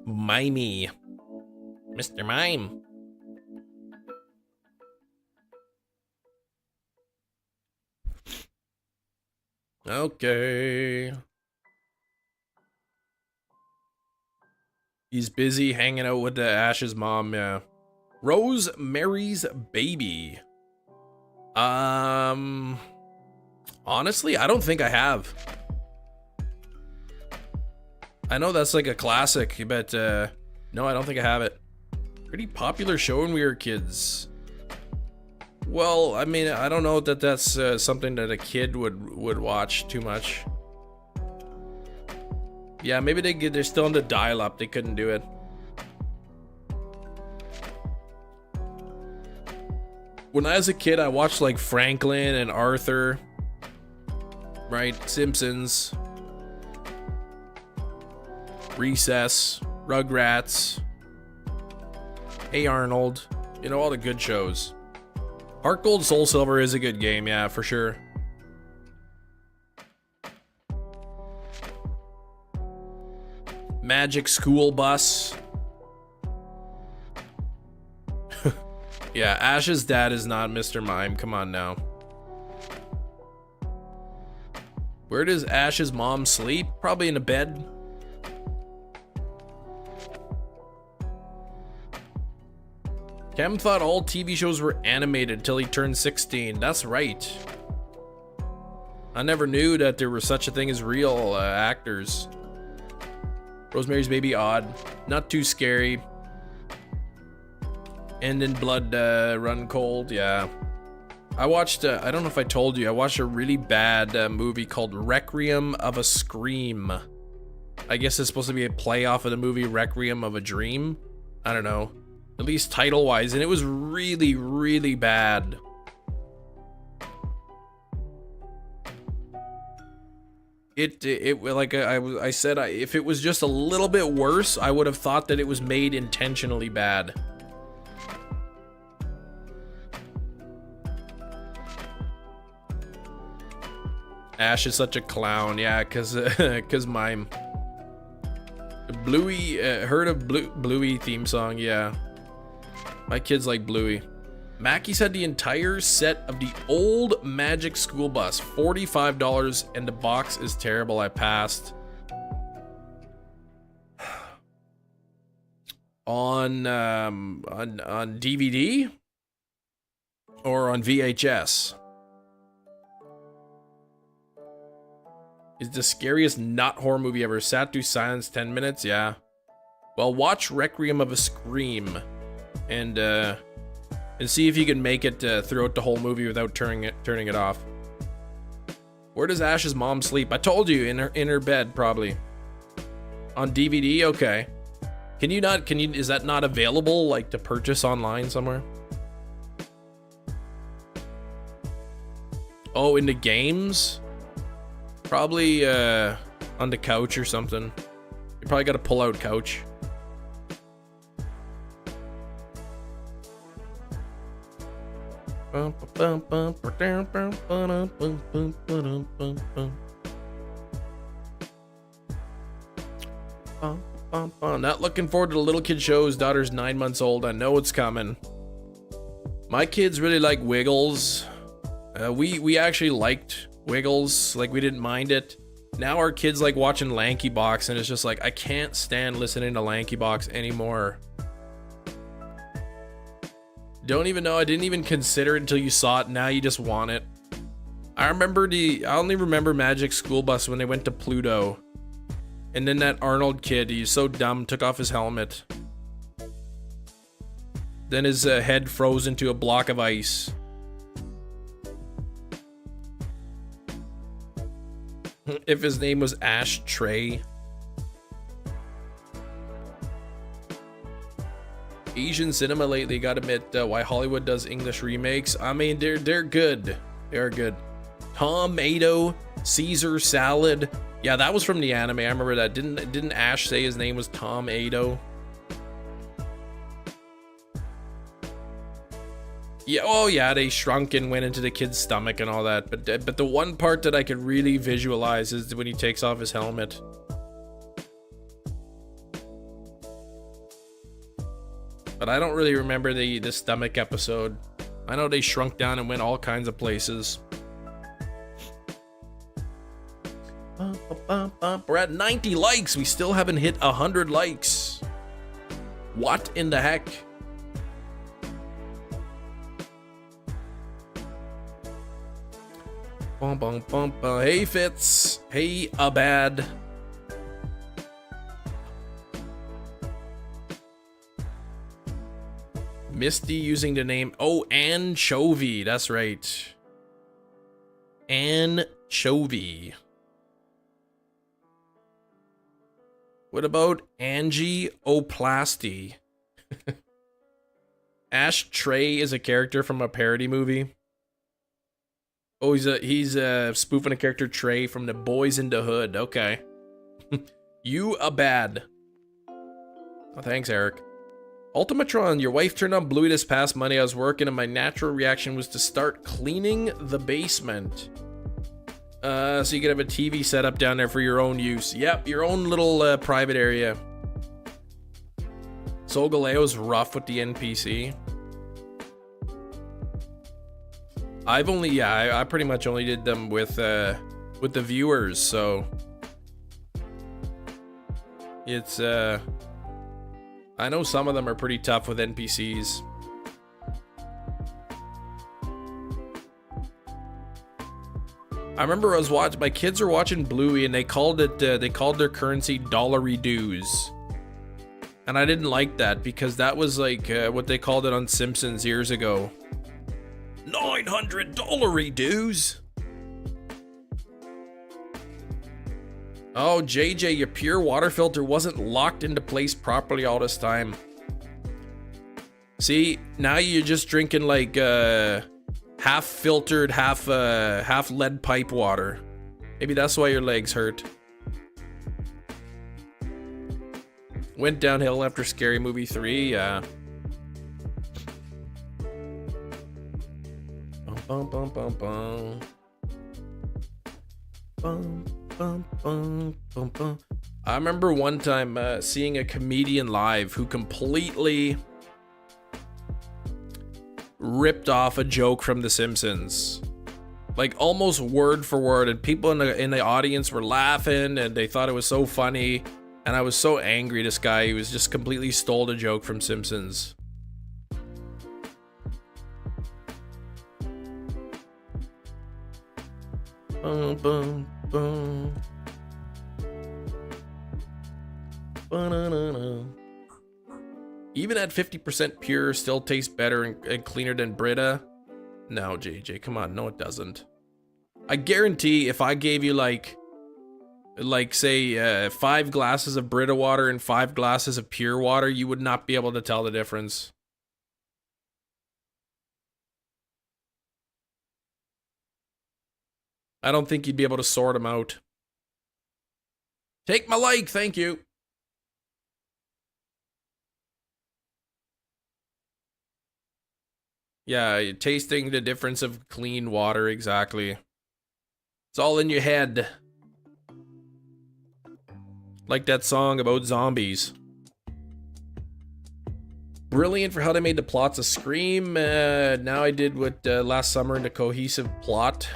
[SPEAKER 1] Mimey. Mr. Mime. Okay. He's busy hanging out with the Ash's mom, yeah. Rosemary's Baby. Honestly, I don't think I have. I know that's like a classic, but no, I don't think I have it. Pretty popular show when we were kids. Well, I mean, I don't know that that's something that a kid would watch too much. Yeah, maybe they're still in the dial-up. They couldn't do it. When I was a kid, I watched like Franklin and Arthur, right? Simpsons, Recess, Rugrats, Hey Arnold, you know, all the good shows. Heart Gold Soul Silver is a good game, yeah, for sure. Magic School Bus. Yeah, Ash's dad is not Mr. Mime. Come on now. Where does Ash's mom sleep? Probably in a bed. Cam thought all TV shows were animated till he turned 16. That's right. I never knew that there was such a thing as real actors. Rosemary's Baby, odd. Not too scary. And in Blood Run Cold, yeah. I watched, I don't know if I told you, I watched a really bad movie called Requiem of a Scream. I guess it's supposed to be a play off of the movie Requiem of a Dream. I don't know. At least title-wise, and it was really, really bad. It like I said, if it was just a little bit worse, I would have thought that it was made intentionally bad. Ash is such a clown, yeah, cause Mime. Bluey, heard of Bluey theme song, yeah. My kids like Bluey. Mackie said the entire set of the old Magic School Bus, $45, and the box is terrible. I passed. On DVD or on VHS? Is the scariest not horror movie ever. Sat through silence 10 minutes? Yeah. Well, watch Requiem of a Scream and see if you can make it throughout the whole movie without turning it off. Where does Ash's mom sleep? I told you, in her bed, probably. On DVD? Okay. Is that not available, like, to purchase online somewhere? Oh, in the games? Probably on the couch or something. You probably got a pull-out couch. Not looking forward to the little kid show. His daughter's 9 months old. I know it's coming. My kids really like Wiggles. We actually liked Wiggles. Like, we didn't mind it. Now our kids like watching Lanky Box, and it's just like, I can't stand listening to Lanky Box anymore. Don't even know. I didn't even consider it until you saw it. Now you just want it. I only remember Magic School Bus when they went to Pluto. And then that Arnold kid, he's so dumb, took off his helmet. Then his head froze into a block of ice. If his name was Ash Trey. Asian cinema lately, gotta admit, why Hollywood does English remakes. I mean, they're good. They're good. Tomato, Caesar salad. Yeah, that was from the anime. I remember that. Didn't Ash say his name was Tomato? Yeah. Oh yeah, they shrunk and went into the kid's stomach and all that. But the one part that I could really visualize is when he takes off his helmet. But I don't really remember the stomach episode. I know they shrunk down and went all kinds of places. We're at 90 likes. We still haven't hit 100 likes. What in the heck? Hey Fitz. Hey Abad. Misty using the name. Oh, Anchovy. That's right. Anchovy. What about Angioplasty? Ash Trey is a character from a parody movie. Oh, he's spoofing a character Trey from the Boys in the Hood. Okay. You a bad. Oh, thanks, Eric. Ultimatron, your wife turned on Bluey this past Monday. I was working and my natural reaction was to start cleaning the basement. So you can have a TV set up down there for your own use. Yep, your own little private area. Sol Galeo's rough with the NPC. I pretty much only did them with the viewers, so it's I know some of them are pretty tough with NPCs. I remember my kids were watching Bluey and they called their currency dollary dues. And I didn't like that because that was like what they called it on Simpsons years ago. 900 dollary dues. Oh, JJ, your pure water filter wasn't locked into place properly all this time. See, now you're just drinking like half filtered, half lead pipe water. Maybe that's why your legs hurt. Went downhill after Scary Movie 3, yeah. Bum, bum, bum, bum. Bum, bum, bum, bum, bum. I remember one time seeing a comedian live who completely ripped off a joke from The Simpsons, like almost word for word, and people in the audience were laughing and they thought it was so funny, and I was so angry. This guy, he was just completely stole a joke from Simpsons. Bum, bum, bum. Ba-na-na-na. Even at 50% pure, still tastes better and cleaner than Brita. No, JJ, come on. No, it doesn't. I guarantee if I gave you like say 5 glasses of Brita water and 5 glasses of pure water, you would not be able to tell the difference. I don't think you'd be able to sort them out. Take my like, thank you. Yeah, tasting the difference of clean water, exactly. It's all in your head. Like that song about zombies. Brilliant for how they made the plots a scream. Now I did what last summer in a cohesive plot.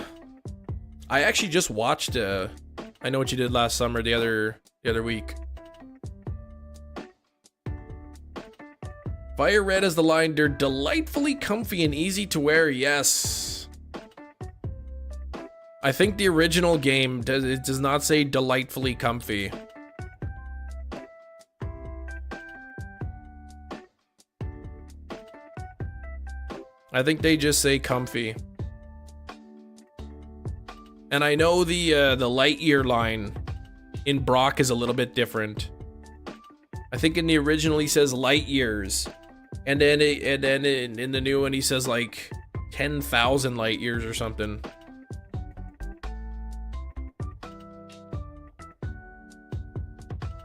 [SPEAKER 1] I actually just watched I Know What You Did Last Summer the other week. Fire Red has the line, "They're delightfully comfy and easy to wear." Yes. I think the original game does not say delightfully comfy. I think they just say comfy. And I know the Lightyear line in Brock is a little bit different. I think in the original he says light years, and then in the new one he says like 10,000 light years or something.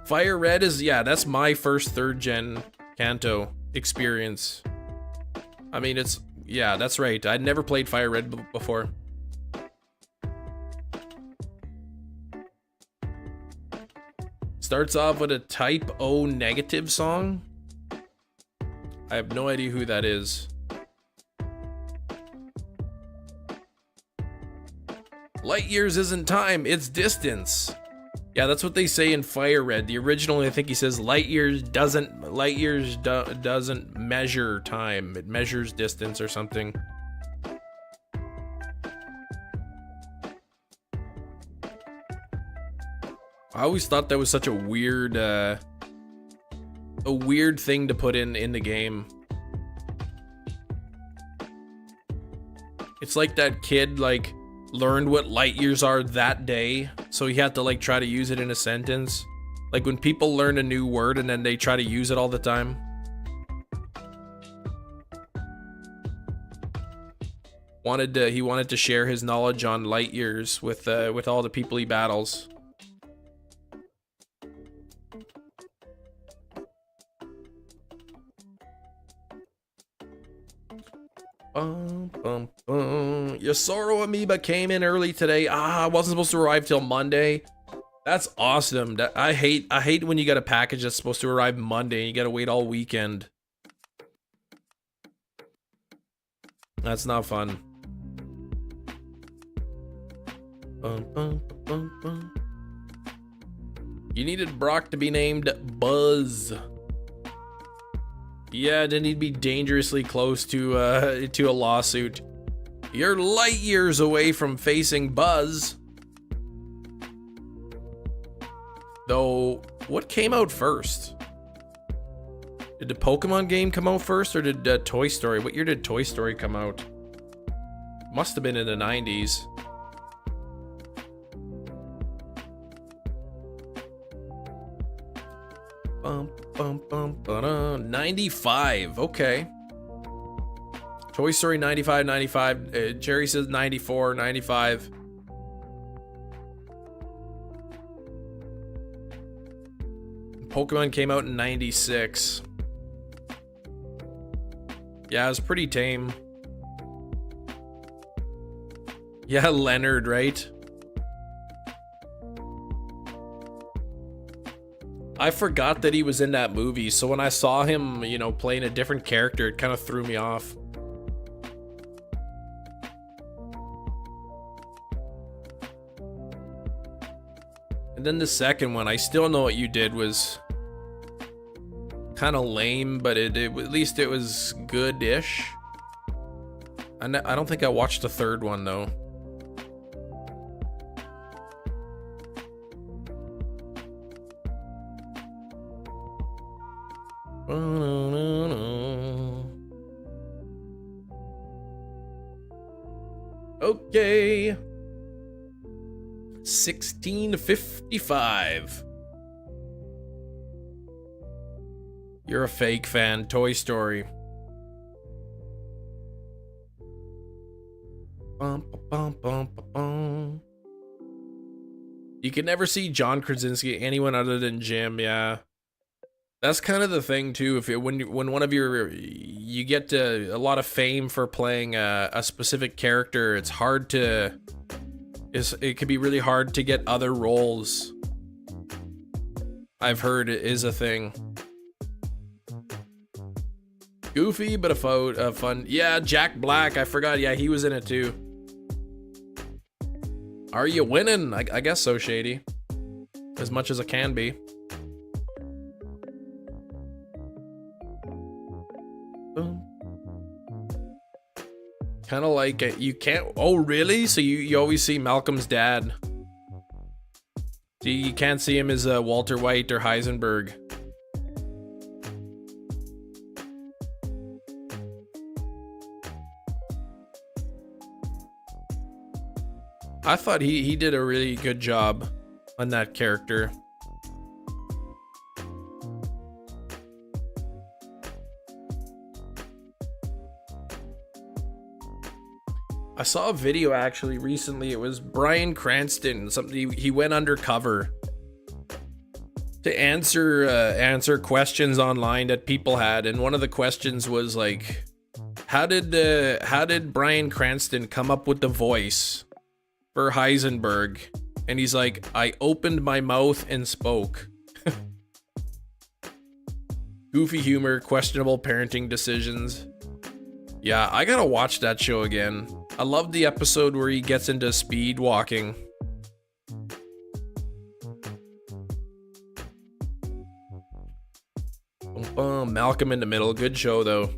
[SPEAKER 1] Fire Red is, yeah, that's my first 3rd gen Kanto experience. I mean, it's, yeah, that's right. I'd never played Fire Red before. Starts off with a Type O negative song. I have no idea who that is. Light years isn't time, it's distance. Yeah, that's what they say in Fire Red. The original, I think he says light years doesn't measure time. It measures distance or something. I always thought that was such a weird thing to put in the game. It's like that kid like learned what light years are that day, so he had to like try to use it in a sentence. Like when people learn a new word and then they try to use it all the time. He wanted to share his knowledge on light years with all the people he battles. Yosoro Amoeba came in early today. I wasn't supposed to arrive till Monday. That's awesome. I hate when you get a package that's supposed to arrive Monday and you gotta wait all weekend. That's not fun. You needed Brock to be named Buzz. Yeah, then he'd be dangerously close to a lawsuit. You're light years away from facing Buzz. Though, what came out first? Did the Pokemon game come out first, or did Toy Story? What year did Toy Story come out? Must have been in the 90s. Bum, bum, bum, ba-da. 95, okay. Toy Story 95. Jerry says 94, 95. Pokemon came out in 96. Yeah, it was pretty tame. Yeah, Leonard, right? I forgot that he was in that movie, so when I saw him, you know, playing a different character, it kind of threw me off. And then the second one, I Still Know What You Did, was kind of lame, but at least it was good-ish. I don't think I watched the third one, though. Okay. 1655. You're a fake fan. Toy Story. Bum, bum, bum, bum, bum. You can never see John Krasinski anyone other than Jim. Yeah, that's kind of the thing too. When one of you get a lot of fame for playing a specific character, it's hard to. It can be really hard to get other roles. I've heard it is a thing. Goofy, but a fun. Yeah, Jack Black. I forgot. Yeah, he was in it too. Are you winning? I guess so, Shady. As much as it can be. Kind of like you can't. Oh, really? So you always see Malcolm's dad. So you can't see him as Walter White or Heisenberg. I thought he did a really good job on that character. I saw a video actually recently. It was Bryan Cranston. He went undercover to answer questions online that people had, and one of the questions was like, how did Bryan Cranston come up with the voice for Heisenberg? And he's like, I opened my mouth and spoke. Goofy humor, questionable parenting decisions. Yeah, I gotta watch that show again. I love the episode where he gets into speed walking. Malcolm in the Middle, good show though.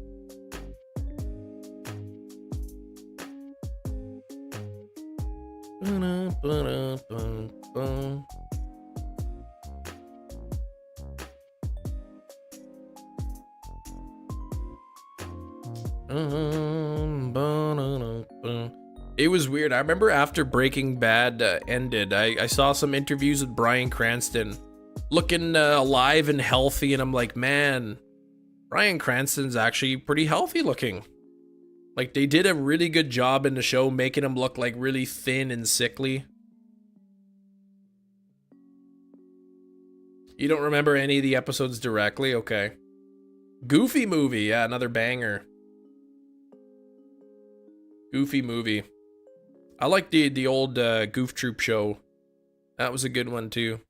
[SPEAKER 1] It was weird. I remember after Breaking Bad ended, I saw some interviews with Bryan Cranston looking alive and healthy, and I'm like, man, Bryan Cranston's actually pretty healthy looking. Like, they did a really good job in the show making him look like really thin and sickly. You don't remember any of the episodes directly? Okay. Goofy movie, yeah, another banger. Goofy movie. I like the old Goof Troop show. That was a good one too.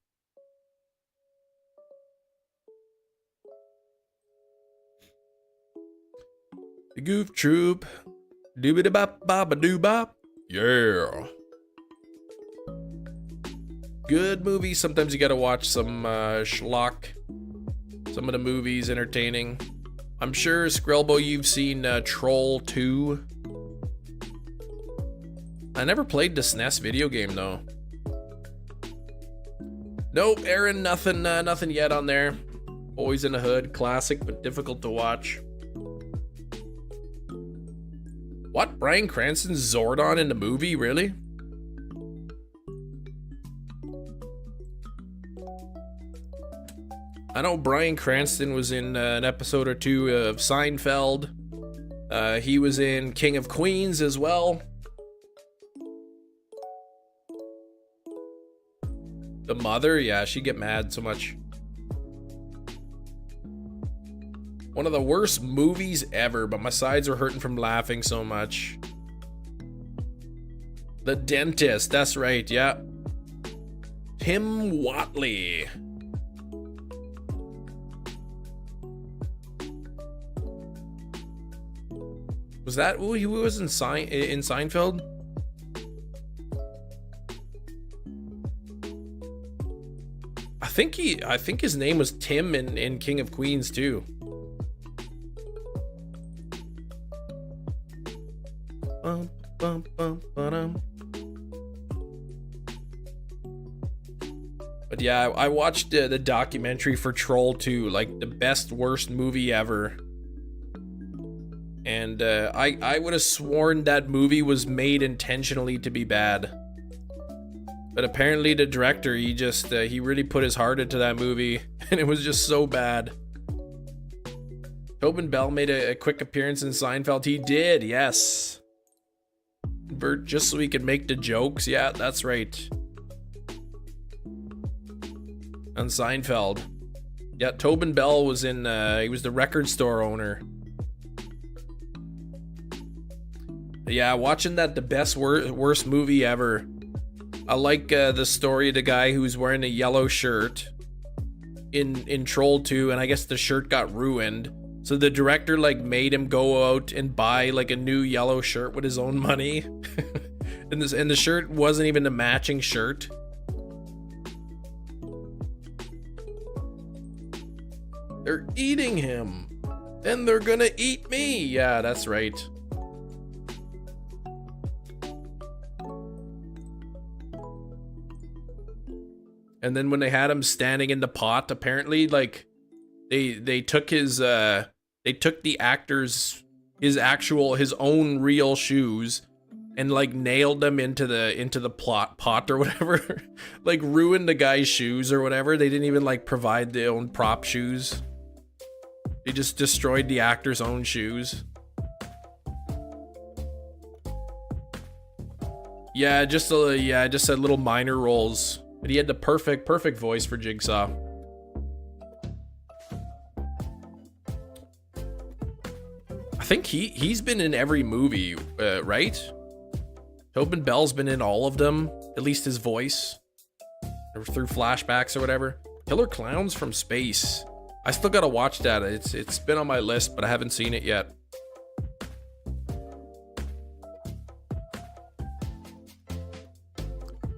[SPEAKER 1] The Goof Troop. Doobity-bop-bop-a-doo-bop. Yeah. Good movie. Sometimes you gotta watch some schlock. Some of the movies entertaining. I'm sure, Skrelbo, you've seen Troll 2. I never played the SNES video game though. Nope, Aaron, nothing yet on there. Boys in the Hood, classic but difficult to watch. What? Bryan Cranston's Zordon in the movie? Really? I know Bryan Cranston was in an episode or two of Seinfeld. He was in King of Queens as well. The mother, yeah, she'd get mad so much. One of the worst movies ever, but my sides were hurting from laughing so much. The Dentist, that's right, yeah. Tim Whatley. Was that who he was in Seinfeld? I think his name was Tim in King of Queens too. But yeah, I watched the documentary for Troll 2, like the best worst movie ever. And I would have sworn that movie was made intentionally to be bad. But apparently the director, he really put his heart into that movie, and it was just so bad. Tobin Bell made a quick appearance in Seinfeld. He did, yes. Bert, just so he could make the jokes. Yeah, that's right. On Seinfeld. Yeah, Tobin Bell was in, he was the record store owner. Yeah, watching that, the best worst movie ever. I like the story of the guy who's wearing a yellow shirt in Troll 2, and I guess the shirt got ruined. So the director like made him go out and buy like a new yellow shirt with his own money. and the shirt wasn't even a matching shirt. They're eating him. And they're gonna eat me. Yeah, that's right. And then when they had him standing in the pot, apparently, like, they took his they took the actor's his own real shoes and like nailed them into the pot or whatever. Like ruined the guy's shoes or whatever. They didn't even like provide their own prop shoes. They just destroyed the actor's own shoes. Yeah, just said little minor roles. But he had the perfect voice for Jigsaw. I think he's been in every movie, right? Tobin Bell's been in all of them, at least his voice, or through flashbacks or whatever. Killer Clowns from Space. I still gotta watch that. It's been on my list, but I haven't seen it yet.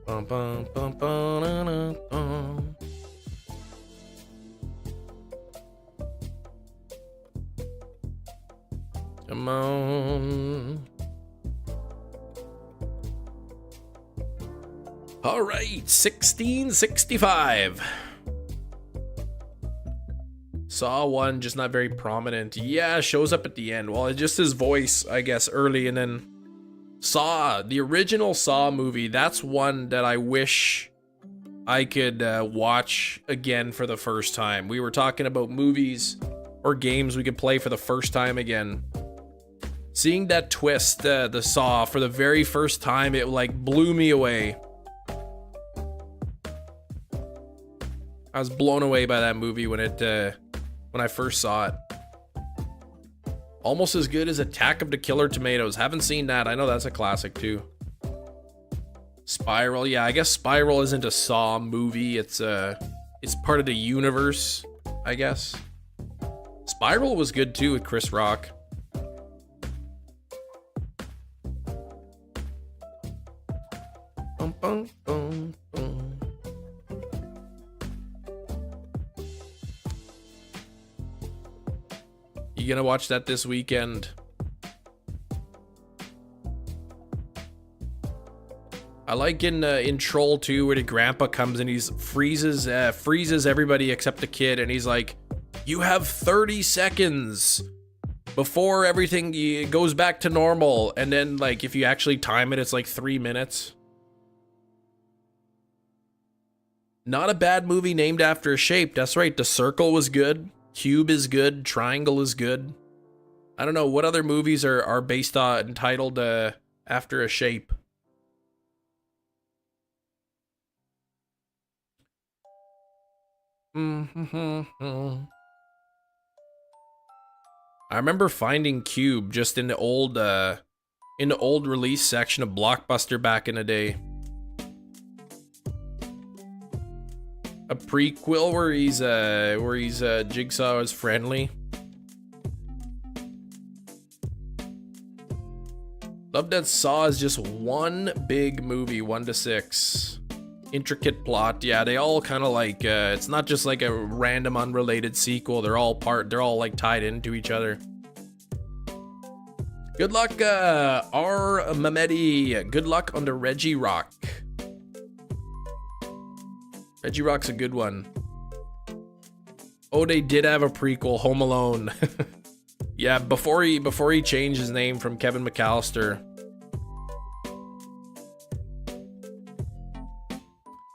[SPEAKER 1] Bum, bum, bum, bum, bum, bum. Come on. All right, 1665. Saw 1, just not very prominent. Yeah, shows up at the end. Well, it's just his voice, I guess, early, and then Saw, the original Saw movie, that's one that I wish I could watch again for the first time. We were talking about movies or games we could play for the first time again. Seeing that twist, the Saw, for the very first time, it like blew me away. I was blown away by that movie when I first saw it. Almost as good as Attack of the Killer Tomatoes. Haven't seen that. I know that's a classic too. Spiral. Yeah, I guess Spiral isn't a Saw movie. It's part of the universe, I guess. Spiral was good too with Chris Rock. Bum, bum, bum, bum. You gonna watch that this weekend? I like in Troll 2 where the grandpa comes and he's freezes everybody except the kid, and he's like, "You have 30 seconds before everything goes back to normal." And then like if you actually time it, it's like 3 minutes. Not a bad movie named after a shape. That's right. The Circle was good. Cube is good. Triangle is good. I don't know what other movies are based on entitled after a shape. I remember finding Cube just in the old release section of Blockbuster back in the day. A prequel where he's Jigsaw is friendly. Love that Saw is just one big movie, 1 to 6. Intricate plot. Yeah, they all kind of like it's not just like a random unrelated sequel. They're all like tied into each other. Good luck, R. Mamedi. Good luck on the Reggie Rock. Reggie Rock's a good one. Oh, they did have a prequel, Home Alone. Yeah, before he changed his name from Kevin McAllister.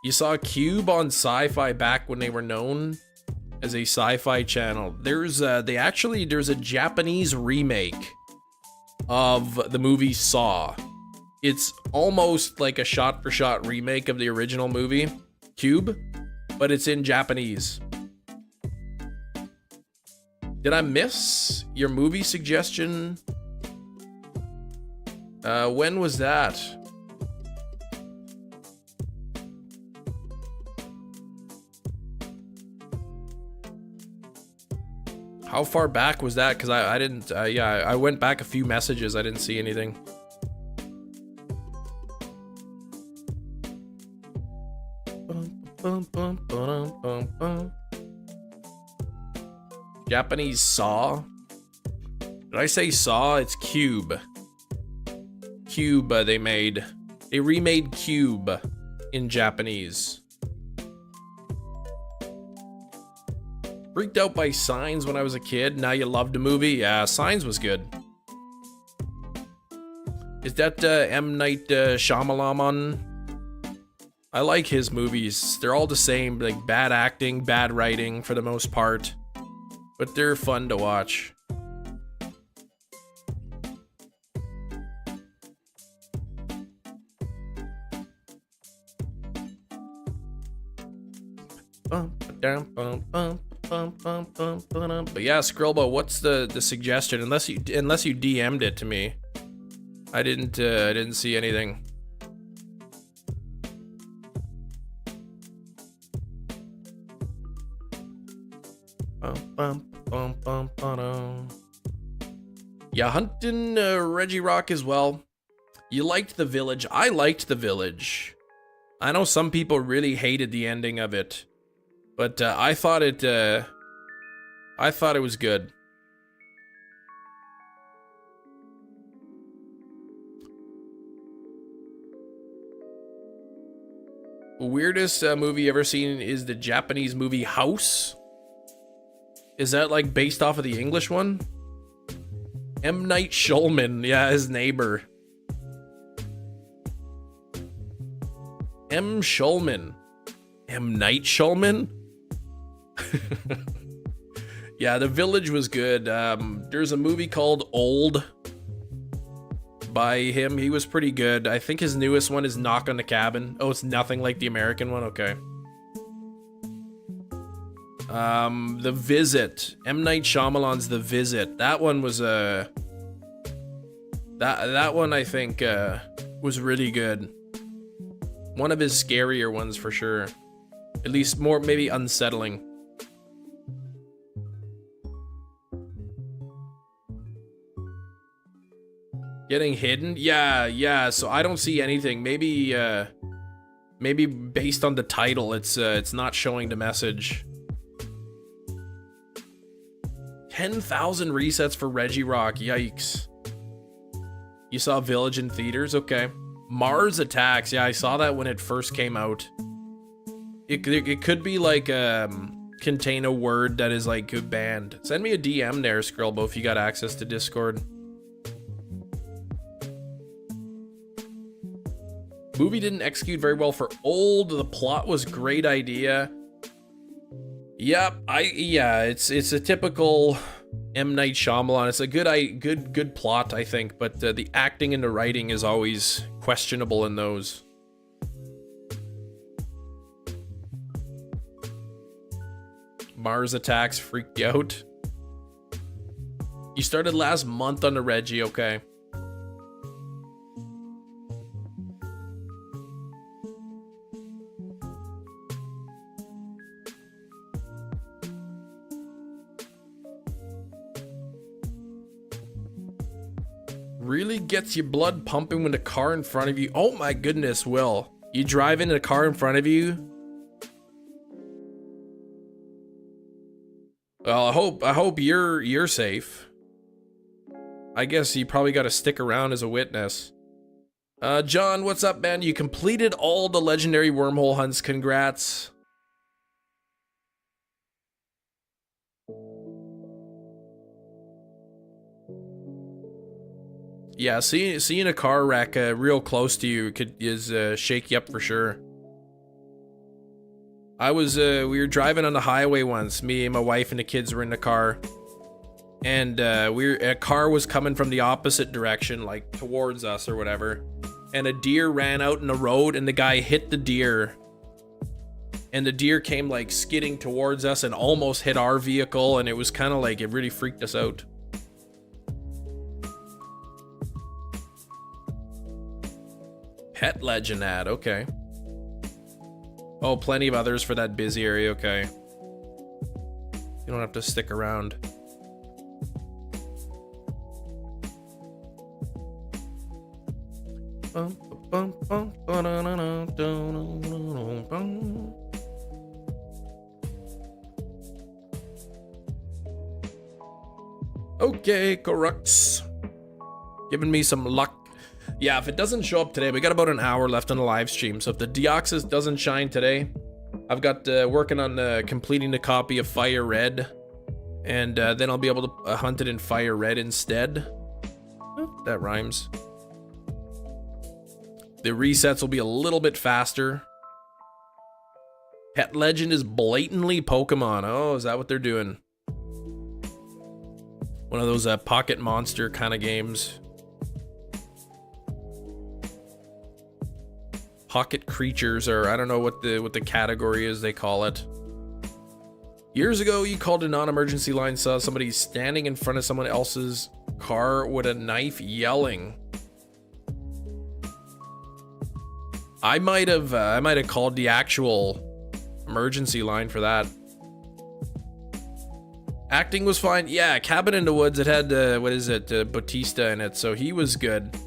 [SPEAKER 1] You saw Cube on Sci-Fi back when they were known as a sci-fi channel. There's a Japanese remake of the movie Saw. It's almost like a shot-for-shot remake of the original movie, Cube, but it's in Japanese. Did I miss your movie suggestion? When was that? How far back was that? Because I didn't, yeah, I went back a few messages. I didn't see anything. Japanese Saw? Did I say Saw? It's Cube. Cube, they remade Cube in Japanese. Freaked out by Signs when I was a kid. Now you loved the movie? Yeah, Signs was good. Is that M. Night Shyamalan? I like his movies. They're all the same, like bad acting, bad writing for the most part. But they're fun to watch. But yeah, Skrillbo, what's the suggestion? Unless you DM'd it to me, I didn't see anything. Yeah, hunting Reggie Rock as well. You liked The Village. I liked The Village. I know some people really hated the ending of it, but I thought it was good. Weirdest movie ever seen is the Japanese movie House. Is that like based off of the English one? M. Night Shyamalan, yeah, his neighbor. M. Shyamalan. M. Night Shyamalan? Yeah, The Village was good. There's a movie called Old by him. He was pretty good. I think his newest one is Knock on the Cabin. Oh, it's nothing like the American one? Okay. The Visit. M. Night Shyamalan's The Visit. That one was that one I think was really good. One of his scarier ones for sure. At least more maybe unsettling. Getting hidden? Yeah, so I don't see anything. Maybe based on the title, it's not showing the message. 10,000 resets for Reggie Rock. Yikes. You saw Village in theaters? Okay. Mars Attacks. Yeah, I saw that when it first came out. It could be like contain a word that is like banned. Send me a DM there, Skrillbo, if you got access to Discord. Movie didn't execute very well for Old. The plot was great idea. Yep, it's a typical M. Night Shyamalan. It's a good plot, I think, but the acting and the writing is always questionable in those. Mars Attacks freaked you out. You started last month on the Reggie, okay. Really gets your blood pumping when the car in front of you. Oh my goodness, Will. You drive into the car in front of you? Well, I hope you're safe. I guess you probably got to stick around as a witness. John, what's up, man? You completed all the legendary wormhole hunts. Congrats. Yeah, seeing a car wreck real close to you is shake you up for sure. We were driving on the highway once. Me and my wife and the kids were in the car, and a car was coming from the opposite direction, like towards us or whatever. And a deer ran out in the road, and the guy hit the deer. And the deer came like skidding towards us and almost hit our vehicle, and it was kind of like, it really freaked us out. Pet Legend ad, okay. Oh, plenty of others for that busy area, okay. You don't have to stick around. Okay, correct. Giving me some luck. Yeah, if it doesn't show up today, we got about an hour left on the live stream. So if the Deoxys doesn't shine today, I've got working on completing the copy of Fire Red, and then I'll be able to hunt it in Fire Red instead. Oh, that rhymes. The resets will be a little bit faster. Pet Legend is blatantly Pokemon. Oh, is that what they're doing? One of those pocket monster kind of games. Pocket creatures, or I don't know what the category is they call it. Years ago, you called a non-emergency line, saw somebody standing in front of someone else's car with a knife yelling. I might have called the actual emergency line for that. Acting was fine. Yeah, Cabin in the Woods, it had Bautista in it, so he was good.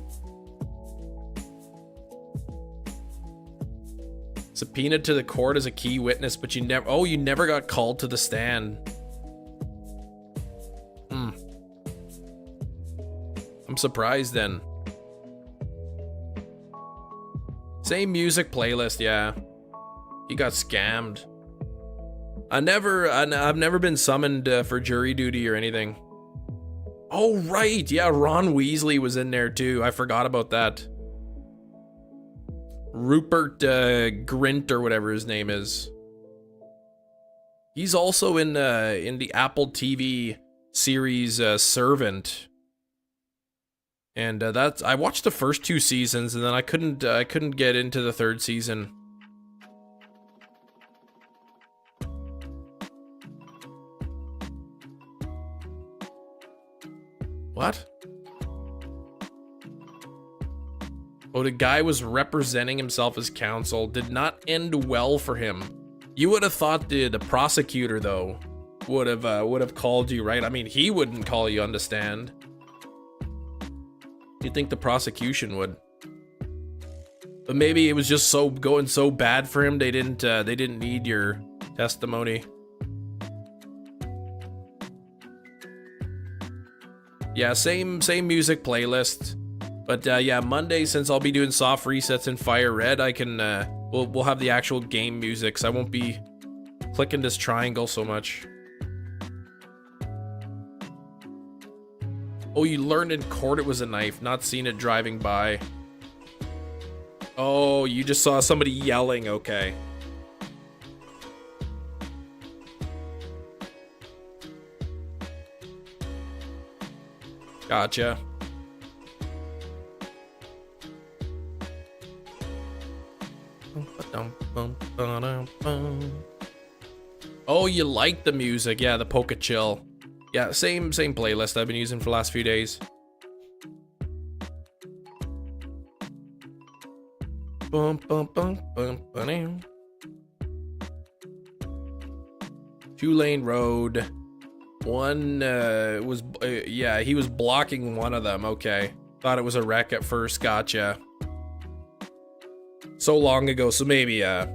[SPEAKER 1] Subpoenaed to the court as a key witness, but you never got called to the stand. I'm surprised then. Same music playlist, yeah. You got scammed. I've never been summoned for jury duty or anything. Oh right, yeah, Ron Weasley was in there too. I forgot about that. Rupert Grint or whatever his name is. He's also in the Apple TV series Servant. And I watched the first 2 seasons, and then I couldn't get into the 3rd season. What? Oh, the guy was representing himself as counsel. Did not end well for him. You would have thought the prosecutor though would have called you, right? I mean, he wouldn't call you on the stand. You'd think the prosecution would. But maybe it was just going so bad for him they didn't need your testimony. Yeah, same music playlist. But yeah, Monday, since I'll be doing soft resets in Fire Red, I can we'll have the actual game music, so I won't be clicking this triangle so much. Oh, you learned in court it was a knife, not seen it driving by. Oh, you just saw somebody yelling, okay. Gotcha. Oh, you like the music. Yeah, the Poke Chill. Yeah, same playlist I've been using for the last few days. Two-lane road. One was yeah, he was blocking one of them. Okay, thought it was a wreck at first. Gotcha. So long ago, so maybe all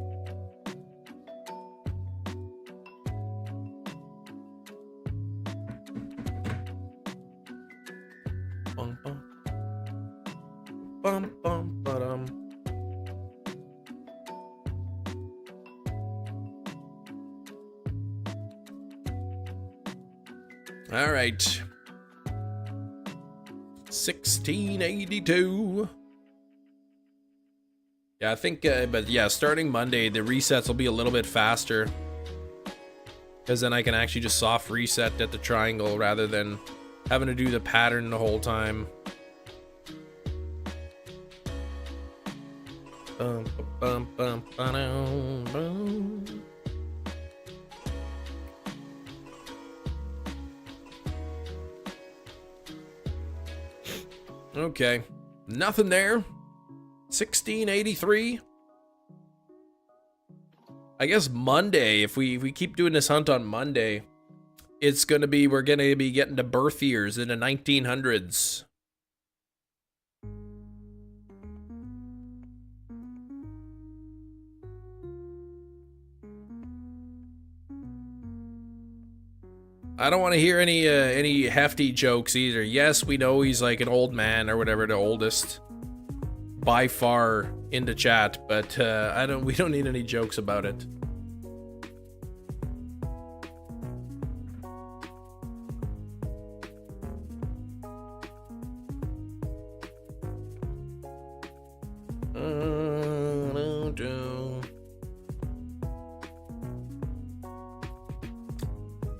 [SPEAKER 1] right. 1682. Yeah, I think, but yeah, starting Monday, the resets will be a little bit faster. Because then I can actually just soft reset at the triangle rather than having to do the pattern the whole time. Okay, nothing there. 1683. I guess Monday, if we keep doing this hunt on Monday, it's gonna be, we're gonna be getting to birth years in the 1900s. I don't want to hear any hefty jokes either. Yes, we know he's like an old man or whatever, the oldest by far in the chat, but we don't need any jokes about it.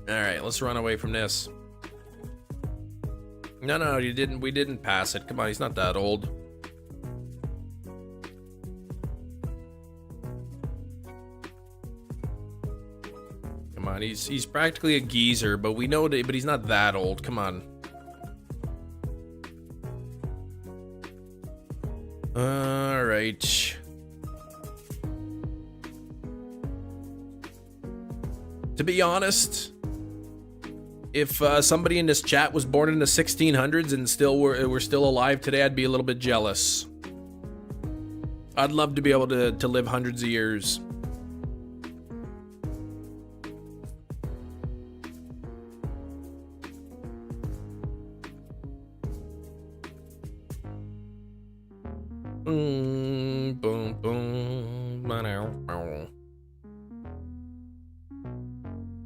[SPEAKER 1] All right, let's run away from this. No, you didn't. We didn't pass it. Come on, he's not that old. Come on, he's practically a geezer, but we know that, but he's not that old. Come on. All right. To be honest, if somebody in this chat was born in the 1600s and still were still alive today, I'd be a little bit jealous. I'd love to be able to live hundreds of years. Boom, boom, ba-dow.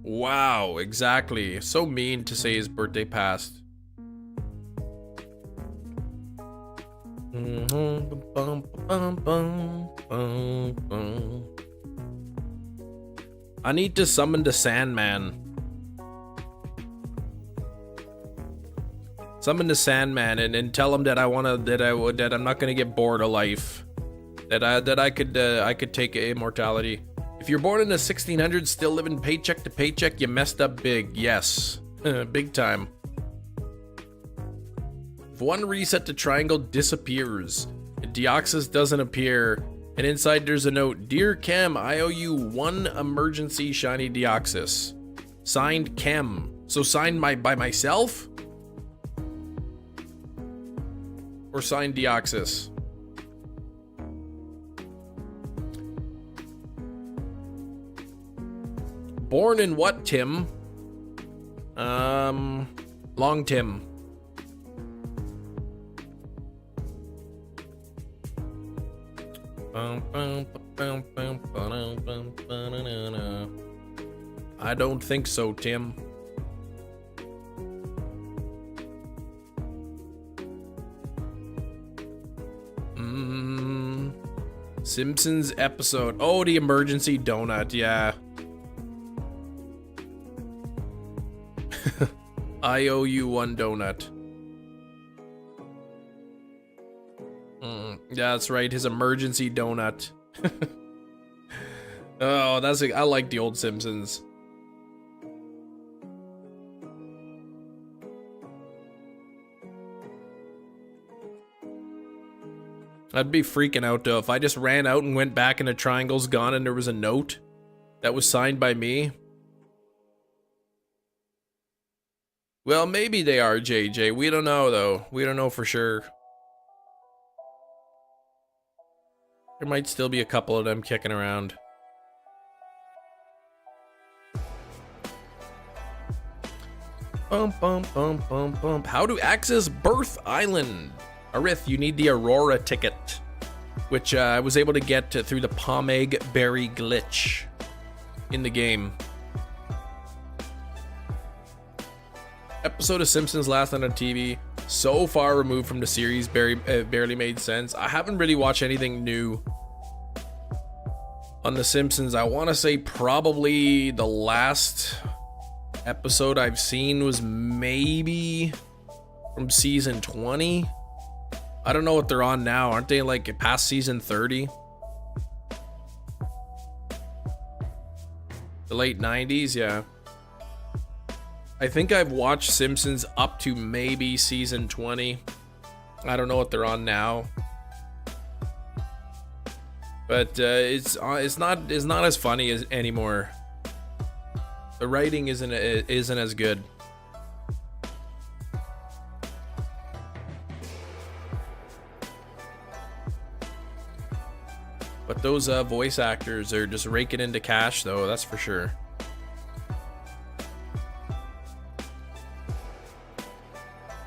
[SPEAKER 1] Wow, exactly. So mean to say his birthday passed. I need to summon the Sandman. Summon the Sandman and tell him that that I'm not gonna get bored of life. That I could take immortality. If you're born in the 1600s, still living paycheck to paycheck, you messed up big. Yes, big time. If one reset, the triangle disappears. Deoxys doesn't appear. And inside there's a note. Dear Chem, I owe you one emergency shiny Deoxys. Signed Chem. So signed by myself? Or signed Deoxys? Born in what, Tim? Long Tim. I don't think so, Tim. Simpsons episode. Oh, the emergency donut, yeah. I owe you one donut. Yeah, that's right, his emergency donut. Oh, I like the old Simpsons. I'd be freaking out though if I just ran out and went back and the triangle's gone and there was a note that was signed by me. Well, maybe they are, JJ. We don't know though. We don't know for sure. There might still be a couple of them kicking around. Bump, bump, bump, bump, bump. How to access Birth Island? Arith, you need the Aurora ticket, which I was able to get through the Pomegg Berry glitch in the game. Episode of Simpsons last night on TV. so far removed from the series, barely made sense. I haven't really watched anything new on The Simpsons. I want to say probably the last episode I've seen was maybe from season 20. I don't know what they're on now. Aren't they like past season 30? The late 90s, yeah. I think I've watched Simpsons up to maybe season 20. I don't know what they're on now. But it's not as funny as anymore. The writing isn't as good. But those voice actors are just raking into cash, though, that's for sure.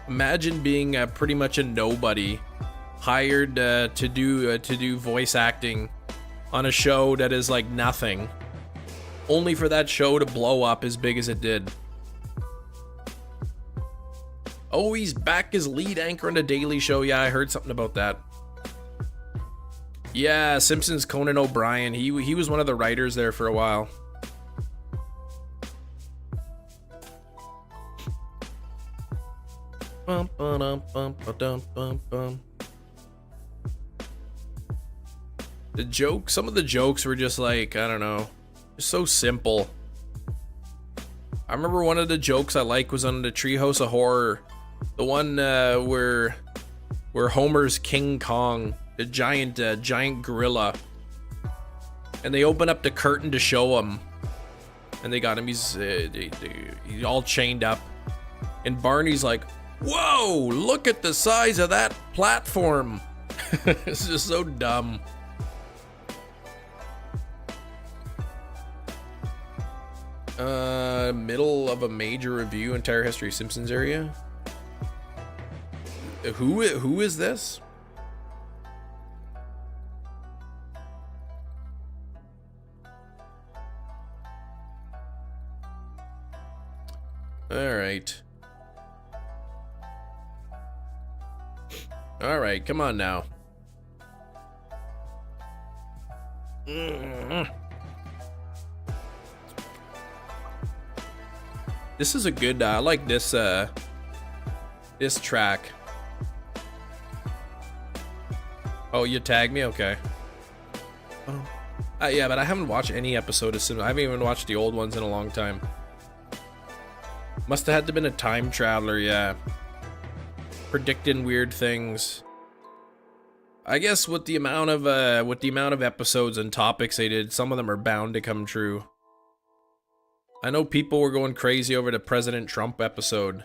[SPEAKER 1] Imagine being pretty much a nobody, hired to do voice acting on a show that is like nothing, only for that show to blow up as big as it did. Oh, he's back as lead anchor on the Daily Show. Yeah, I heard something about that. Yeah, Simpsons Conan O'Brien. He was one of the writers there for a while. Bum, ba-dum, bum, ba-dum, bum, bum. The joke, some of the jokes were just like, I don't know, just so simple. I remember one of the jokes I like was on the Treehouse of Horror, the one where Homer's King Kong, the giant gorilla, and they open up the curtain to show him, and they got him. He's all chained up, and Barney's like, "Whoa! Look at the size of that platform." It's just so dumb. Middle of a major review, entire history of Simpsons area. Who is this? All right, come on now. This is a good, I like this track. Oh, you tagged me? Okay. Oh. Yeah, but I haven't watched any episode of Simpsons. I haven't even watched the old ones in a long time. Must have had to been a time traveler, yeah. Predicting weird things. I guess with the amount of episodes and topics they did, some of them are bound to come true. I know people were going crazy over the President Trump episode.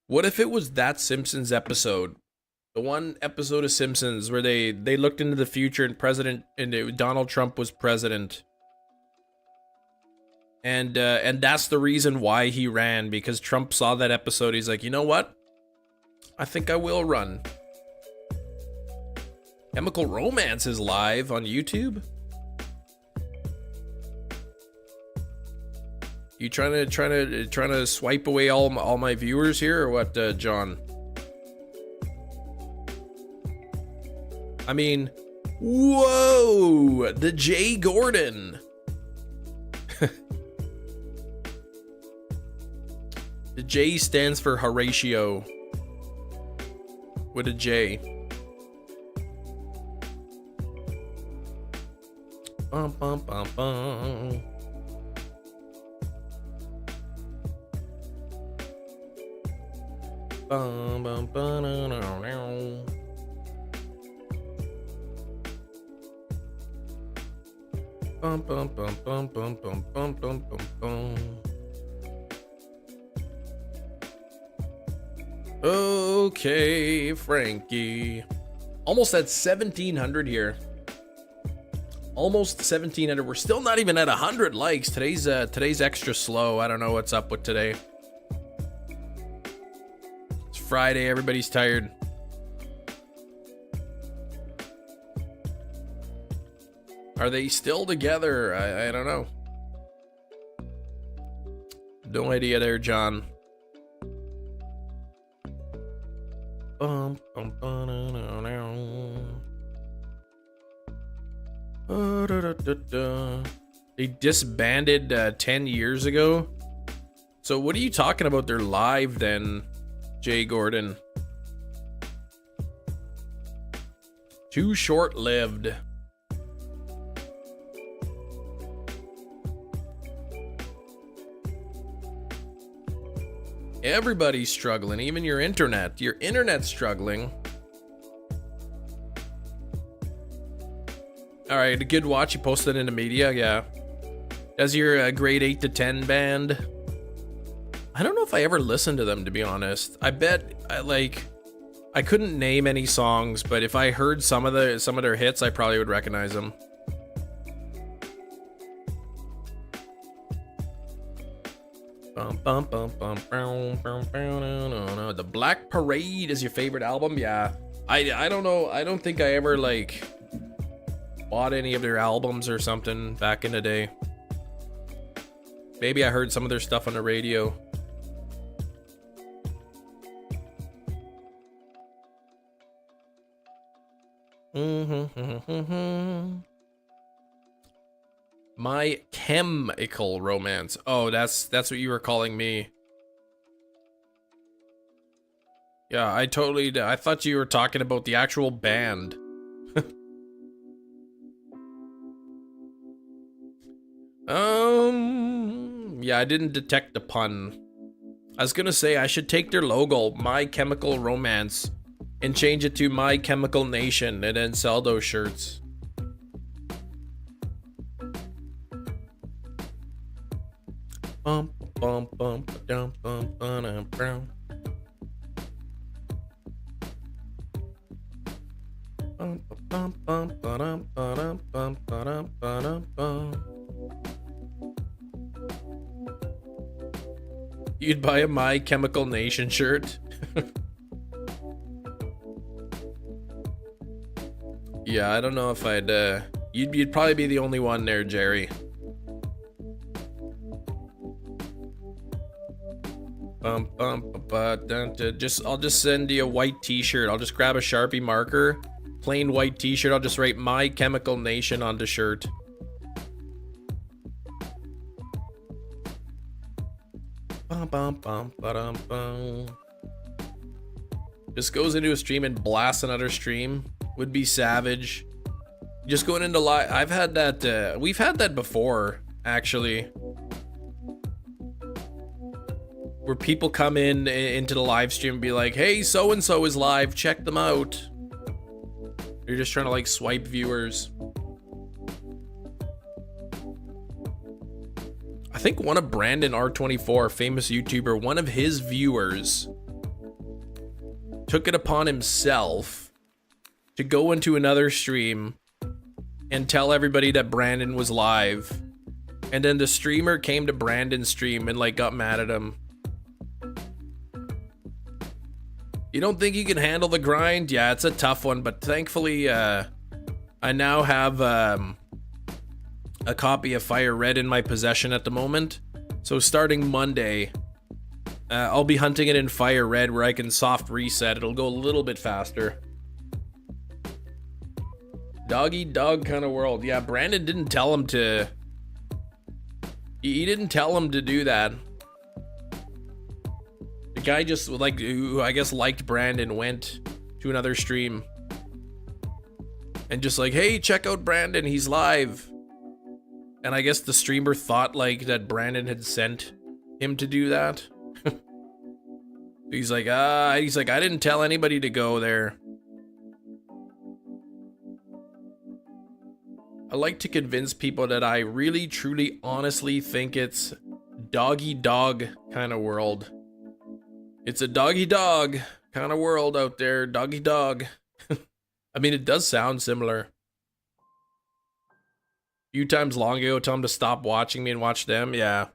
[SPEAKER 1] What if it was that Simpsons episode? The one episode of Simpsons where they looked into the future and Donald Trump was president. And that's the reason why he ran, because Trump saw that episode. He's like, you know what? I think I will run. Chemical Romance is live on YouTube. You trying to swipe away all my viewers here, or what, John? I mean, whoa, the Jay Gordon. The J stands for Horatio. With a J. Bum bum bum bum. Bum bum bum bum. Bum bum bum bum bum bum bum bum bum. Okay, Frankie. Almost at 1,700 here. Almost 1,700. We're still not even at 100 likes. Today's extra slow. I don't know what's up with today. It's Friday. Everybody's tired. Are they still together? I don't know. No idea there, John. They disbanded 10 years ago. So what are you talking about? They're live then, Jay Gordon. Too short-lived. Everybody's struggling, even your internet. Your internet's struggling. Alright, a good watch. You posted in the media, yeah. As your grade 8 to 10 band. I don't know if I ever listened to them, to be honest. I bet I couldn't name any songs, but if I heard some of their hits, I probably would recognize them. The Black Parade is your favorite album? Yeah. I don't know. I don't think I ever bought any of their albums or something back in the day. Maybe I heard some of their stuff on the radio. My Chemical Romance. Oh, that's what you were calling me. Yeah, I thought you were talking about the actual band. Yeah, I didn't detect the pun. I was gonna say I should take their logo, My Chemical Romance, and change it to My Chemical Nation and then sell those shirts. Bump, bump, bump, bump, bump, bump, bump. You'd buy a My Chemical Nation shirt? Yeah, I don't know if I'd, you'd probably be the only one there, Jerry. I'll just send you a white t-shirt. I'll just grab a Sharpie marker, plain white t-shirt. I'll just write My Chemical Nation on the shirt. Just goes into a stream and blasts another stream. Would be savage. Just going into live. I've had that. We've had that before, actually. Where people come into the live stream and be like, hey, so-and-so is live, check them out. You're just trying to swipe viewers. I think one of Brandon R24, famous YouTuber, one of his viewers took it upon himself to go into another stream and tell everybody that Brandon was live. And then the streamer came to Brandon's stream and got mad at him. You don't think you can handle the grind? Yeah, it's a tough one, but thankfully, I now have a copy of Fire Red in my possession at the moment. So starting Monday, I'll be hunting it in Fire Red where I can soft reset. It'll go a little bit faster. Doggy dog kind of world. Yeah, Brandon didn't tell him to... He didn't tell him to do that. The guy just, who I guess liked Brandon, went to another stream. And just hey, check out Brandon, he's live. And I guess the streamer thought that Brandon had sent him to do that. He's like, I didn't tell anybody to go there. I like to convince people that I really, truly, honestly think it's doggy dog kind of world. It's a doggy dog kind of world out there, doggy dog. I mean, it does sound similar. A few times long ago, tell them to stop watching me and watch them. Yeah.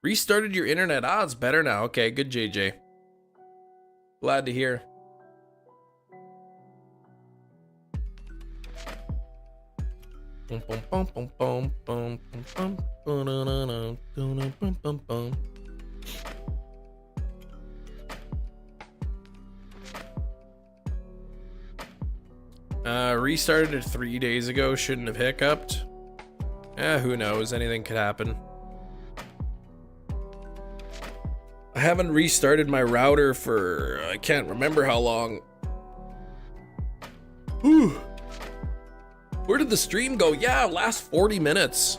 [SPEAKER 1] Restarted your internet. Ah, it's better now. Okay, good, JJ. Glad to hear. Restarted it 3 days ago. Shouldn't have hiccuped. Who knows? Anything could happen. I haven't restarted my router for I can't remember how long. Whew. Where did the stream go? Yeah, last 40 minutes.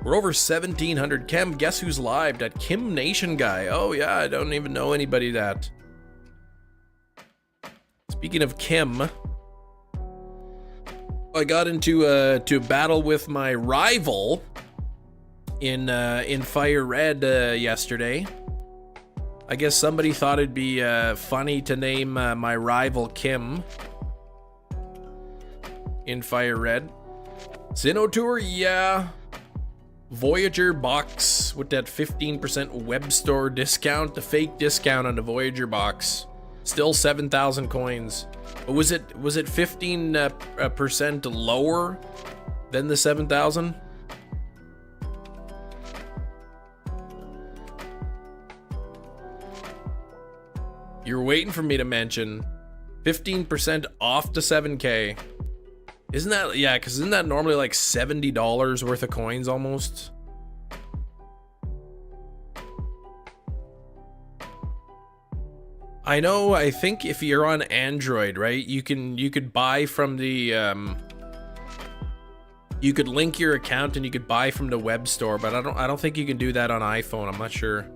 [SPEAKER 1] We're over 1,700. Kim, guess who's live? That Kim Nation guy. Oh yeah, I don't even know anybody that. Speaking of Kim, I got into a battle with my rival in Furret yesterday. I guess somebody thought it'd be funny to name my rival Kim in Furret. Sinnoh Tour, yeah. Voyager box with that 15% web store discount, the fake discount on the Voyager box. Still 7,000 coins. But was it 15% lower than the 7,000? You're waiting for me to mention 15% off to 7K. Isn't that, yeah, because isn't that normally like $70 worth of coins almost? I know, I think if you're on Android, right, you could buy from the you could link your account and you could buy from the web store, but I don't think you can do that on iPhone. I'm not sure.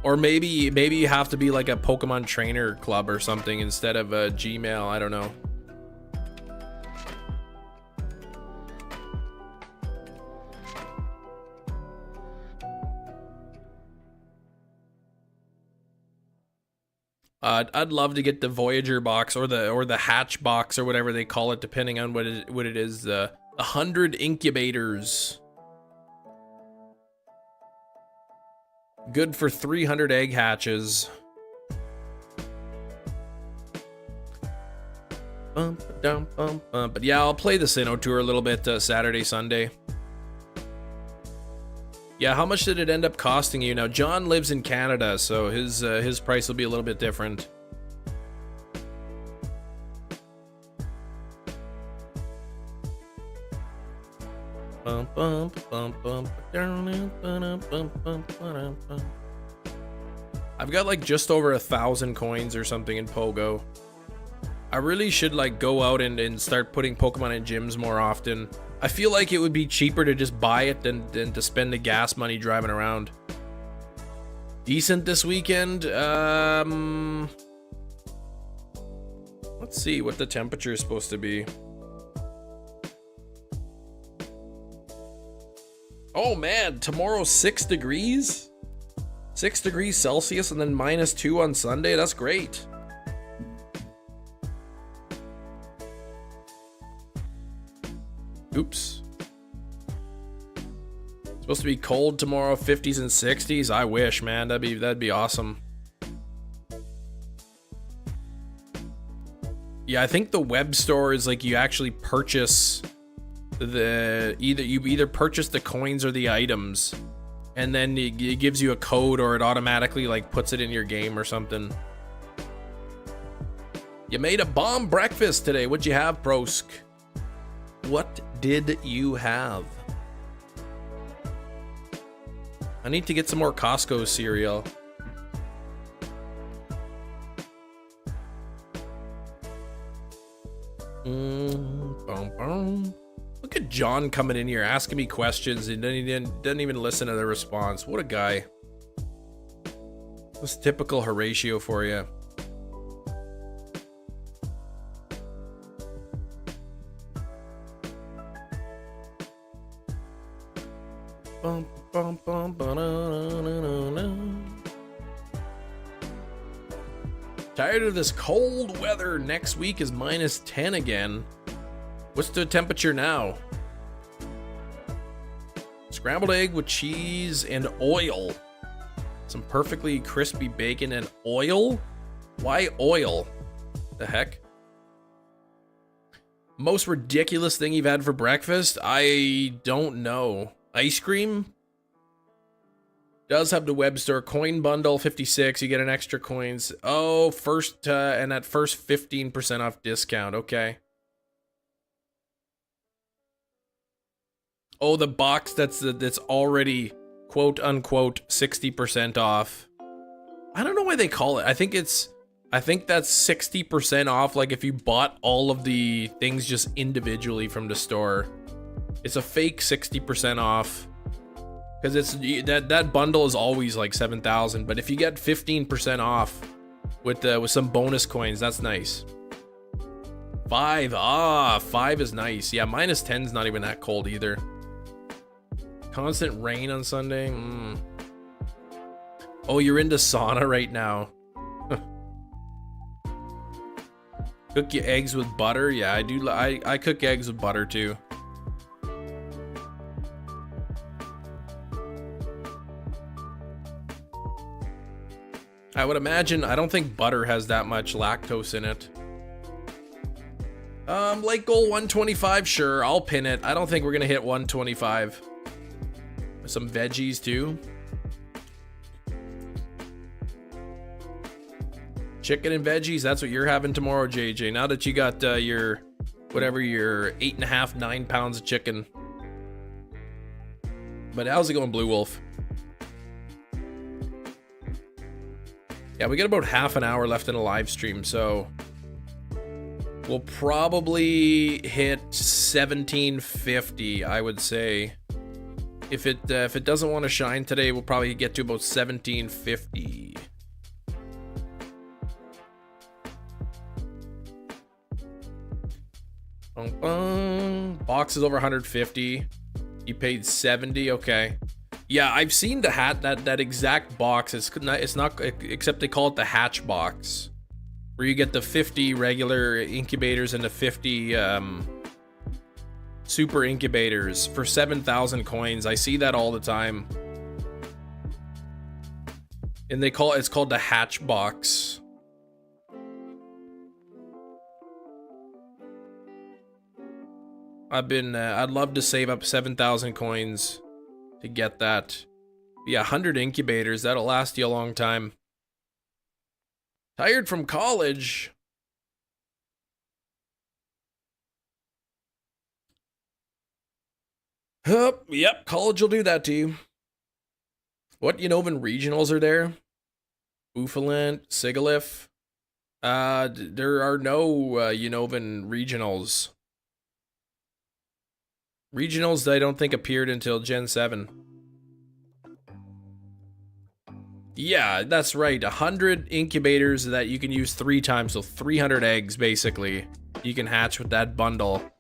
[SPEAKER 1] Or maybe you have to be like a Pokemon trainer club or something instead of a Gmail. I don't know. I'd love to get the Voyager box or the Hatch box or whatever they call it, depending on what it is. 100 incubators. Good for 300 egg hatches. But yeah, I'll play the Sinnoh Tour a little bit Saturday, Sunday. Yeah, how much did it end up costing you? Now, John lives in Canada, so his price will be a little bit different. I've got like just over 1,000 coins or something in Pogo. I really should like go out and start putting Pokemon in gyms more often. I feel like it would be cheaper to just buy it than to spend the gas money driving around. Decent this weekend. Let's see what the temperature is supposed to be. Oh man, tomorrow 6 degrees? 6 degrees Celsius and then -2 on Sunday. That's great. Oops. It's supposed to be cold tomorrow, 50s and 60s. I wish, man. That'd be awesome. Yeah, I think the web store is like you actually purchase you either purchase the coins or the items, and then it gives you a code, or it automatically like puts it in your game or something. You made a bomb breakfast today. What'd you have, Brosk? What did you have? I need to get some more Costco cereal. Look at John coming in here asking me questions and he doesn't even listen to the response. What a guy. That's typical Horatio for you. Tired of this cold weather. Next week is -10 again. What's the temperature now? Scrambled egg with cheese and oil. Some perfectly crispy bacon and oil? Why oil? The heck? Most ridiculous thing you've had for breakfast? I don't know. Ice cream? Does have the web store. Coin bundle 56. You get an extra coins. Oh, first, and that first 15% off discount. Okay. Oh, the box that's already quote unquote 60% off. I don't know why they call it. I think that's 60% off, like if you bought all of the things just individually from the store. It's a fake 60% off. Because it's that bundle is always like 7,000, but if you get 15% off with some bonus coins, that's nice. 5 is nice. Yeah, minus 10's not even that cold either. Constant rain on Sunday. Oh, you're into sauna right now. Cook your eggs with butter. Yeah, I do. I cook eggs with butter too. I would imagine, I don't think butter has that much lactose in it. Lake goal 125, sure, I'll pin it. I don't think we're gonna hit 125. Some veggies too. Chicken and veggies, that's what you're having tomorrow, JJ. Now that you got your 8.5, 9 pounds of chicken. But how's it going, Blue Wolf? Yeah, we got about half an hour left in a live stream, so we'll probably hit 1750, I would say. If it doesn't want to shine today, we'll probably get to about 1750. Box is over 150. You paid 70. Okay. Yeah, I've seen the that exact box. It's not, except they call it the hatch box, where you get the 50 regular incubators and the 50 super incubators for 7,000 coins. I see that all the time, and it's called the hatch box. I'd love to save up 7,000 coins to get that. Yeah, 100 incubators, that'll last you a long time. Tired from college? Yep, college will do that to you. What Unnovan regionals are there? Buffalint, Sigalif. There are no Unnovan regionals. Regionals, I don't think appeared until Gen 7. Yeah, that's right. 100 incubators that you can use 3 times, so 300 eggs, basically. You can hatch with that bundle.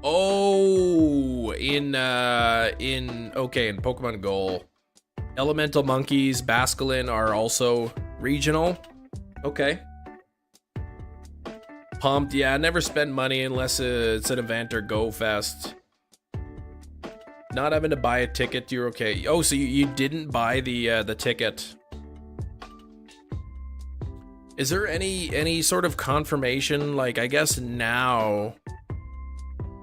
[SPEAKER 1] Oh, in Pokemon Go. Elemental monkeys, Basculin are also regional. Okay. Pumped. Yeah, never spend money unless it's an event or Go Fest. Not having to buy a ticket, you're okay. Oh, so you didn't buy the ticket. Is there any sort of confirmation? Like, I guess now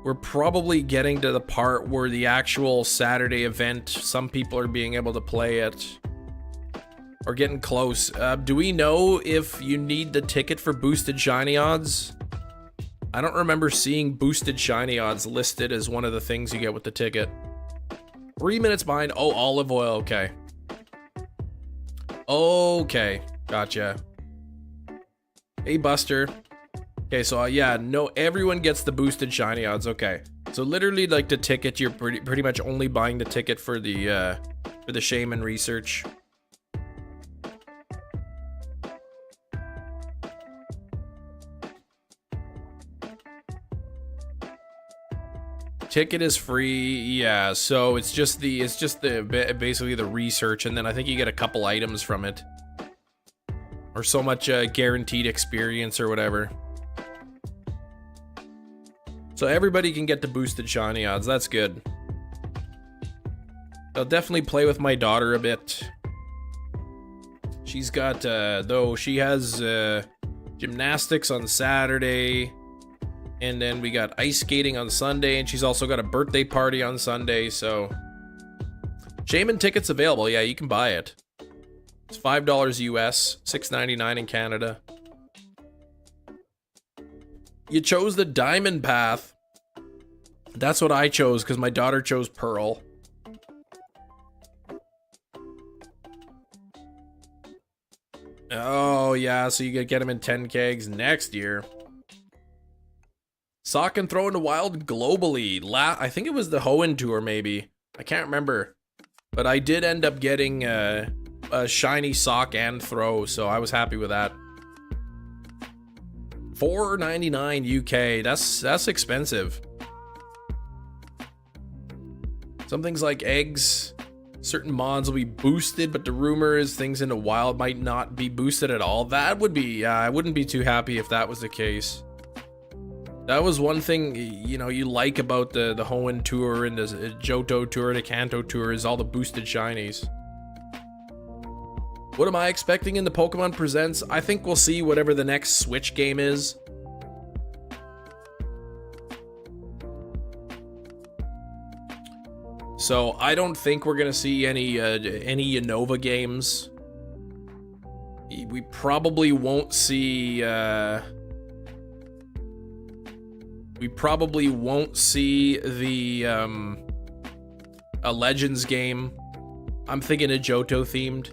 [SPEAKER 1] we're probably getting to the part where the actual Saturday event, some people are being able to play it. Or getting close. Do we know if you need the ticket for boosted shiny odds? I don't remember seeing boosted shiny odds listed as one of the things you get with the ticket. 3 minutes behind. Oh, olive oil. Okay. Okay. Gotcha. Hey, Buster. Okay, so yeah, no, everyone gets the boosted shiny odds. Okay, so literally, like the ticket, you're pretty much only buying the ticket for the shaman research. Ticket is free, yeah. So it's just basically the research, and then I think you get a couple items from it. Or or so much guaranteed experience or whatever. So everybody can get the boosted shiny odds. That's good. I'll definitely play with my daughter a bit. She's got, though, she has gymnastics on Saturday. And then we got ice skating on Sunday. And she's also got a birthday party on Sunday. So, Shaman tickets available. Yeah, you can buy it. It's $5 US, $6.99 in Canada. You chose the diamond path. That's what I chose because my daughter chose pearl. Oh, yeah, so you could get them in 10 kegs next year. Sock and throw into wild globally. I think it was the Hoenn tour, maybe. I can't remember. But I did end up getting a shiny sock and throw, so I was happy with that. $4.99 UK. That's expensive. Some things like eggs, certain mods will be boosted, but the rumor is things in the wild might not be boosted at all. That would be, I wouldn't be too happy if that was the case. That was one thing, you know, you like about the Hoenn tour and the Johto tour, the Kanto tour, is all the boosted shinies. What am I expecting in the Pokemon Presents? I think we'll see whatever the next Switch game is. So I don't think we're gonna see any Unova games. We probably won't see. We probably won't see the a Legends game. I'm thinking a Johto themed.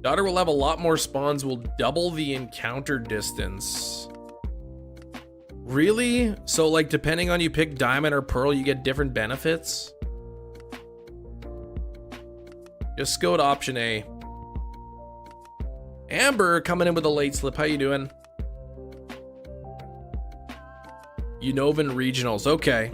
[SPEAKER 1] Daughter will have a lot more spawns. Will double the encounter distance. Really? So like depending on you pick Diamond or Pearl, you get different benefits? Just go to option A. Amber coming in with a late slip. How you doing? Unovan Regionals. Okay.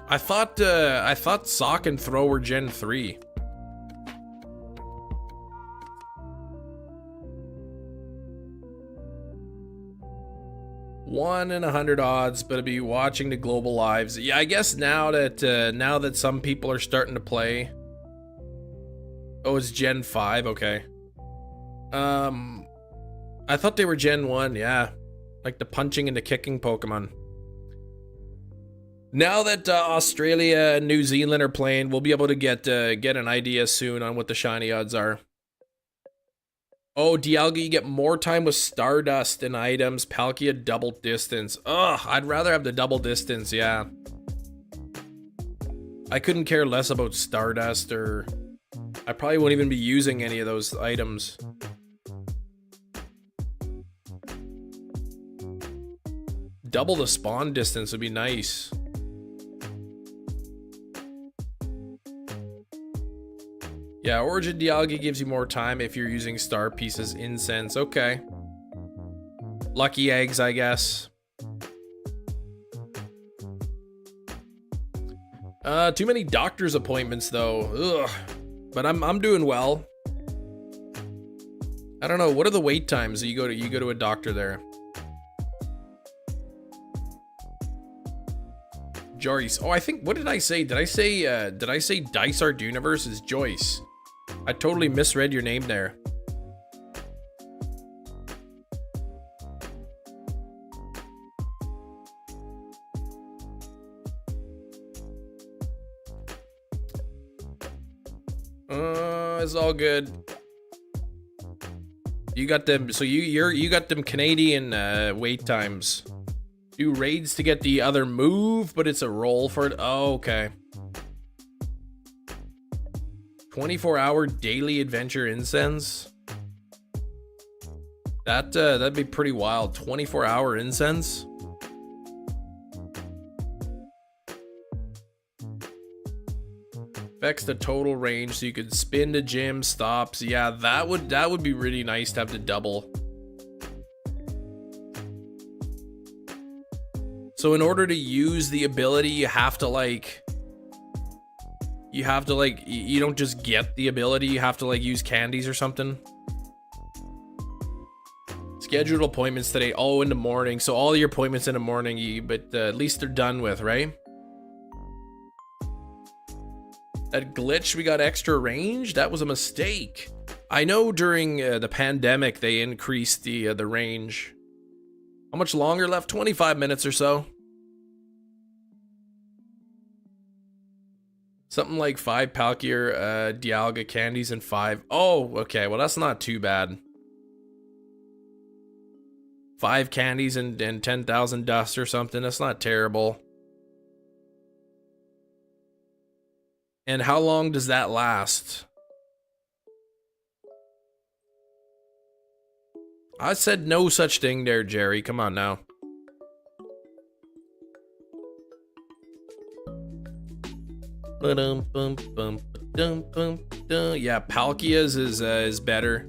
[SPEAKER 1] I thought Sock and Throw were Gen 3. One in 100 odds, but I'll be watching the global lives. Yeah, I guess now that some people are starting to play. Oh, it's Gen 5. Okay. I thought they were Gen 1. Yeah, like the punching and the kicking Pokemon. Now that Australia and New Zealand are playing, we'll be able to get an idea soon on what the shiny odds are. Oh, Dialga, you get more time with Stardust and items. Palkia, double distance. Ugh, I'd rather have the double distance, yeah. I couldn't care less about Stardust, or I probably won't even be using any of those items. Double the spawn distance would be nice. Yeah, Origin Dialga gives you more time if you're using Star Pieces Incense. Okay. Lucky Eggs, I guess. Too many doctor's appointments though. Ugh. But I'm doing well. I don't know. What are the wait times? You go to a doctor there. Joyce. Oh, I think, what did I say? Did I say Dice Arduiniverse is Joyce? I totally misread your name there. It's all good. You got them, so you got them Canadian wait times. Do raids to get the other move, but it's a roll for it. Oh, okay. 24-hour daily adventure incense. That'd be pretty wild. 24-hour incense. Affects the total range, so you could spin to gym stops. Yeah, that would be really nice to have the double. So in order to use the ability, you have to like
[SPEAKER 3] You have to like, you don't just get the ability, you have to like use candies or something. Scheduled appointments today, oh, in the morning. So all your appointments in the morning, but at least they're done with, right? That glitch, we got extra range? That was a mistake. I know during the pandemic, they increased the range. How much longer left? 25 minutes or so. Something like 5 Palkia Dialga candies and 5. Oh, okay. Well, that's not too bad. 5 candies and 10,000 dust or something. That's not terrible. And how long does that last? I said no such thing there, Jerry. Come on now. Yeah, Palkia's is better.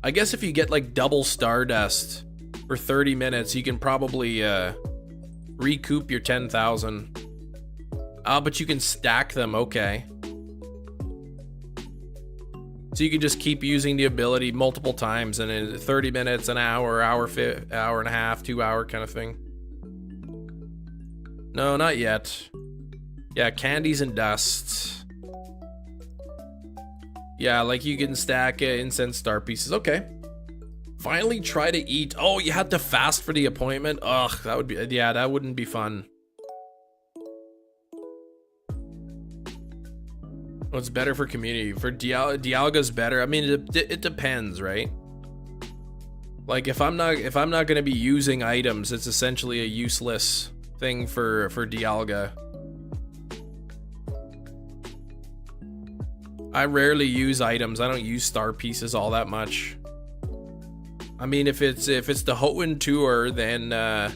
[SPEAKER 3] I guess if you get like double Stardust for 30 minutes, you can probably recoup your 10,000. But you can stack them, okay. So you can just keep using the ability multiple times, and in 30 minutes, an hour, hour and a half, 2 hour kind of thing. No, not yet. Yeah, candies and dust. Yeah, like you can stack incense star pieces. Okay. Finally try to eat. Oh, you had to fast for the appointment? Ugh, that would be, yeah, that wouldn't be fun. What's better for community? For Dialga's better. I mean, it depends, right? Like if I'm not gonna be using items, it's essentially a useless thing for Dialga. I rarely use items. I don't use star pieces all that much. I mean, if it's the Hoenn tour, then the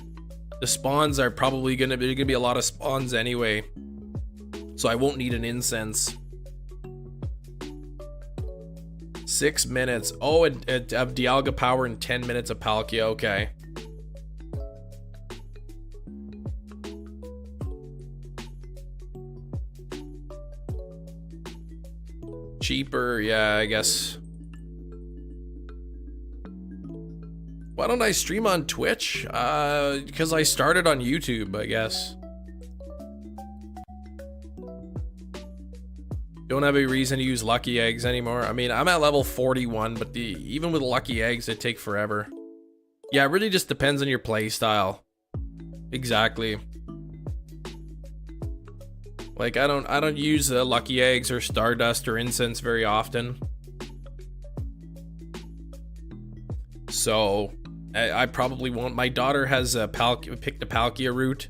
[SPEAKER 3] spawns are probably gonna be a lot of spawns anyway, so I won't need an incense. 6 minutes. Oh, of Dialga power and 10 minutes of Palkia. Okay. Cheaper, yeah, I guess. Why don't I stream on Twitch? Because I started on YouTube, I guess. Don't have a reason to use lucky eggs anymore. I mean, I'm at level 41, but even with lucky eggs, they take forever. Yeah, it really just depends on your play style. Exactly. Like I don't use lucky eggs or stardust or incense very often. So I probably won't. My daughter has picked a Palkia route.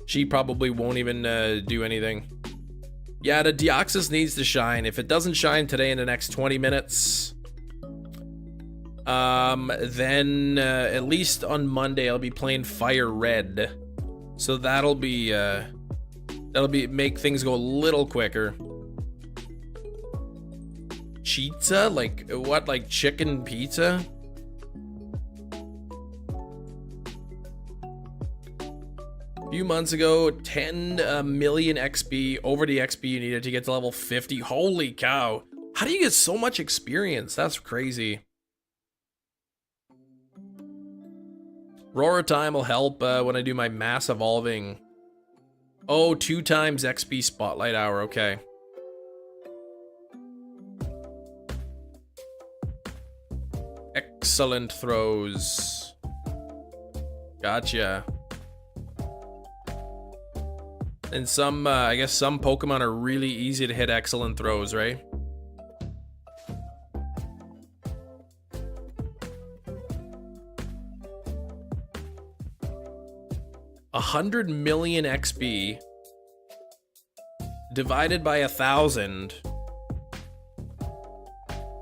[SPEAKER 3] She probably won't even do anything. Yeah, the Deoxys needs to shine. If it doesn't shine today in the next 20 minutes, then at least on Monday I'll be playing Fire Red. So that'll make things go a little quicker. Pizza? Like what? Like chicken pizza? Few months ago, 10 million XP over the XP you needed to get to level 50. Holy cow. How do you get so much experience? That's crazy. Roar time will help when I do my mass evolving. Oh, 2 times XP spotlight hour. Okay. Excellent throws. Gotcha. And some, I guess some Pokemon are really easy to hit excellent throws, right? A 100 million XP divided by 1,000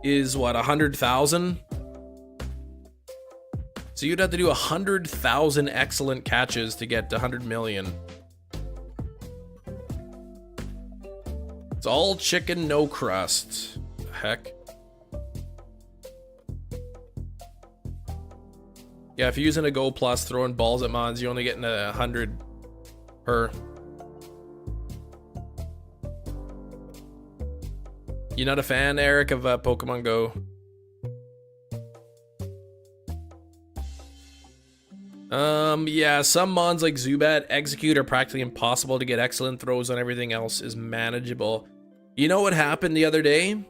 [SPEAKER 3] is what, 100,000? So you'd have to do 100,000 excellent catches to get to 100 million. It's all chicken, no crust. Heck. Yeah, if you're using a Go Plus throwing balls at mons, you're only getting 100 per. You not a fan, Eric, of Pokemon Go? Yeah, some mons like Zubat Execute are practically impossible to get excellent throws on. Everything else is manageable. You know what happened the other day?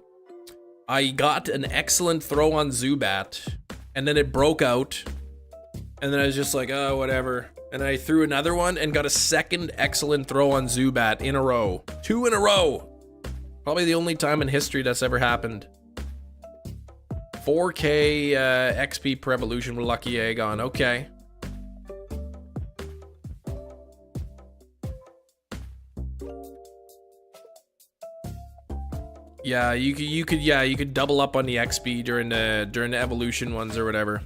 [SPEAKER 3] I got an excellent throw on Zubat, and then it broke out, and then I was just like, oh, whatever. And I threw another one and got a second excellent throw on Zubat in a row. 2 in a row. Probably the only time in history that's ever happened. 4K XP per evolution with Lucky Egg on. Okay. Yeah, you could double up on the XP during the evolution ones or whatever.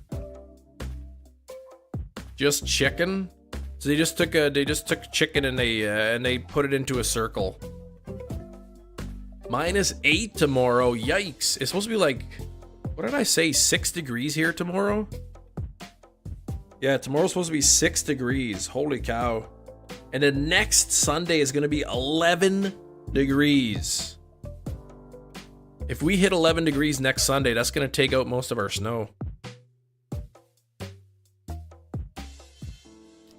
[SPEAKER 3] Just chicken. So they just took chicken and they put it into a circle. -8 tomorrow. Yikes! It's supposed to be like, what did I say? 6 degrees here tomorrow. Yeah, tomorrow's supposed to be 6 degrees. Holy cow! And then next Sunday is gonna be 11 degrees. If we hit 11 degrees next Sunday, that's going to take out most of our snow.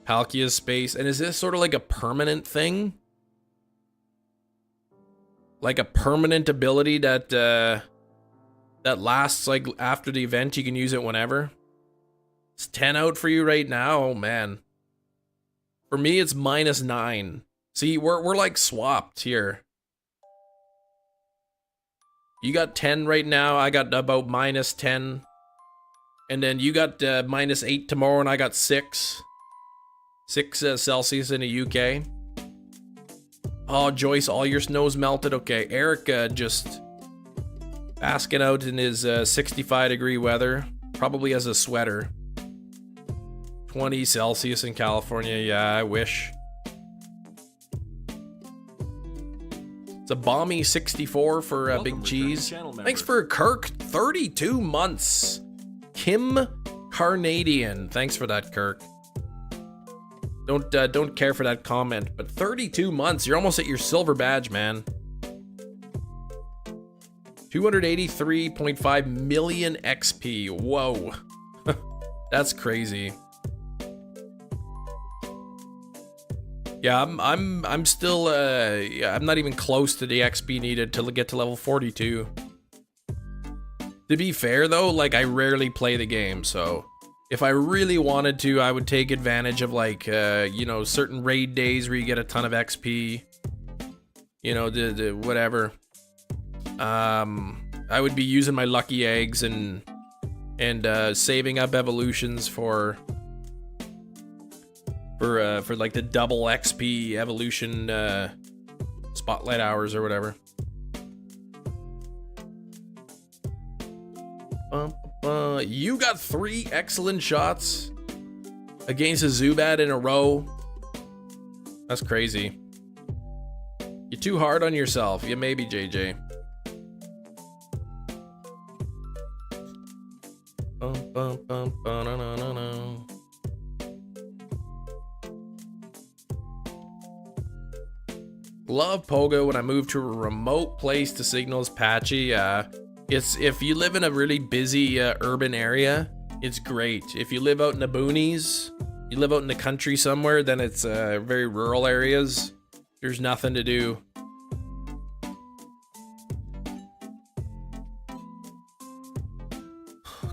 [SPEAKER 3] Palkia's space. And is this sort of like a permanent thing? Like a permanent ability that that lasts like after the event, you can use it whenever? It's 10 out for you right now? Oh man. For me, it's -9. See, we're like swapped here. You got 10 right now, I got about -10. And then you got -8 tomorrow, and I got 6. 6 Celsius in the UK. Oh, Joyce, all your snow's melted. Okay, Eric just basking out in his 65-degree weather. Probably has a sweater. 20 Celsius in California, yeah, I wish. It's a balmy 64 for Big Cheese. Thanks for Kirk, 32 months. Kim Carnadian, thanks for that, Kirk. Don't care for that comment, but 32 months. You're almost at your silver badge, man. 283.5 million XP. Whoa, that's crazy. Yeah, I'm still yeah, I'm not even close to the XP needed to get to level 42. To be fair though, like I rarely play the game, so if I really wanted to, I would take advantage of like you know, certain raid days where you get a ton of XP. You know, the whatever. I would be using my lucky eggs and saving up evolutions for like the double XP evolution spotlight hours or whatever. You got 3 excellent shots against a Zubat in a row. That's crazy. You're too hard on yourself. You may be, JJ. Love Pogo. When I moved to a remote place, the signal's patchy. It's if you live in a really busy urban area, it's great. If you live out in the boonies, you live out in the country somewhere, then it's very rural areas. There's nothing to do.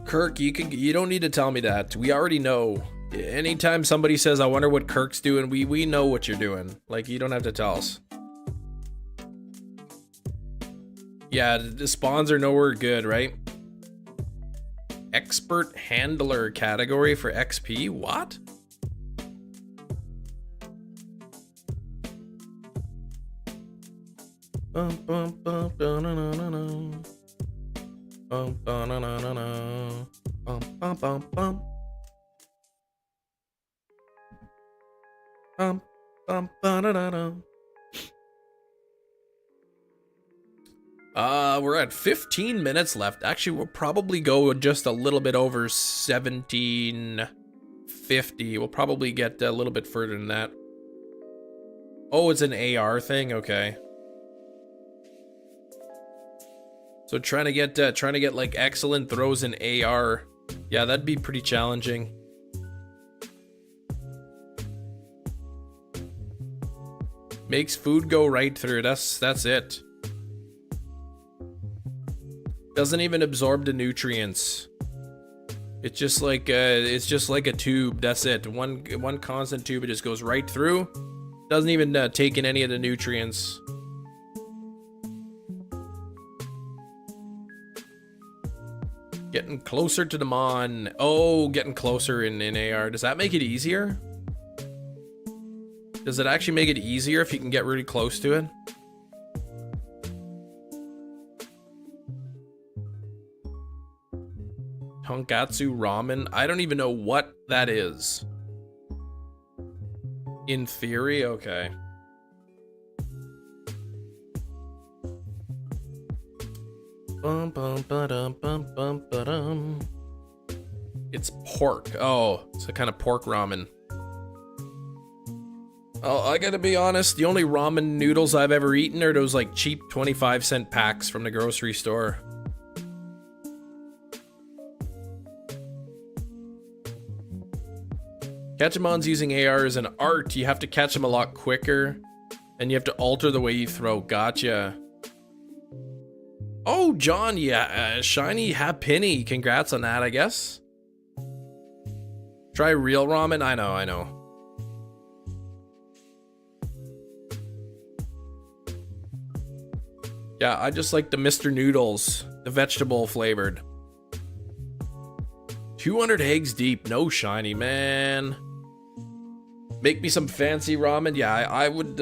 [SPEAKER 3] Kirk, you don't need to tell me that. We already know. Anytime somebody says, I wonder what Kirk's doing, we know what you're doing. Like, you don't have to tell us. Yeah, the spawns are nowhere good, right? Expert handler category for XP? What? We're at 15 minutes left. Actually, we'll probably go just a little bit over 1750. We'll probably get a little bit further than that. Oh, it's an AR thing? Okay. So trying to get like excellent throws in AR, yeah, that'd be pretty challenging. Makes food go right through. That's it. Doesn't even absorb the nutrients. It's just like a tube. That's it. One constant tube. It just goes right through. Doesn't even take in any of the nutrients. Getting closer to the Mon. Oh, getting closer in AR. Does that make it easier? Does it actually make it easier if you can get really close to it? Tonkatsu ramen. I don't even know what that is. In theory, okay. It's pork. Oh, it's a kind of pork ramen. Oh, I gotta be honest, the only ramen noodles I've ever eaten are those like cheap 25-cent packs from the grocery store. Catch-em-ons using AR is an art. You have to catch them a lot quicker, and you have to alter the way you throw. Gotcha. Oh, John, yeah, shiny happinny. Congrats on that, I guess. Try real ramen. I know. Yeah, I just like the Mr. Noodles, the vegetable flavored. 200 eggs deep, no shiny, man. Make me some fancy ramen. Yeah, I would.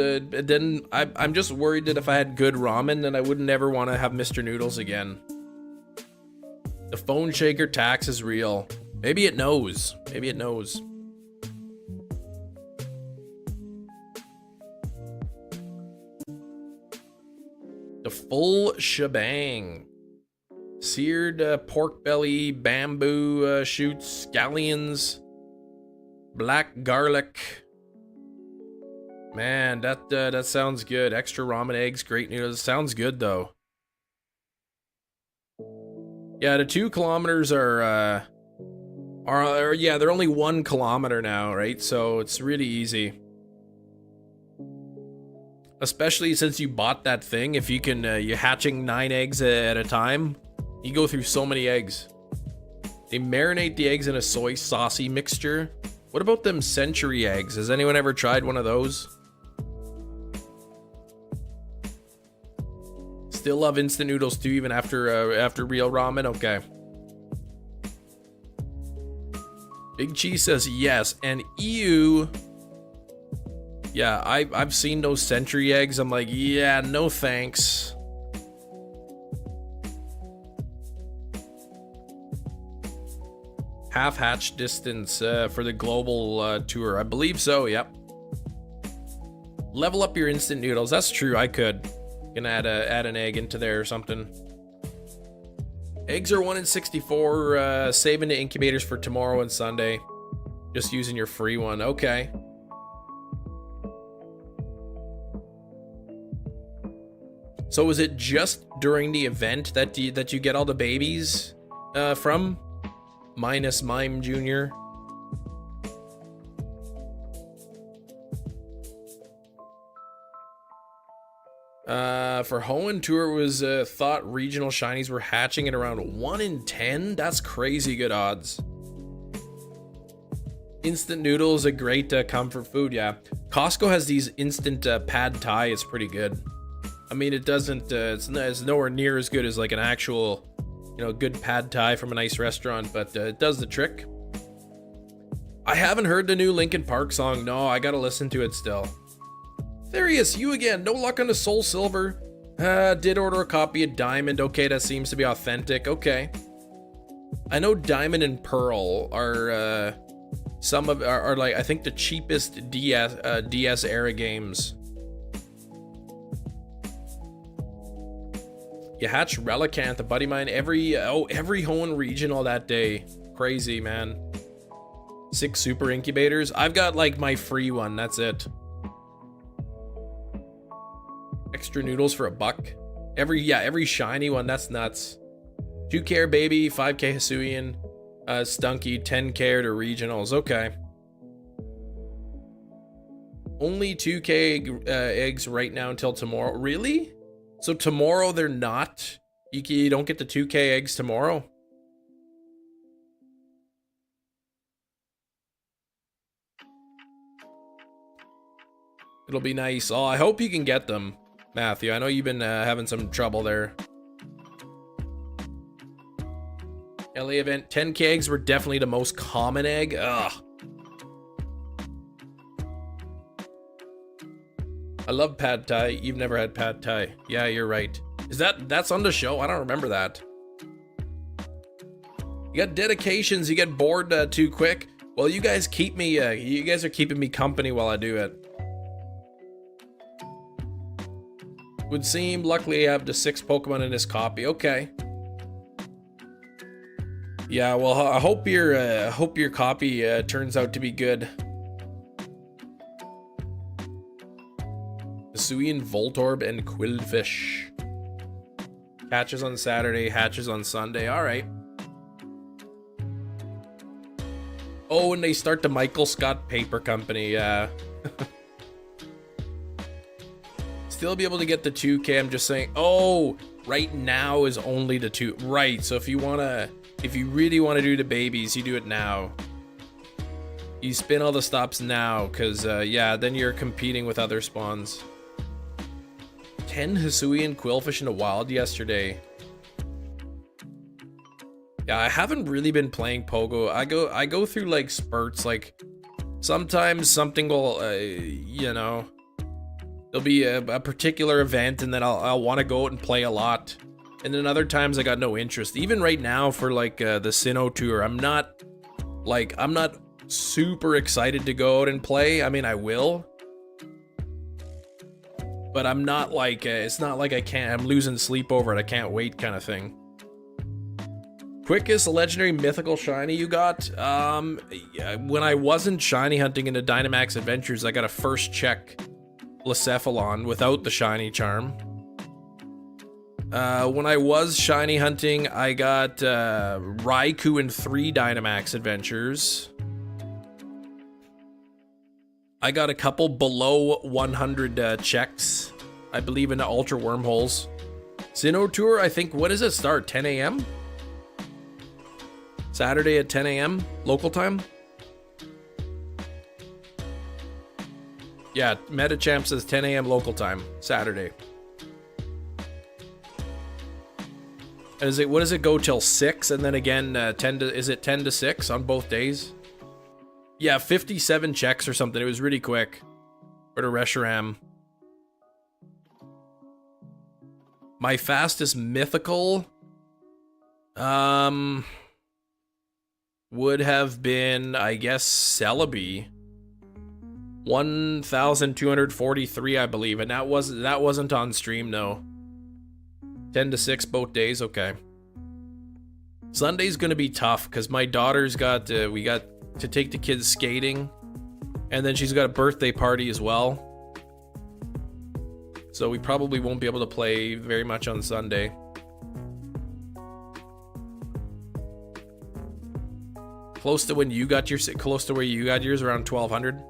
[SPEAKER 3] I'm just worried that if I had good ramen, then I would never want to have Mr. Noodles again. The phone shaker tax is real. Maybe it knows. Maybe it knows. The full shebang. Seared pork belly, bamboo shoots, scallions, black garlic. Man, that sounds good. Extra ramen eggs, great noodles. Sounds good though. Yeah, the 2 kilometers are yeah, they're only 1 kilometer now, right? So it's really easy. Especially since you bought that thing. If you can, you're hatching 9 eggs at a time. You go through so many eggs. They marinate the eggs in a soy saucy mixture. What about them century eggs? Has anyone ever tried one of those? Still love instant noodles too, even after real ramen. Okay. Big Cheese says yes, and ew. Yeah, I've seen those century eggs. I'm like, yeah, no thanks. Half hatch distance for the global tour. I believe so, yep. Level up your instant noodles. That's true, I could. Can add an egg into there or something. Eggs are 1 in 64. Saving the incubators for tomorrow and Sunday. Just using your free one. Okay. So is it just during the event that you get all the babies from? Minus Mime Jr. For Hoenn Tour was thought regional shinies were hatching at around 1 in 10. That's crazy good odds. Instant noodles, a great comfort food. Yeah, Costco has these instant pad thai. It's pretty good. I mean, it doesn't. It's nowhere near as good as like an actual, good pad thai from a nice restaurant, but it does the trick. I haven't heard the new Linkin Park song. No, I gotta listen to it still. Therius, you again. No luck on the Soul Silver. Did order a copy of Diamond. Okay, that seems to be authentic. Okay. I know Diamond and Pearl are are like, I think, the cheapest DS era games. You hatch Relicanth, a buddy of mine, every Hoenn regional that day. Crazy, man. 6 super incubators. I've got like my free one, that's it. Extra noodles for $1. Every shiny one, that's nuts. 2K baby, 5K Hisuian, Stunky, 10K to regionals. Okay. Only 2K eggs right now until tomorrow. Really? So tomorrow they're not? You don't get the 2K eggs tomorrow? It'll be nice. Oh, I hope you can get them, Matthew. I know you've been having some trouble there. LA event, 10K eggs were definitely the most common egg. Ugh. I love pad thai. You've never had pad thai. Yeah, you're right. That's on the show? I don't remember that. You got dedications. You get bored too quick. Well, you guys keep me. You guys are keeping me company while I do it. Would seem. Luckily, I have the 6 Pokemon in this copy. Okay. Yeah. Well, I hope your copy turns out to be good. Hisuian, Voltorb, and Quillfish. Hatches on Saturday, hatches on Sunday. All right. Oh, and they start the Michael Scott Paper Company. Yeah. Still be able to get the 2K. I'm just saying. Oh, right now is only the 2. Right. So if you really want to do the babies, you do it now. You spin all the stops now, because yeah, then you're competing with other spawns. 10 Hisuian Quillfish in the wild yesterday. Yeah, I haven't really been playing Pogo. I go through like spurts. Like sometimes something will, you know, there'll be a particular event, and then I'll want to go out and play a lot. And then other times I got no interest. Even right now for like the Sinnoh tour, I'm not super excited to go out and play. I mean, I will. But I'm not like, it's not like I'm losing sleep over it. I can't wait kind of thing. Quickest legendary mythical shiny you got? When I wasn't shiny hunting in the Dynamax Adventures, I got a first check Blacephalon without the shiny charm. When I was shiny hunting, I got Raikou in 3 Dynamax Adventures. I got a couple below 100 checks, I believe, in the Ultra Wormholes. Sinnoh Tour, I think, what does it start? 10 a.m.? Saturday at 10 a.m. local time? Yeah, Metachamp says 10 a.m. local time, Saturday. And what does it go till 6? And then again, is it 10 to 6 on both days? Yeah, 57 checks or something. It was really quick for the Reshiram. My fastest mythical would have been, I guess, Celebi. 1,243, I believe, and that wasn't on stream, no. 10 to 6 both days, okay. Sunday's gonna be tough because my daughter's got we got to take the kids skating, and then she's got a birthday party as well, so we probably won't be able to play very much on Sunday. Close to where you got yours, around 1,200.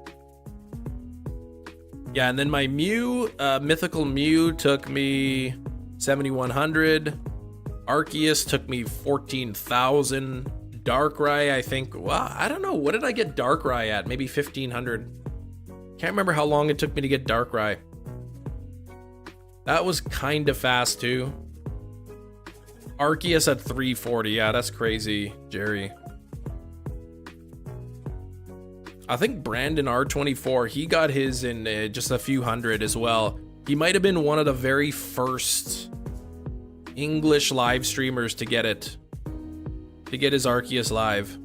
[SPEAKER 3] Yeah, and then my Mew, mythical Mew, took me 7,100. Arceus took me 14,000. Darkrai, I think, well, I don't know, what did I get Darkrai at? Maybe 1,500. Can't remember how long it took me to get Darkrai. That was kind of fast too. Arceus at 340, yeah, that's crazy, Jerry. I think Brandon R24, he got his in just a few hundred as well. He might have been one of the very first English live streamers to get it. To get his Arceus live.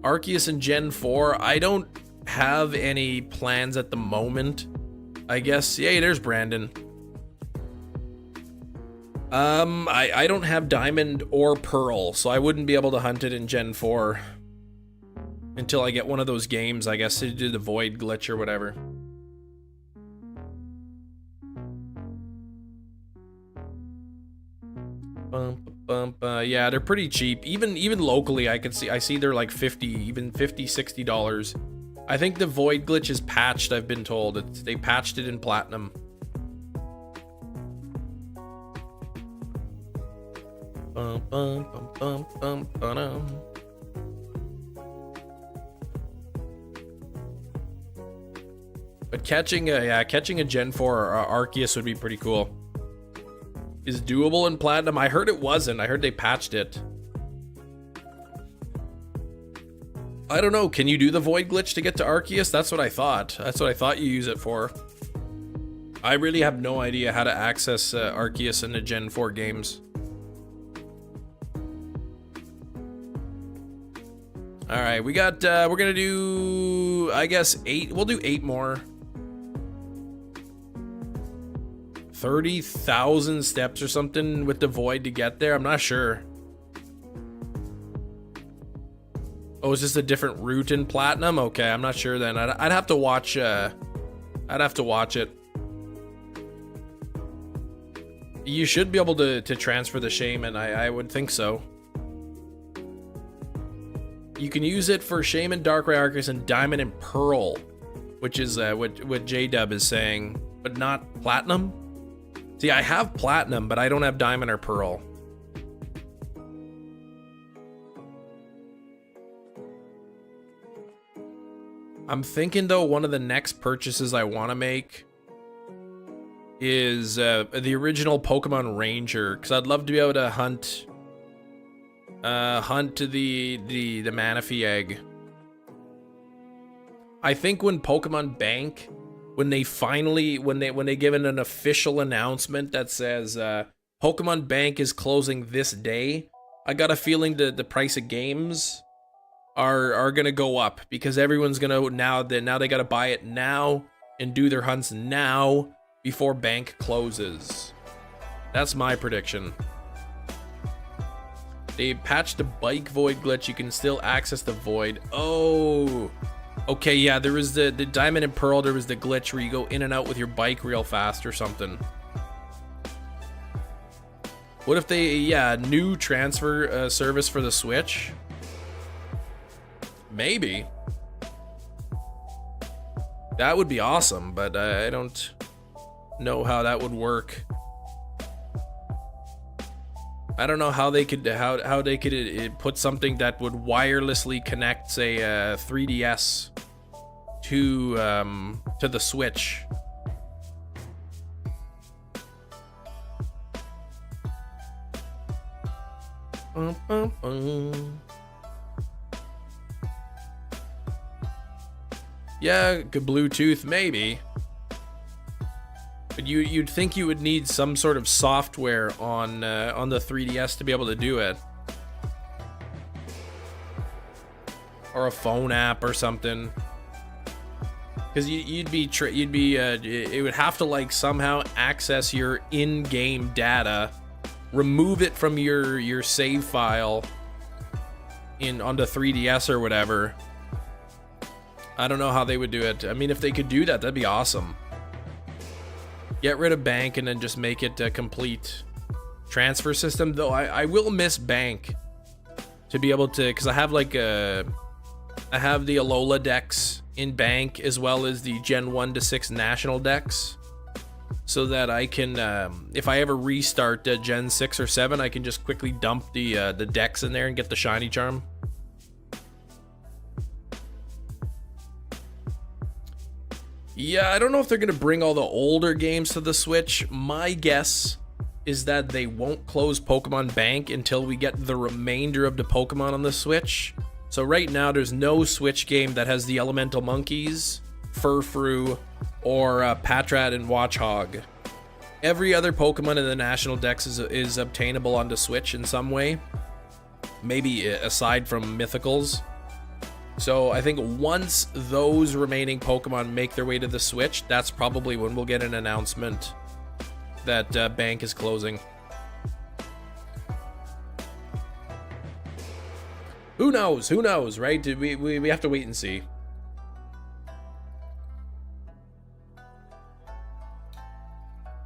[SPEAKER 3] Arceus in Gen 4, I don't have any plans at the moment. I guess, yay, there's Brandon. I don't have Diamond or Pearl, so I wouldn't be able to hunt it in Gen 4. Until I get one of those games, I guess, to do the Void glitch or whatever. Yeah, they're pretty cheap. Even locally, I see they're like 50, even 50, $60. I think the void glitch is patched, I've been told. They patched it in platinum. But catching a Gen 4 Arceus would be pretty cool. Is doable in platinum? I heard it wasn't. I heard they patched it. I don't know. Can you do the void glitch to get to Arceus? That's what I thought. That's what I thought you use it for. I really have no idea how to access Arceus in the Gen 4 games. All right, we got. We're gonna do, I guess, 8. We'll do 8 more. 30,000 steps or something with the void to get there. I'm not sure. Oh, is this a different route in platinum? Okay, I'm not sure then. I'd have to watch. I'd have to watch it. You should be able to transfer the Shaman. I would think so. You can use it for Shaman, Darkrai Arceus, and Diamond and Pearl, which is what J-Dub is saying, but not Platinum? See, I have Platinum, but I don't have Diamond or Pearl. I'm thinking, though, one of the next purchases I want to make is the original Pokemon Ranger, because I'd love to be able to hunt the Manaphy egg. I think when Pokemon Bank, when they give an official announcement that says Pokemon Bank is closing this day, I got a feeling the price of games are gonna go up, because everyone's gonna now they gotta buy it now and do their hunts now before Bank closes. That's my prediction. They patched the bike void glitch. You can still access the void. Oh, okay, yeah, there was the Diamond and Pearl. There was the glitch where you go in and out with your bike real fast or something. What if they, new transfer service for the Switch? Maybe. That would be awesome, but I don't know how that would work. I don't know how they could put something that would wirelessly connect, say, 3DS to the Switch. Yeah, good Bluetooth, maybe. But you'd think you would need some sort of software on the 3DS to be able to do it, or a phone app or something. Because it would have to like somehow access your in-game data, remove it from your save file on the 3DS or whatever. I don't know how they would do it. I mean, if they could do that, that'd be awesome. Get rid of Bank and then just make it a complete transfer system. Though I will miss Bank to be able to, because I have the Alola decks in Bank as well as the Gen 1 to 6 national decks, so that I can, if I ever restart Gen 6 or 7, I can just quickly dump the decks in there and get the shiny charm. Yeah, I don't know if they're going to bring all the older games to the Switch. My guess is that they won't close Pokemon Bank until we get the remainder of the Pokemon on the Switch. So right now, there's no Switch game that has the Elemental Monkeys, Furfrou, or Patrat and Watchog. Every other Pokemon in the National Dex is obtainable on the Switch in some way, maybe aside from Mythicals. So I think once those remaining Pokemon make their way to the Switch, that's probably when we'll get an announcement that Bank is closing. Who knows? Who knows, right? We have to wait and see.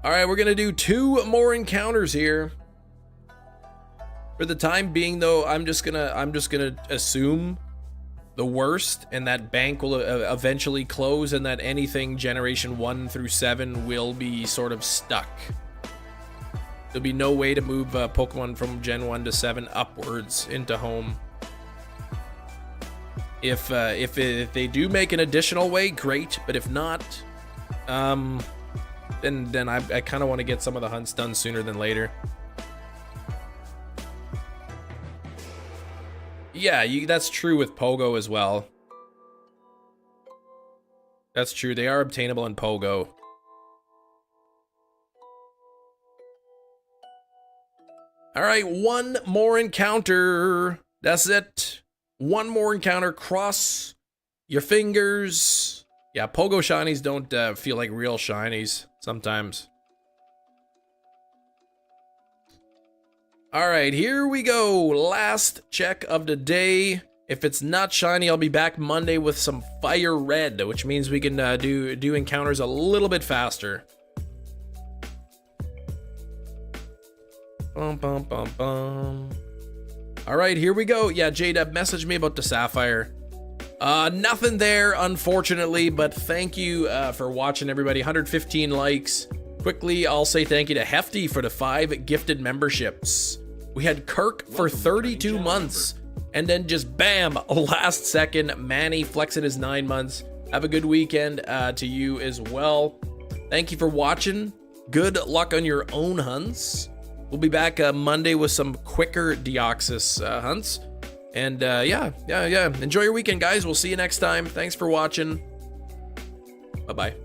[SPEAKER 3] All right, we're going to do 2 more encounters here. For the time being, though, I'm just gonna assume the worst, and that bank will eventually close, and that anything generation 1 through 7 will be sort of stuck. There'll be no way to move Pokemon from Gen 1 to 7 upwards into home. If they do make an additional way, great. But if not, then I kind of want to get some of the hunts done sooner than later. Yeah, that's true with Pogo as well. That's true. They are obtainable in Pogo. All right, one more encounter. That's it. One more encounter. Cross your fingers. Yeah, Pogo shinies don't feel like real shinies sometimes. All right, here we go. Last check of the day. If it's not shiny, I'll be back Monday with some Fire Red, which means we can do encounters a little bit faster. Bum, bum, bum, bum. All right, here we go. Yeah, J-Dub messaged me about the Sapphire. Nothing there, unfortunately, but thank you for watching, everybody. 115 likes. Quickly, I'll say thank you to Hefty for the 5 gifted memberships. We had Kirk for 32 months, and then just bam, last second, Manny flexing his 9 months. Have a good weekend to you as well. Thank you for watching. Good luck on your own hunts. We'll be back Monday with some quicker Deoxys hunts. And yeah. Enjoy your weekend, guys. We'll see you next time. Thanks for watching. Bye-bye.